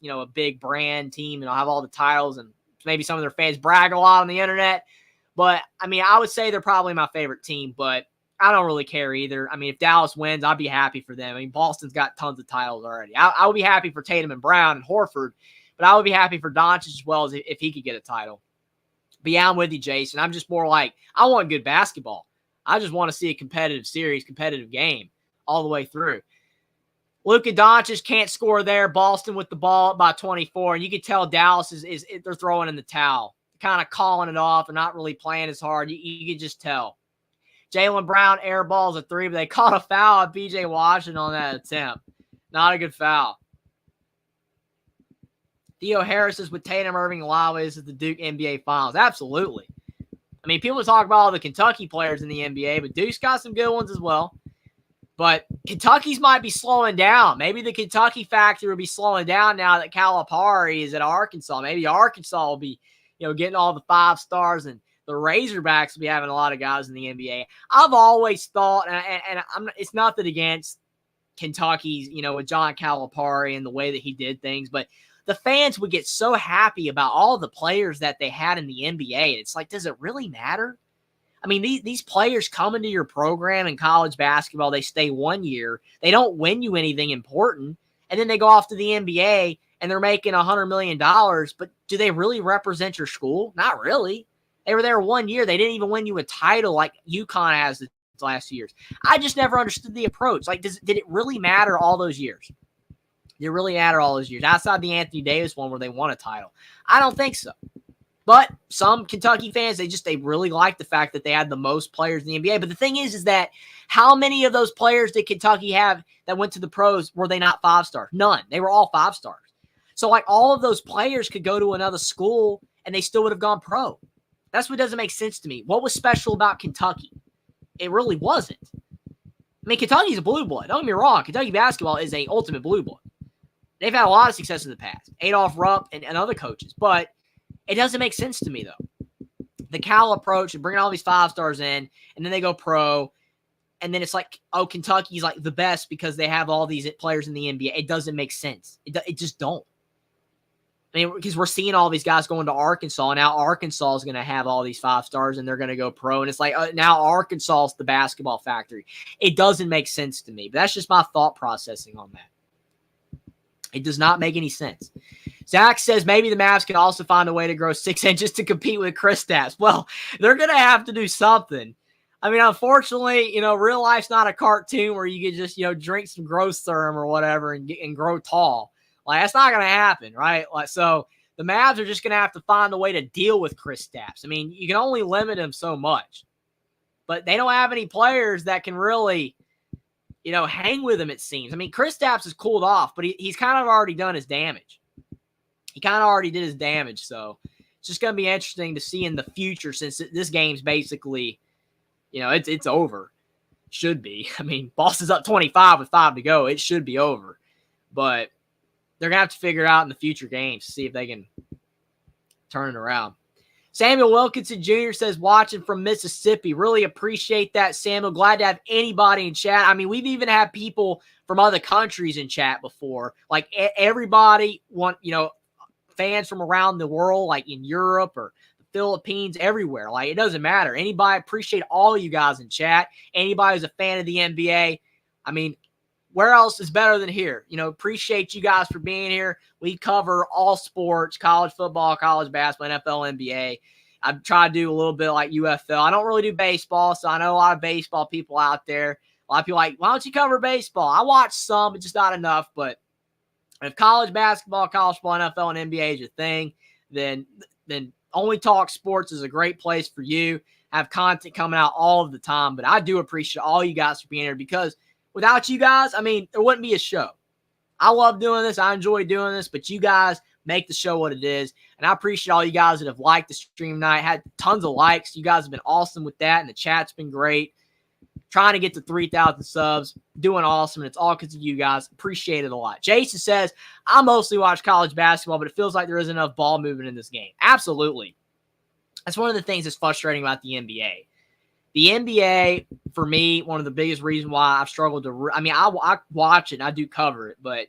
a big brand team and have all the titles, and maybe some of their fans brag a lot on the internet. But, I would say they're probably my favorite team, but I don't really care either. If Dallas wins, I'd be happy for them. Boston's got tons of titles already. I would be happy for Tatum and Brown and Horford, but I would be happy for Doncic as well as if he could get a title. But yeah, I'm with you, Jason. I'm just more like, I want good basketball. I just want to see a competitive series, competitive game all the way through. Luka Doncic can't score there. Boston with the ball up by 24, and you can tell Dallas is they're throwing in the towel, kind of calling it off and not really playing as hard. You can just tell. Jaylen Brown airballs a three, but they caught a foul on P.J. Washington on that attempt. Not a good foul. Theo Harris is with Tatum, Irving, and Lively. This is the Duke NBA Finals. Absolutely. People talk about all the Kentucky players in the NBA, but Duke's got some good ones as well. But Kentucky's might be slowing down. Maybe the Kentucky factor will be slowing down now that Calipari is at Arkansas. Maybe Arkansas will be, getting all the 5 stars, and the Razorbacks will be having a lot of guys in the NBA. I've always thought, and it's nothing against Kentucky's, with John Calipari and the way that he did things, but the fans would get so happy about all the players that they had in the NBA. It's like, does it really matter? I mean, these players come into your program in college basketball. They stay 1 year. They don't win you anything important. And then they go off to the NBA and they're making $100 million. But do they really represent your school? Not really. They were there 1 year. They didn't even win you a title like UConn has the last 2 years. I just never understood the approach. Like, did it really matter all those years? Did it really matter all those years? Outside the Anthony Davis one where they won a title. I don't think so. But some Kentucky fans, they really like the fact that they had the most players in the NBA. But the thing is that how many of those players did Kentucky have that went to the pros? Were they not 5 stars? None. They were all 5 stars. So like all of those players could go to another school and they still would have gone pro. That's what doesn't make sense to me. What was special about Kentucky? It really wasn't. I mean, Kentucky's a blue blood. Don't get me wrong. Kentucky basketball is an ultimate blue blood. They've had a lot of success in the past. Adolph Rupp and other coaches. But it doesn't make sense to me, though. The Cal approach and bringing all these 5 stars in, and then they go pro, and then it's like, oh, Kentucky's like the best because they have all these players in the NBA. It doesn't make sense. It just don't. I mean, because we're seeing all these guys going to Arkansas, and now Arkansas is going to have all these 5 stars, and they're going to go pro. And it's like, now Arkansas is the basketball factory. It doesn't make sense to me. But that's just my thought processing on that. It does not make any sense. Zach says maybe the Mavs can also find a way to grow 6 inches to compete with Kristaps. Well, they're going to have to do something. I mean, unfortunately, real life's not a cartoon where you can just, drink some growth serum or whatever and grow tall. Like, that's not going to happen, right? Like, so the Mavs are just going to have to find a way to deal with Kristaps. I mean, you can only limit him so much. But they don't have any players that can really, hang with him, it seems. I mean, Kristaps has cooled off, but he's kind of already done his damage. He kind of already did his damage, so it's just going to be interesting to see in the future since this game's basically, it's over. Should be. I mean, Boston's up 25 with 5 to go. It should be over. But they're going to have to figure it out in the future games to see if they can turn it around. Samuel Wilkinson Jr. says, watching from Mississippi. Really appreciate that, Samuel. Glad to have anybody in chat. I mean, we've even had people from other countries in chat before. Like, everybody fans from around the world, like in Europe or the Philippines, everywhere. Like, it doesn't matter. Anybody, appreciate all you guys in chat. Anybody who's a fan of the NBA. I mean, where else is better than here? Appreciate you guys for being here. We cover all sports, college football, college basketball, NFL, NBA. I try to do a little bit like UFL. I don't really do baseball, so I know a lot of baseball people out there. A lot of people are like, why don't you cover baseball? I watch some, but just not enough. But if college basketball, college football, NFL, and NBA is your thing, then Only Talk Sports is a great place for you. I have content coming out all of the time, but I do appreciate all you guys for being here because without you guys, I mean, there wouldn't be a show. I love doing this. I enjoy doing this, but you guys make the show what it is. And I appreciate all you guys that have liked the stream tonight. Had tons of likes. You guys have been awesome with that, and the chat's been great. Trying to get to 3,000 subs. Doing awesome, and it's all because of you guys. Appreciate it a lot. Jason says, I mostly watch college basketball, but it feels like there isn't enough ball movement in this game. Absolutely. That's one of the things that's frustrating about the NBA. The NBA, for me, one of the biggest reasons why I've struggled to – I mean, I watch it and I do cover it, but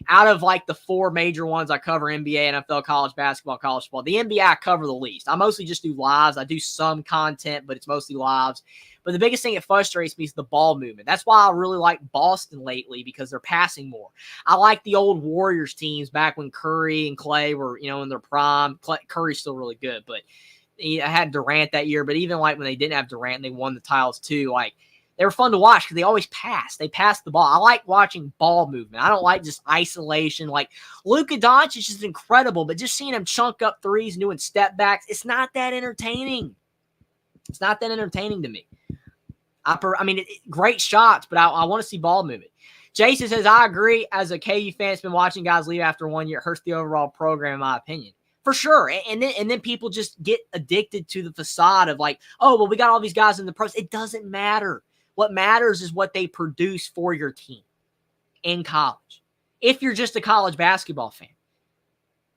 out of like the 4 major ones I cover, NBA, NFL, college basketball, college football, the NBA I cover the least. I mostly just do lives. I do some content, but it's mostly lives. But the biggest thing that frustrates me is the ball movement. That's why I really like Boston lately because they're passing more. I like the old Warriors teams back when Curry and Clay were, in their prime. Curry's still really good, but – I had Durant that year, but even like when they didn't have Durant, they won the titles too. Like, they were fun to watch because they always pass. They pass the ball. I like watching ball movement. I don't like just isolation. Like, Luka Doncic is incredible, but just seeing him chunk up threes and doing step backs, it's not that entertaining. It's not that entertaining to me. Great shots, but I want to see ball movement. Jason says, I agree. As a KU fan, it's been watching guys leave after 1 year. It hurts the overall program, in my opinion. For sure. And then people just get addicted to the facade of like, oh, well, we got all these guys in the pros. It doesn't matter. What matters is what they produce for your team in college. If you're just a college basketball fan.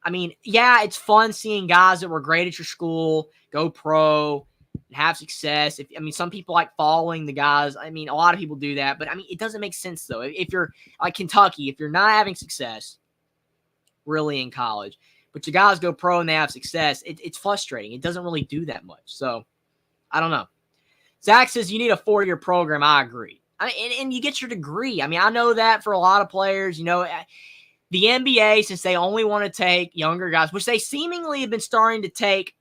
I mean, yeah, it's fun seeing guys that were great at your school go pro and have success. Some people like following the guys. I mean, a lot of people do that. But, it doesn't make sense, though. If you're like Kentucky, if you're not having success, really in college. But you guys go pro and they have success. It's frustrating. It doesn't really do that much. So I don't know. Zach says you need a 4-year program. I agree. And you get your degree. I mean, I know that for a lot of players, you know, the NBA, since they only want to take younger guys, which they seemingly have been starting to take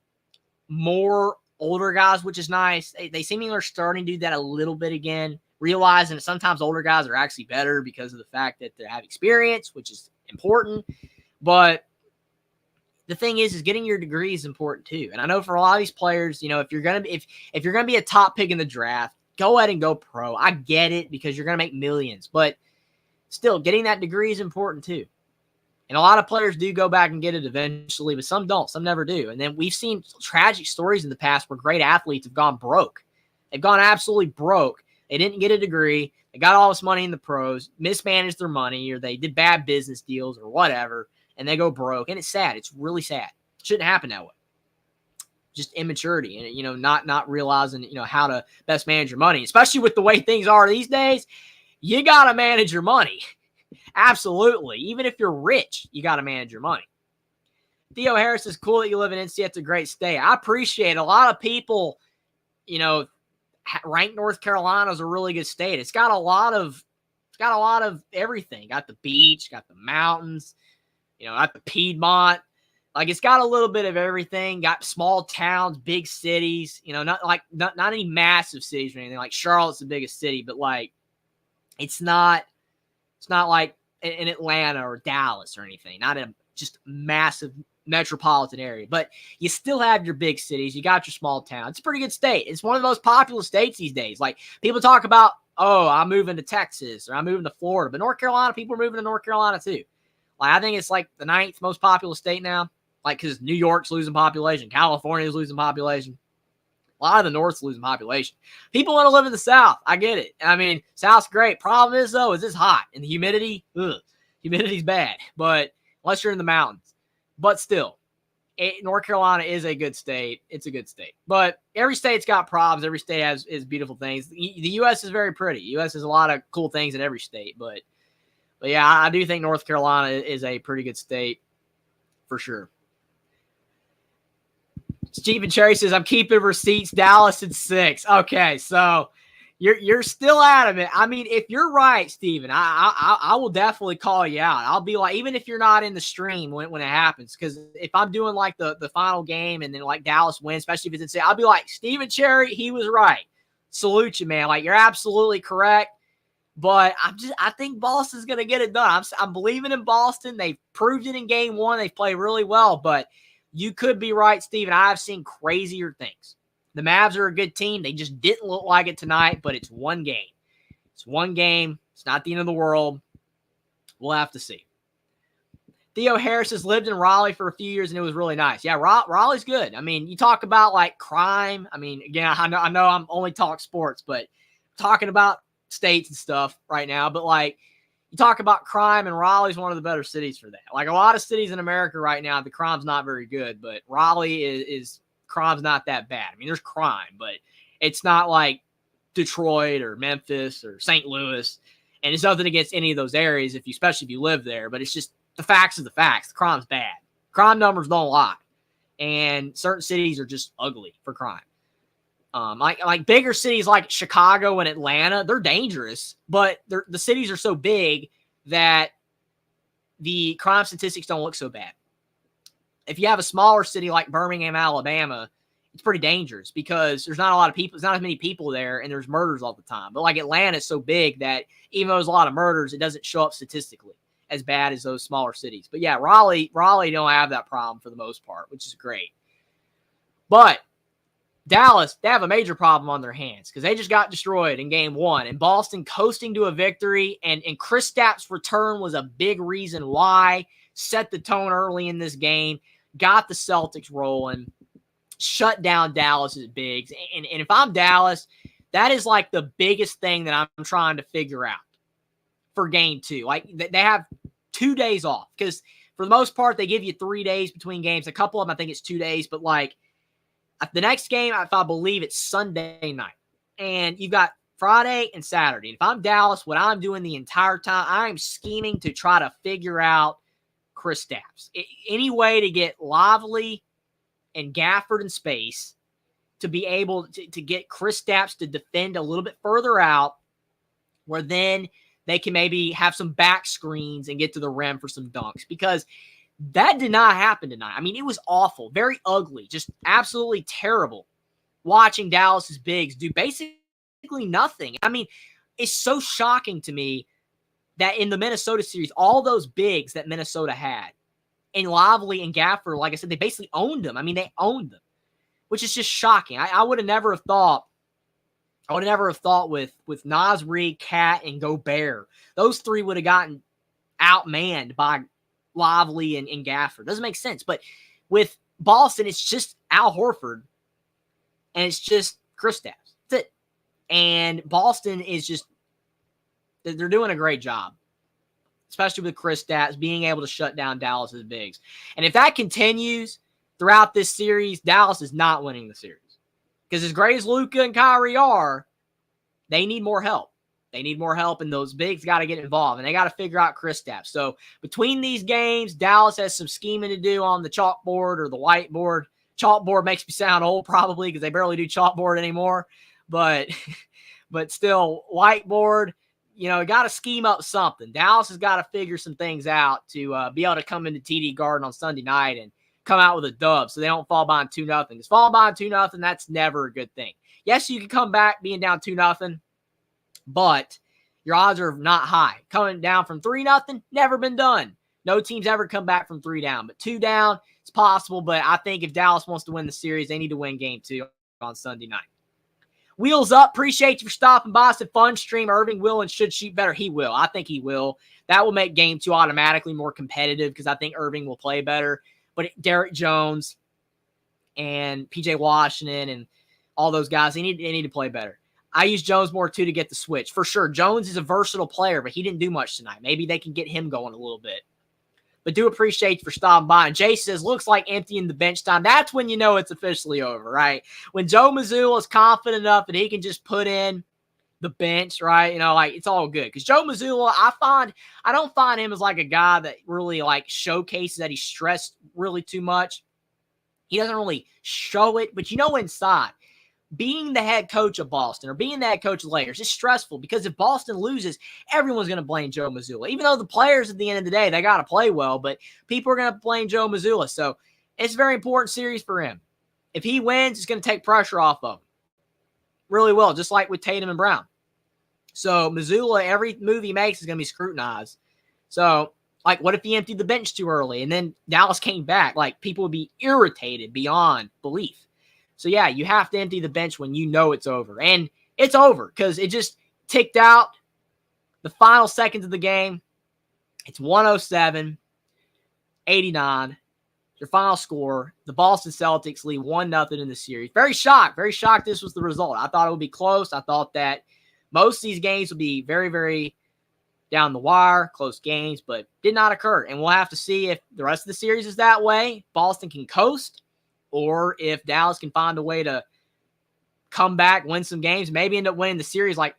more older guys, which is nice. They seemingly are starting to do that a little bit again, realizing that sometimes older guys are actually better because of the fact that they have experience, which is important. But the thing is getting your degree is important too. And I know for a lot of these players, you know, if you're gonna be a top pick in the draft, go ahead and go pro. I get it because you're gonna make millions, but still, getting that degree is important too. And a lot of players do go back and get it eventually, but some don't. Some never do. And then we've seen tragic stories in the past where great athletes have gone broke. They've gone absolutely broke. They didn't get a degree. They got all this money in the pros, mismanaged their money, or they did bad business deals or whatever, and they go broke. And it's sad. It's really sad. It shouldn't happen that way. Just immaturity and, you know, not realizing, you know, how to best manage your money, especially with the way things are these days. You got to manage your money. Absolutely. Even if you're rich, you got to manage your money. Theo Harris is cool that you live in NC. It's a great state. I appreciate it. A lot of people, you know, rank North Carolina as a really good state. It's got a lot of everything. Got the beach, got the mountains, you know, got the Piedmont. Like, it's got a little bit of everything. Got small towns, big cities, you know, not any massive cities or anything. Like Charlotte's the biggest city, but like it's not like in Atlanta or Dallas or anything. Not in just massive metropolitan area. But you still have your big cities. You got your small towns. It's a pretty good state. It's one of the most populous states these days. Like, people talk about, oh, I'm moving to Texas or I'm moving to Florida. But North Carolina, people are moving to North Carolina too. Like, I think it's like the 9th most populous state now. Like, because New York's losing population. California's losing population. A lot of the North's losing population. People want to live in the South. I get it. I mean, South's great. Problem is, though, is it's hot. And the humidity, humidity's bad. But unless you're in the mountains. But still, North Carolina is a good state. It's a good state. But every state's got problems. Every state has beautiful things. The U.S. is very pretty. The U.S. has a lot of cool things in every state. But yeah, I do think North Carolina is a pretty good state for sure. Stephen Cherry says, I'm keeping receipts, Dallas at 6. Okay, so you're still adamant. I mean, if you're right, Stephen, I will definitely call you out. I'll be like, even if you're not in the stream when it happens, because if I'm doing like the final game and then like Dallas wins, especially if it's in, I'll be like, Stephen Cherry, he was right. Salute you, man. Like, you're absolutely correct. But I think Boston's going to get it done. I'm believing in Boston. They've proved it in game 1. They've played really well, but you could be right, Steven. I've seen crazier things. The Mavs are a good team. They just didn't look like it tonight, but it's one game. It's one game. It's not the end of the world. We'll have to see. Theo Harris has lived in Raleigh for a few years, and it was really nice. Yeah, Raleigh's good. I mean, you talk about, like, crime. I mean, again, I know I'm only talk sports, but talking about states and stuff right now. But, like, you talk about crime, and Raleigh's one of the better cities for that. Like, a lot of cities in America right now, the crime's not very good, but Raleigh is crime's not that bad. I mean, there's crime, but it's not like Detroit or Memphis or St. Louis. And it's nothing against any of those areas, especially if you live there, but it's just the facts are the facts. The crime's bad. Crime numbers don't lie. And certain cities are just ugly for crime. Like bigger cities like Chicago and Atlanta, they're dangerous, but the cities are so big that the crime statistics don't look so bad. If you have a smaller city like Birmingham, Alabama, it's pretty dangerous because there's not a lot of people. There's not as many people there, and there's murders all the time. But like Atlanta is so big that even though there's a lot of murders, it doesn't show up statistically as bad as those smaller cities. But yeah, Raleigh don't have that problem for the most part, which is great. But Dallas, they have a major problem on their hands because they just got destroyed in game 1. And Boston coasting to a victory. And Kristaps' return was a big reason why. Set the tone early in this game. Got the Celtics rolling. Shut down Dallas's bigs. And if I'm Dallas, that is like the biggest thing that I'm trying to figure out for game 2. Like, they have 2 days off because for the most part, they give you 3 days between games. A couple of them, I think it's 2 days. But like, the next game, if I believe it's Sunday night. And you've got Friday and Saturday. And if I'm Dallas, what I'm doing the entire time, I'm scheming to try to figure out Kristaps. Any way to get Lively and Gafford in space to be able to get Kristaps to defend a little bit further out, where then they can maybe have some back screens and get to the rim for some dunks, because that did not happen tonight. I mean, it was awful, very ugly, just absolutely terrible watching Dallas's bigs do basically nothing. I mean, it's so shocking to me that in the Minnesota series, all those bigs that Minnesota had, and Lively and Gafford, like I said, they basically owned them. I mean, they owned them, which is just shocking. I would have never have thought. I would never have thought with Nasri, Cat, and Gobert, those three would have gotten outmanned by Lively and Gafford. Doesn't make sense. But with Boston, it's just Al Horford and it's just Kristaps. That's it. And Boston is just, they're doing a great job, especially with Kristaps being able to shut down Dallas's bigs. And if that continues throughout this series, Dallas is not winning the series. Because as great as Luka and Kyrie are, they need more help. They need more help, and those bigs got to get involved, and they got to figure out Kristaps. So between these games, Dallas has some scheming to do on the chalkboard or the whiteboard. Chalkboard makes me sound old probably because they barely do chalkboard anymore. But still, whiteboard, got to scheme up something. Dallas has got to figure some things out to be able to come into TD Garden on Sunday night and come out with a dub so they don't fall behind 2-0. Because falling behind 2-0, that's never a good thing. Yes, you can come back being down 2-0, but your odds are not high. Coming down from 3-0, never been done. No team's ever come back from 3 down. But 2 down, it's possible. But I think if Dallas wants to win the series, they need to win game 2 on Sunday night. Wheels up. Appreciate you for stopping by. It's a fun stream. Irving will and should shoot better. He will. I think he will. That will make game 2 automatically more competitive because I think Irving will play better. But Derek Jones and PJ Washington and all those guys, they need to play better. I use Jones more, too, to get the switch. For sure, Jones is a versatile player, but he didn't do much tonight. Maybe they can get him going a little bit. But do appreciate you for stopping by. And Jay says, looks like emptying the bench time. That's when you know it's officially over, right? When Joe Mazzulla is confident enough that he can just put in the bench, right? It's all good. Because Joe Mazzulla, I don't find him as like a guy that really like showcases that he's stressed really too much. He doesn't really show it, but inside, being the head coach of Boston or being the head coach of the Lakers is stressful because if Boston loses, everyone's going to blame Joe Mazzulla. Even though the players at the end of the day, they got to play well, but people are going to blame Joe Mazzulla. So it's a very important series for him. If he wins, it's going to take pressure off of him. Really will, just like with Tatum and Brown. So Mazzulla, every move he makes is going to be scrutinized. So, what if he emptied the bench too early and then Dallas came back? People would be irritated beyond belief. So, yeah, you have to empty the bench when you know it's over. And it's over because it just ticked out the final seconds of the game. It's 107-89. Your final score. The Boston Celtics lead 1-0 in the series. Very shocked this was the result. I thought it would be close. I thought that most of these games would be very, very down the wire, close games, but did not occur. And we'll have to see if the rest of the series is that way. Boston can coast, or if Dallas can find a way to come back, win some games, maybe end up winning the series like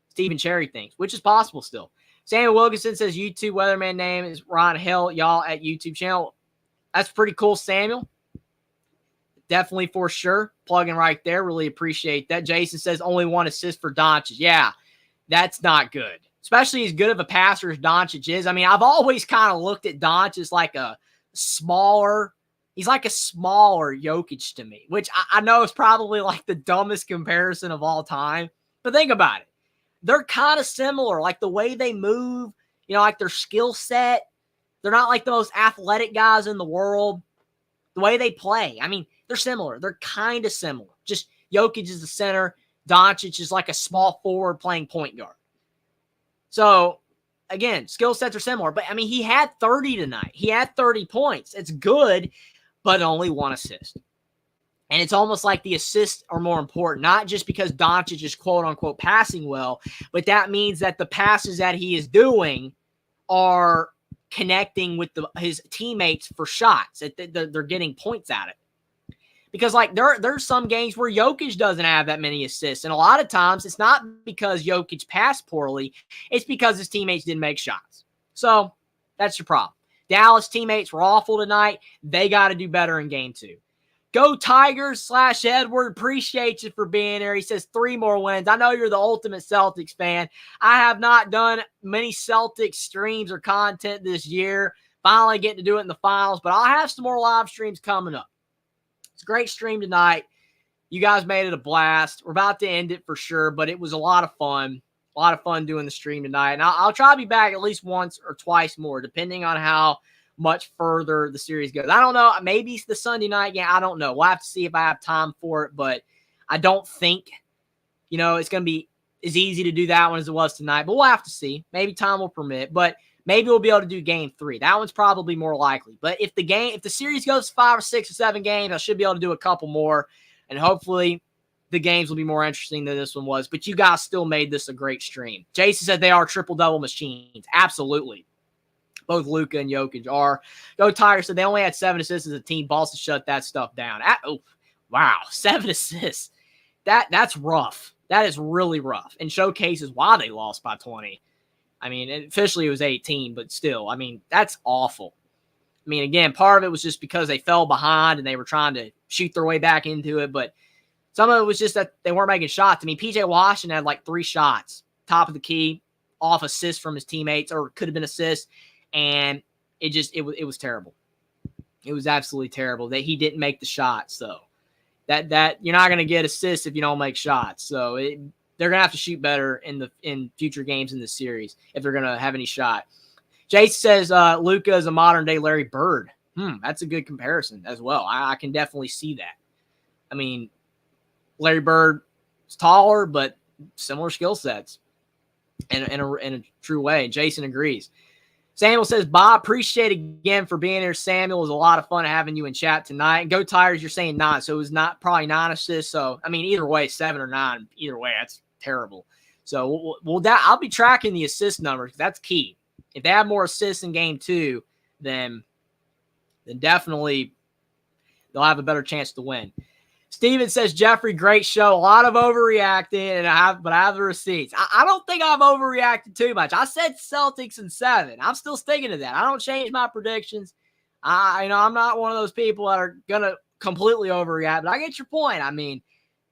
Stephen Cherry thinks, which is possible still. Samuel Wilkinson says YouTube weatherman name is Ron Hill, y'all at YouTube channel. That's pretty cool, Samuel. Definitely for sure. Plugging right there. Really appreciate that. Jason says only 1 assist for Doncic. Yeah, that's not good. Especially as good of a passer as Doncic is. I mean, I've always kind of looked at Doncic as like he's like a smaller Jokic to me, which I know is probably like the dumbest comparison of all time. But think about it. They're kind of similar. Like the way they move, like their skill set. They're not like the most athletic guys in the world. The way they play. I mean, they're similar. They're kind of similar. Just Jokic is the center. Doncic is like a small forward playing point guard. So, again, skill sets are similar. But, I mean, he had 30 tonight. He had 30 points. It's good, but only 1 assist. And it's almost like the assists are more important, not just because Doncic is quote-unquote passing well, but that means that the passes that he is doing are connecting with his teammates for shots. They're getting points at it. Because, there's some games where Jokic doesn't have that many assists. And a lot of times, it's not because Jokic passed poorly. It's because his teammates didn't make shots. So, that's your problem. Dallas teammates were awful tonight. They got to do better in game 2. Go Tigers / Edward. Appreciate you for being here. He says 3 more wins. I know you're the ultimate Celtics fan. I have not done many Celtics streams or content this year. Finally getting to do it in the finals, but I'll have some more live streams coming up. It's a great stream tonight. You guys made it a blast. We're about to end it for sure, but it was a lot of fun. A lot of fun doing the stream tonight. And I'll try to be back at least once or twice more, depending on how much further the series goes. I don't know. Maybe it's the Sunday night game. I don't know. We'll have to see if I have time for it, but I don't think, it's going to be as easy to do that one as it was tonight, but we'll have to see. Maybe time will permit, but maybe we'll be able to do game 3. That one's probably more likely. But if the series goes 5 or 6 or 7 games, I should be able to do a couple more, and hopefully the games will be more interesting than this one was. But you guys still made this a great stream. Jason said they are triple-double machines. Absolutely. Both Luka and Jokic are. Go Tigers said they only had 7 assists as a team. Boston shut that stuff down. Wow, 7 assists. That's rough. That is really rough, and showcases why they lost by 20. I mean, officially it was 18, but still, I mean, that's awful. I mean, again, part of it was just because they fell behind and they were trying to shoot their way back into it, but some of it was just that they weren't making shots. I mean, P.J. Washington had like 3 shots, top of the key, off assists from his teammates, or could have been assists. And it was terrible. It was absolutely terrible that he didn't make the shots. So that you're not going to get assists if you don't make shots. So they're going to have to shoot better in future games in the series if they're going to have any shot. Jace says Luka is a modern day Larry Bird. That's a good comparison as well. I can definitely see that. I mean, Larry Bird is taller, but similar skill sets in a true way. Jason agrees. Samuel says, Bob, appreciate again for being here. Samuel, it was a lot of fun having you in chat tonight. And Go Tigers, you're saying 9, so it was probably 9 assists. So, I mean, either way, 7 or 9, either way, that's terrible. So, I'll be tracking the assist numbers because that's key. If they have more assists in game 2, then definitely they'll have a better chance to win. Steven says, Jeffrey, great show. A lot of overreacting, but I have the receipts. I don't think I've overreacted too much. I said Celtics in 7. I'm still sticking to that. I don't change my predictions. I'm not one of those people that are going to completely overreact, but I get your point. I mean,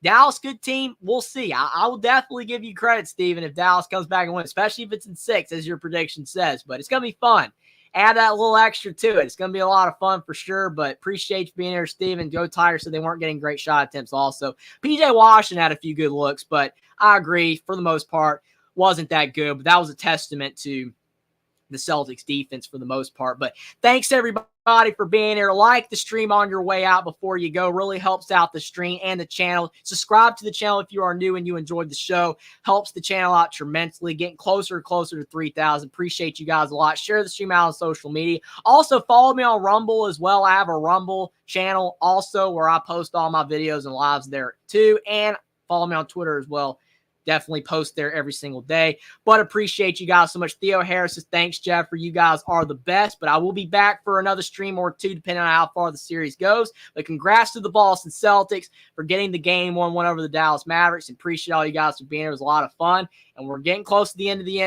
Dallas, good team. We'll see. I will definitely give you credit, Steven, if Dallas comes back and wins, especially if it's in 6, as your prediction says. But it's going to be fun. Add that little extra to it. It's going to be a lot of fun for sure, but appreciate you being here, Steven. Go Tigers said they weren't getting great shot attempts also. P.J. Washington had a few good looks, but I agree, for the most part, wasn't that good. But that was a testament to the Celtics defense for the most part. But thanks, everybody, for being here. Like the stream on your way out before you go. Really helps out the stream and the channel. Subscribe to the channel if you are new and you enjoyed the show. Helps the channel out tremendously. Getting closer and closer to 3,000. Appreciate you guys a lot. Share the stream out on social media. Also, follow me on Rumble as well. I have a Rumble channel also where I post all my videos and lives there too. And follow me on Twitter as well. Definitely post there every single day. But appreciate you guys so much. Theo Harris says, thanks, Jeffrey. You guys are the best. But I will be back for another stream or 2, depending on how far the series goes. But congrats to the Boston Celtics for getting the game 1-1 over the Dallas Mavericks. And appreciate all you guys for being here. It was a lot of fun. And we're getting close to the end of the